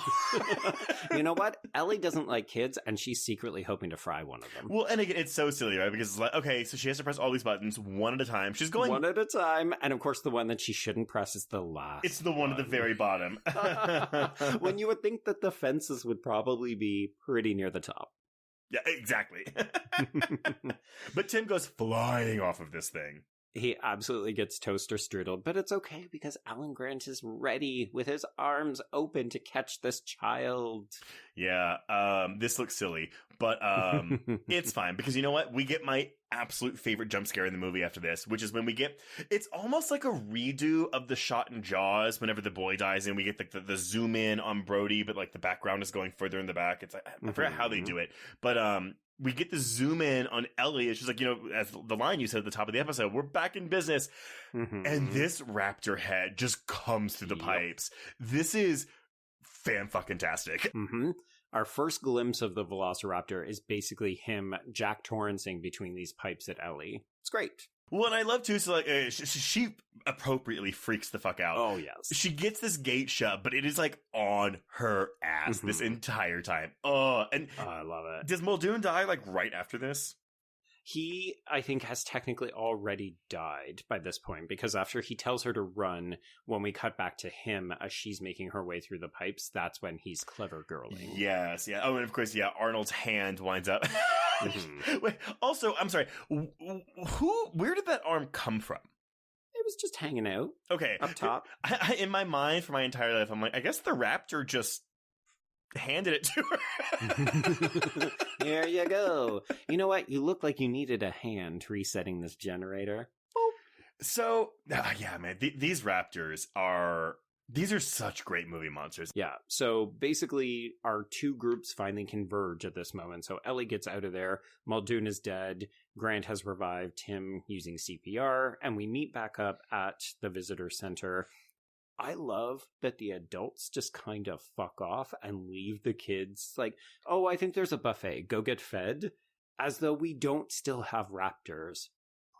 You know what? Ellie doesn't like kids, and she's secretly hoping to fry one of them. Well, and again, it's so silly, right? Because it's like, okay, so she has to press all these buttons one at a time. She's going one at a time, and of course, the one that she shouldn't press is the last. It's the one at the very bottom. When you would think that the fences would probably be pretty near the top. Yeah, exactly. But Tim goes flying off of this thing. He absolutely gets toaster strudel, but it's okay because Alan Grant is ready with his arms open to catch this child. Yeah, this looks silly, but it's fine because you know what? We get my absolute favorite jump scare in the movie after this, which is when we get, it's almost like a redo of the shot in Jaws whenever the boy dies and we get like the zoom in on Brody, but like the background is going further in the back. It's like, I forgot how they do it, but we get the zoom in on Ellie. It's just like, you know, as the line you said at the top of the episode, we're back in business. And this raptor head just comes through the pipes. This is fan-fucking-tastic. Our first glimpse of the velociraptor is basically him Jack Torrancing between these pipes at Ellie. It's great. Well, and I love too, so like, she appropriately freaks the fuck out. Oh, yes. She gets this gate shut, but it is like on her ass this entire time. I love it. Does Muldoon die like right after this? He, I think, has technically already died by this point, because after he tells her to run, when we cut back to him as she's making her way through the pipes, that's when he's clever girling. Yes, yeah. Oh, and of course, yeah, Arnold's hand winds up. Wait, also, I'm sorry, where did that arm come from? It was just hanging out. Okay. Up top. In my mind, for my entire life, I'm like, I guess the raptor just handed it to her. There you go. You know what? You look like you needed a hand resetting this generator. So, yeah, man, these raptors these are such great movie monsters. Yeah, so basically our two groups finally converge at this moment. So Ellie gets out of there, Muldoon is dead, Grant has revived him using CPR, and we meet back up at the visitor center. I love that the adults just kind of fuck off and leave the kids like, oh, I think there's a buffet, go get fed, as though we don't still have raptors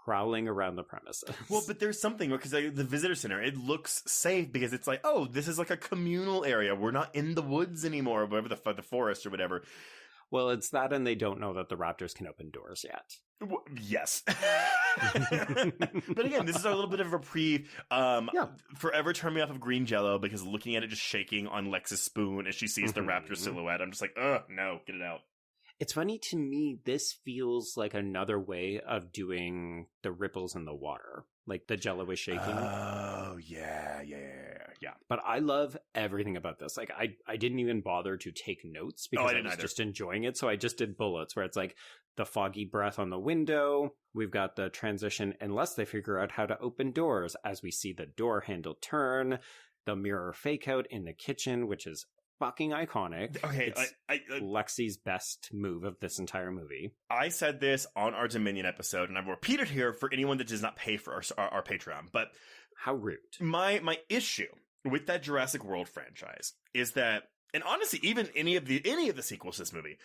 prowling around the premises. Well, but there's something, because the visitor center, it looks safe because it's like, oh, this is like a communal area. We're not in the woods anymore, or whatever, the forest or whatever. Well, it's that, and they don't know that the raptors can open doors yet. Yes. But again, this is our little bit of a reprieve. Forever turn me off of green jello, because looking at it just shaking on Lex's spoon as she sees the raptor silhouette, I'm just like, ugh, no, get it out. It's funny to me, this feels like another way of doing the ripples in the water. Like the jello is shaking. Oh, yeah. But I love everything about this. Like, I didn't even bother to take notes because I was just enjoying it. So I just did bullets where it's like the foggy breath on the window. We've got the transition, unless they figure out how to open doors, as we see the door handle turn, the mirror fake out in the kitchen, which is fucking iconic. Okay, it's Lexi's best move of this entire movie. I said this on our Dominion episode, and I've repeated here for anyone that does not pay for our Patreon, but how rude. My issue with that Jurassic World franchise is that, and honestly, even any of the sequels to this movie,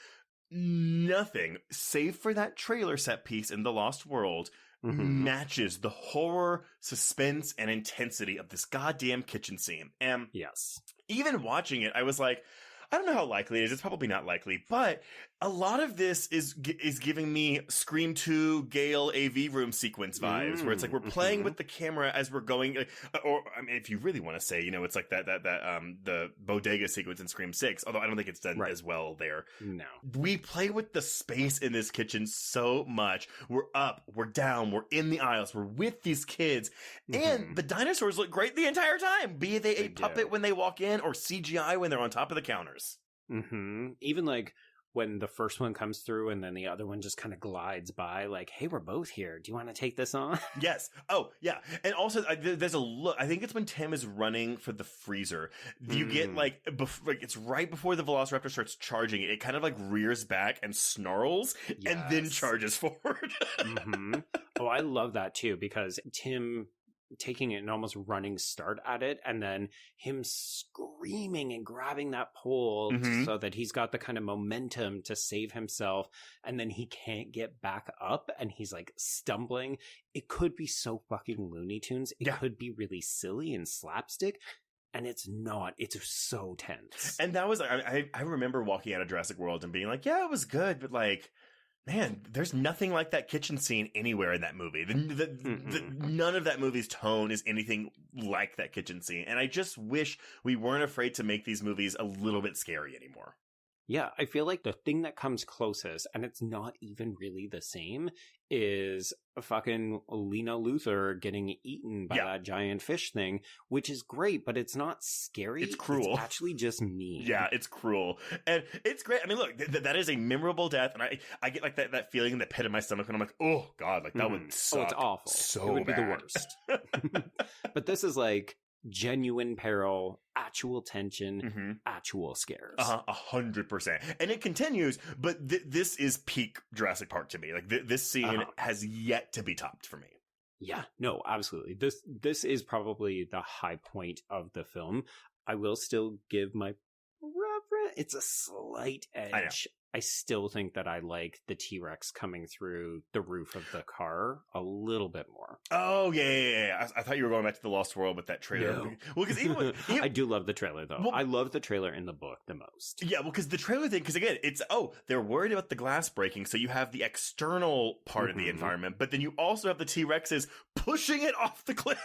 nothing, save for that trailer set piece in The Lost World, matches the horror, suspense, and intensity of this goddamn kitchen scene. And yes, even watching it, I was like, I don't know how likely it is. It's probably not likely, but a lot of this is giving me Scream 2 Gale AV room sequence vibes, where it's like we're playing with the camera as we're going, or I mean, if you really want to say, you know, it's like that the bodega sequence in Scream 6, although I don't think it's done as well there. No. We play with the space in this kitchen so much. We're up, we're down, we're in the aisles, we're with these kids, and the dinosaurs look great the entire time, be they a puppet when they walk in or CGI when they're on top of the counters. Even like when the first one comes through and then the other one just kind of glides by, like, hey, we're both here. Do you want to take this on? Yes. Oh, yeah. And also, there's a look. I think it's when Tim is running for the freezer. You get, like, it's right before the Velociraptor starts charging it. It kind of, like, rears back and snarls and then charges forward. Oh, I love that, too, because Tim taking an almost running start at it, and then him screaming and grabbing that pole so that he's got the kind of momentum to save himself, and then he can't get back up and he's like stumbling. It could be so fucking Looney Tunes. It could be really silly and slapstick, and it's not. It's so tense. And that was, I remember walking out of Jurassic World and being like, yeah, it was good, but like, man, there's nothing like that kitchen scene anywhere in that movie. None of that movie's tone is anything like that kitchen scene. And I just wish we weren't afraid to make these movies a little bit scary anymore. Yeah, I feel like the thing that comes closest, and it's not even really the same, is fucking Lena Luthor getting eaten by that giant fish thing, which is great, but it's not scary. It's cruel. It's actually just mean. Yeah, it's cruel. And it's great. I mean, look, that is a memorable death, and I get like that feeling in the pit of my stomach when I'm like, oh, God, like that would suck. Oh, it's awful. So it would bad. be the worst. But this is like genuine peril, actual tension, actual scares. 100%. And it continues, but this is peak Jurassic Park to me. Like this scene has yet to be topped for me. Yeah, no, absolutely. This is probably the high point of the film. I will still give my reference. It's a slight edge. I still think that I like the T-Rex coming through the roof of the car a little bit more. Oh, yeah. I thought you were going back to the Lost World with that trailer. No. Well, because even I do love the trailer, though. I love the trailer in the book the most. Yeah, well, because the trailer thing, because again, it's, they're worried about the glass breaking, so you have the external part of the environment, but then you also have the T-Rexes pushing it off the cliff.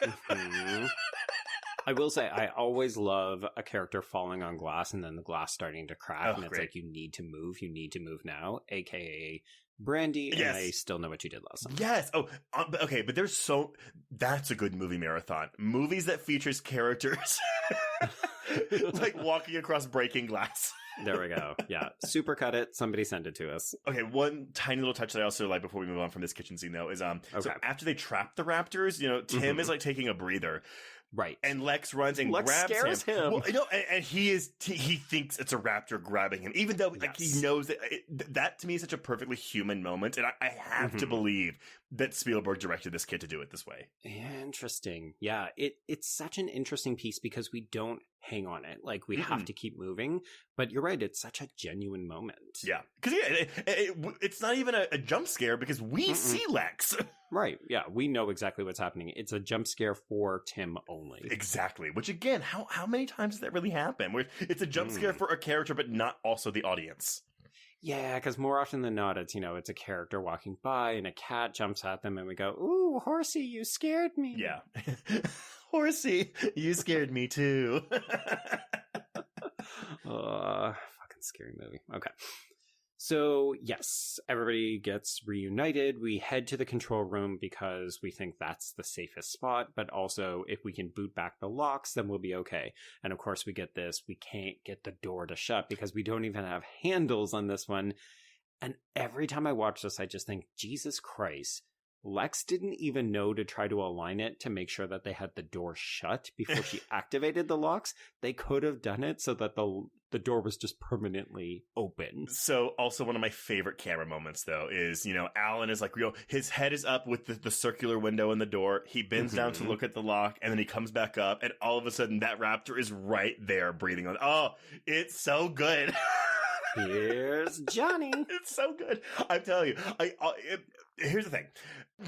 I will say, I always love a character falling on glass and then the glass starting to crack. And it's like, you need to move now, aka Brandy. And I still know what you did last time. Yes. Oh, okay. But that's a good movie marathon. Movies that features characters like walking across breaking glass. There we go. Yeah. Super cut it. Somebody send it to us. Okay. One tiny little touch that I also like before we move on from this kitchen scene though is, so after they trap the raptors, Tim is like taking a breather. Right. And Lex runs and Lex grabs scares him. Well, and he thinks it's a raptor grabbing him, even though like he knows that that to me is such a perfectly human moment. And I have to believe that Spielberg directed this kid to do it this way. Interesting. Yeah. It's such an interesting piece because we don't hang on it. Like we have to keep moving, but you're right. It's such a genuine moment. Yeah. Because it's not even a jump scare because we see Lex. Right. Yeah. We know exactly what's happening. It's a jump scare for Tim only. Exactly. Which again, how many times does that really happen? Where it's a jump scare for a character, but not also the audience. Yeah, because more often than not, it's, it's a character walking by and a cat jumps at them and we go, ooh, Horsey, you scared me. Yeah. Horsey, you scared me too. Fucking scary movie. Okay. So, yes, everybody gets reunited. We head to the control room because we think that's the safest spot. But also, if we can boot back the locks, then we'll be okay. And of course, we get this. We can't get the door to shut because we don't even have handles on this one. And every time I watch this, I just think, Jesus Christ. Lex didn't even know to try to align it to make sure that they had the door shut before she activated the locks. They could have done it so that the door was just permanently open. So also one of my favorite camera moments though is, Alan is like, his head is up with the circular window in the door. He bends down to look at the lock and then he comes back up and all of a sudden that raptor is right there breathing on. Oh, it's so good. Here's Johnny. It's so good. I'm telling you, here's the thing.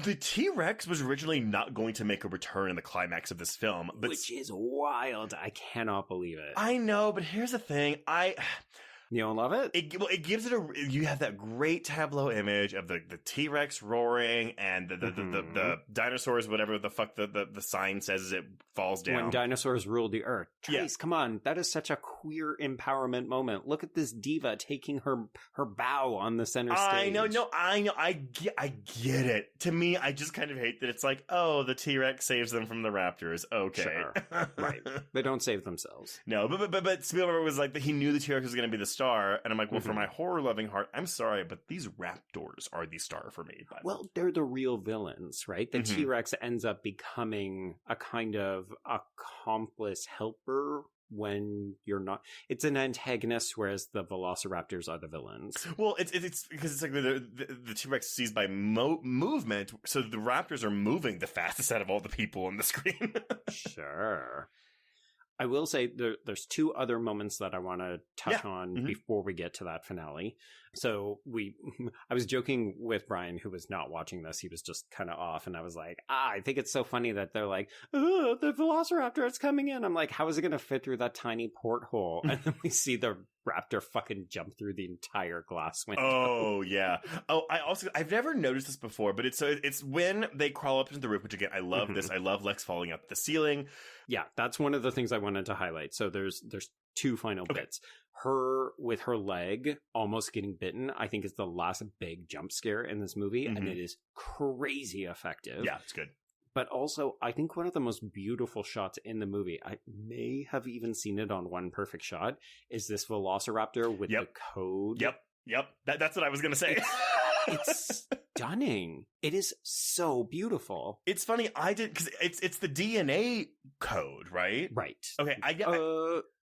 The T-Rex was originally not going to make a return in the climax of this film. Which is wild. I cannot believe it. I know, but here's the thing. You don't love it? It gives it you have that great tableau image of the T-Rex roaring and the dinosaurs, whatever the fuck the sign says as it falls down. When dinosaurs ruled the earth. Trace, come on. That is such a queer empowerment moment. Look at this diva taking her bow on the center stage. I know. I get it. To me, I just kind of hate that it's like, oh, the T-Rex saves them from the raptors. Okay. Sure. Right. They don't save themselves. No, but Spielberg was like, he knew the T-Rex was going to be the star. And I'm like, well, for my horror-loving heart, I'm sorry, but these raptors are the star for me. But. Well, they're the real villains, right? The T-Rex ends up becoming a kind of accomplice helper when you're not. It's an antagonist, whereas the velociraptors are the villains. Well, it's because it's like the T-Rex sees by movement, so the raptors are moving the fastest out of all the people on the screen. Sure. I will say there's two other moments that I want to touch on before we get to that finale. So I was joking with Brian, who was not watching this. He was just kind of off. And I was like, I think it's so funny that they're like, oh, the velociraptor is coming in. I'm like, how is it going to fit through that tiny porthole? And then we see the raptor fucking jump through the entire glass window. Oh, yeah. Oh, I've never noticed this before, but it's when they crawl up into the roof, which again, I love this. I love Lex falling up the ceiling. Yeah, that's one of the things I wanted to highlight. So there's two final bits. Her with her leg almost getting bitten, I think is the last big jump scare in this movie, and it is crazy effective. Yeah, it's good. But also, I think one of the most beautiful shots in the movie, I may have even seen it on One Perfect Shot, is this velociraptor with the code. Yep. That's what I was going to say. It's stunning. It is so beautiful. It's funny, because it's the DNA code, right? Right. Okay,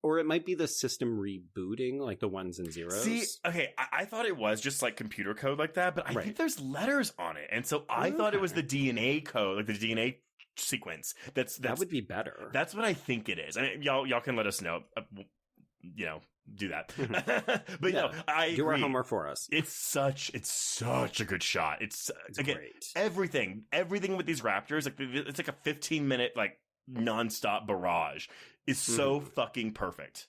or it might be the system rebooting, like the ones and zeros. See, okay, I thought it was just like computer code like that, but I think there's letters on it. And so I thought it was the DNA code, like the DNA sequence. That would be better. That's what I think it is. I mean, y'all can let us know. Do that. But no, I agree. Do our homework for us. It's such a good shot. It's again, great. Everything with these raptors, like it's like a 15-minute like nonstop barrage is so fucking perfect.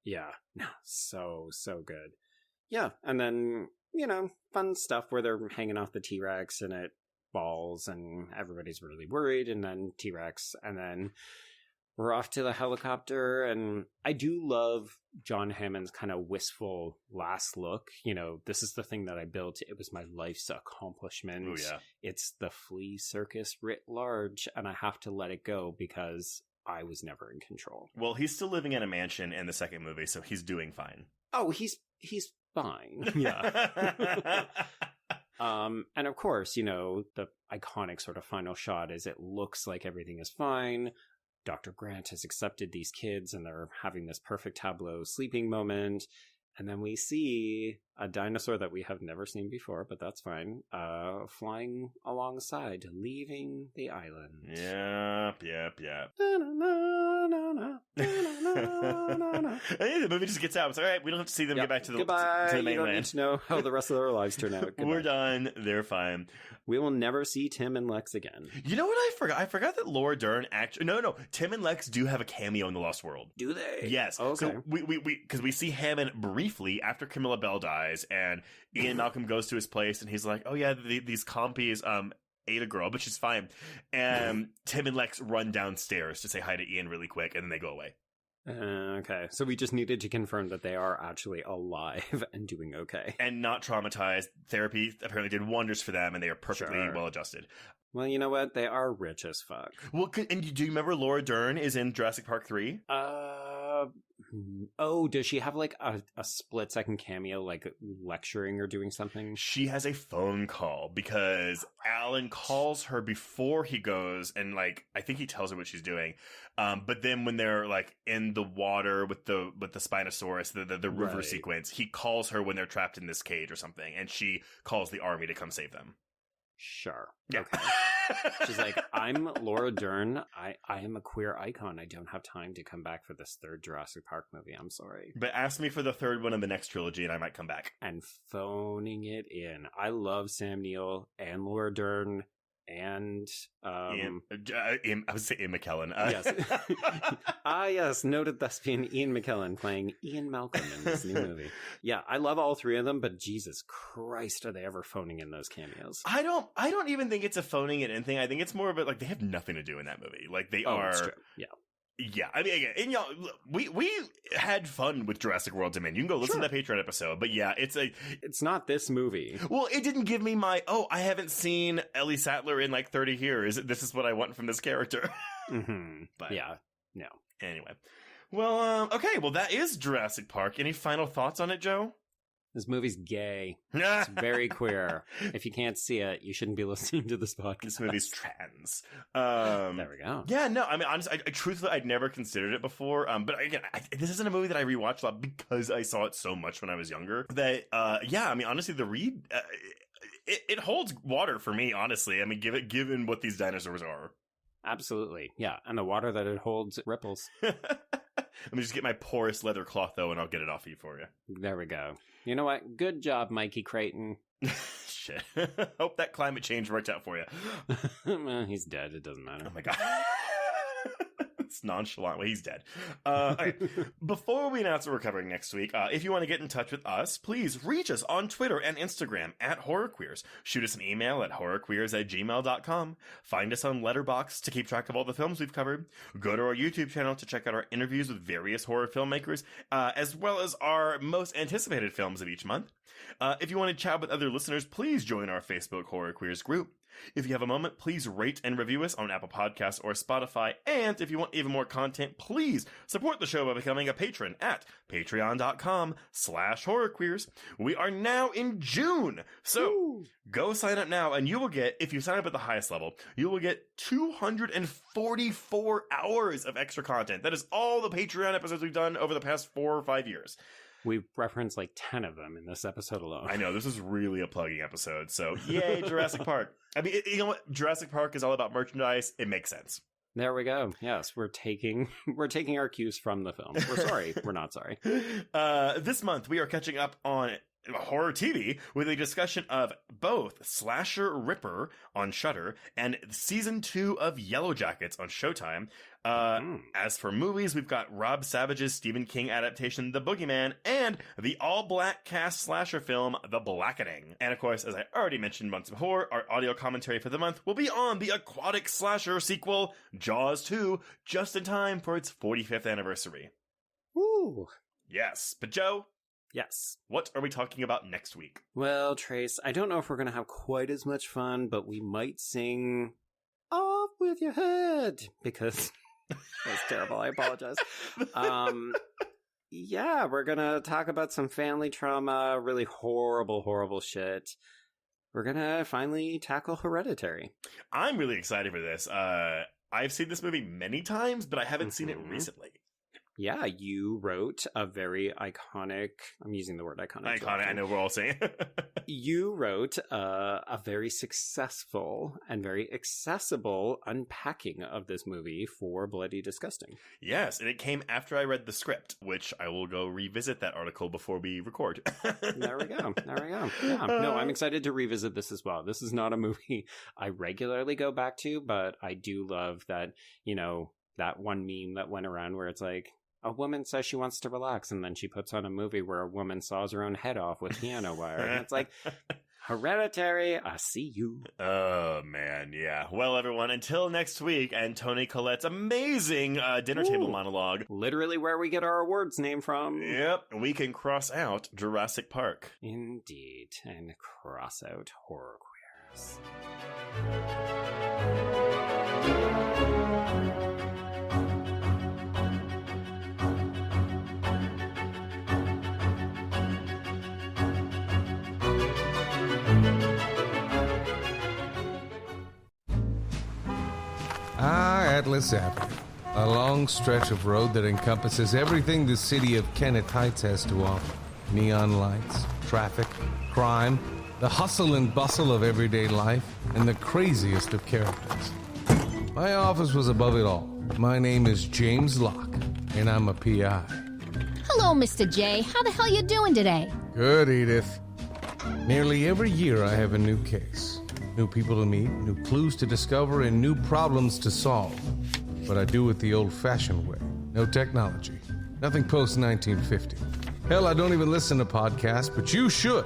Yeah. No, so good. Yeah, and then, fun stuff where they're hanging off the T-Rex and it falls and everybody's really worried, and then T-Rex, and then we're off to the helicopter, and I do love John Hammond's kind of wistful last look. This is the thing that I built. It was my life's accomplishment. Oh, yeah. It's the flea circus writ large, and I have to let it go because I was never in control. Well, he's still living in a mansion in the second movie, so he's doing fine. Oh, he's fine. Yeah. And of course, the iconic sort of final shot is it looks like everything is fine. Dr. Grant has accepted these kids and they're having this perfect tableau sleeping moment. And then we see a dinosaur that we have never seen before, but that's fine, flying alongside, leaving the island. Yep. Hey, the movie just gets out. It's all right. We don't have to see them get back to the Goodbye. To the mainland. You don't need to know how the rest of their lives turn out. We're done. They're fine. We will never see Tim and Lex again. You know what I forgot? I forgot that Laura Dern actually... No. Tim and Lex do have a cameo in The Lost World. Do they? Yes. Okay. So because we see Hammond briefly after Camilla Bell dies, and Ian Malcolm goes to his place, and he's like, "Oh yeah, these compies ate a girl, but she's fine." And Tim and Lex run downstairs to say hi to Ian really quick, and then they go away. Okay, so we just needed to confirm that they are actually alive and doing okay. And not traumatized. Therapy apparently did wonders for them, and they are perfectly well adjusted. Well, you know what? They are rich as fuck. Well, and do you remember Laura Dern is in Jurassic Park 3? Oh, does she have like a split-second cameo, like lecturing or doing something? She has a phone call because Alan calls her before he goes, and like I think he tells her what she's doing. But then when they're like in the water with the Spinosaurus, the river sequence, he calls her when they're trapped in this cage or something, and she calls the army to come save them. Sure. Yeah. Okay. She's like, I'm Laura Dern. I am a queer icon. I don't have time to come back for this third Jurassic Park movie. I'm sorry. But ask me for the third one in the next trilogy and I might come back. And phoning it in. I love Sam Neill and Laura Dern and I would say Ian McKellen. Yes. Yes, noted thespian Ian McKellen playing Ian Malcolm in this new movie. Yeah, I love all three of them, but Jesus Christ, are they ever phoning in those cameos? I don't even think it's a phoning it in thing. I think it's more of a like they have nothing to do in that movie. Like they are. It's true. Yeah. Yeah, I mean, again, and y'all, we had fun with Jurassic World Dominion. You can go listen to that Patreon episode, but yeah, it's not this movie. Well, it didn't give me I haven't seen Ellie Sattler in like 30 years. This is what I want from this character. But yeah, no. Anyway, well, okay, well, that is Jurassic Park. Any final thoughts on it, Joe? This movie's gay. It's very queer. If you can't see it, you shouldn't be listening to this podcast. This movie's trans. There we go. Yeah, no, I mean, honestly, truthfully, I'd never considered it before. But again, this isn't a movie that I rewatched a lot because I saw it so much when I was younger. That, yeah, I mean, honestly, the read, it holds water for me, honestly. I mean, given what these dinosaurs are. Absolutely, yeah. And the water that it holds ripples. Let me just get my porous leather cloth, though, and I'll get it off of you for you. There we go. You know what? Good job, Mikey Creighton. Shit. Hope that climate change worked out for you. Well, he's dead. It doesn't matter. Oh, my God. just nonchalant. Well, he's dead. Okay. Before we announce what we're covering next week, if you want to get in touch with us, please reach us on Twitter and Instagram at HorrorQueers. Shoot us an email at horrorqueers@gmail.com. Find us on Letterboxd to keep track of all the films we've covered. Go to our YouTube channel to check out our interviews with various horror filmmakers, as well as our most anticipated films of each month. If you want to chat with other listeners, please join our Facebook Horror Queers group. If you have a moment, please rate and review us on Apple Podcasts or Spotify. And if you want even more content, please support the show by becoming a patron at patreon.com/horrorqueers. We are now in June. So go sign up now and you will get, if you sign up at the highest level, you will get 244 hours of extra content. That is all the Patreon episodes we've done over the past 4 or 5 years. We've referenced like 10 of them in this episode alone. I know, this is really a plugging episode, so yay, Jurassic Park. I mean, you know what? Jurassic Park is all about merchandise. It makes sense. There we go. Yes, we're taking our cues from the film. We're sorry. We're not sorry. This month, we are catching up on horror TV with a discussion of both Slasher Ripper on Shudder and season 2 of Yellow Jackets on Showtime. As for movies, we've got Rob Savage's Stephen King adaptation, The Boogeyman, and the all-black cast slasher film, The Blackening. And of course, as I already mentioned months before, our audio commentary for the month will be on the aquatic slasher sequel, Jaws 2, just in time for its 45th anniversary. Woo! Yes, but Joe? Yes. What are we talking about next week? Well, Trace, I don't know if we're going to have quite as much fun, but we might sing Off With Your Head, because that's terrible. I apologize. Yeah, we're going to talk about some family trauma, really horrible shit. We're going to finally tackle Hereditary. I'm really excited for this. I've seen this movie many times, but I haven't seen it recently. Yeah, you wrote a very iconic, I'm using the word iconic. Iconic, I know we're all saying. You wrote a very successful and very accessible unpacking of this movie for Bloody Disgusting. Yes, and it came after I read the script, which I will go revisit that article before we record. There we go. Yeah. No, I'm excited to revisit this as well. This is not a movie I regularly go back to, but I do love that, you know, that one meme that went around where it's like, a woman says she wants to relax, and then she puts on a movie where a woman saws her own head off with piano wire. And it's like, Hereditary, I see you. Oh, man, yeah. Well, everyone, until next week, and Toni Collette's amazing dinner table monologue. Literally where we get our awards name from. Yep, we can cross out Jurassic Park. Indeed, and cross out Horror Queers. Atlas Avenue, a long stretch of road that encompasses everything the city of Kennett Heights has to offer. Neon lights, traffic, crime, the hustle and bustle of everyday life, and the craziest of characters. My office was above it all. My name is James Locke, and I'm a PI. Hello, Mr. J. How the hell you doing today? Good, Edith. Nearly every year I have a new case. New people to meet, new clues to discover, and new problems to solve. But I do it the old-fashioned way. No technology. Nothing post-1950. Hell, I don't even listen to podcasts, but you should.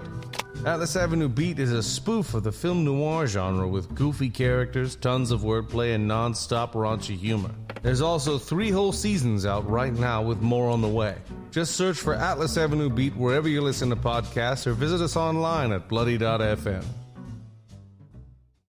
Atlas Avenue Beat is a spoof of the film noir genre with goofy characters, tons of wordplay, and non-stop raunchy humor. There's also 3 whole seasons out right now with more on the way. Just search for Atlas Avenue Beat wherever you listen to podcasts or visit us online at bloody.fm.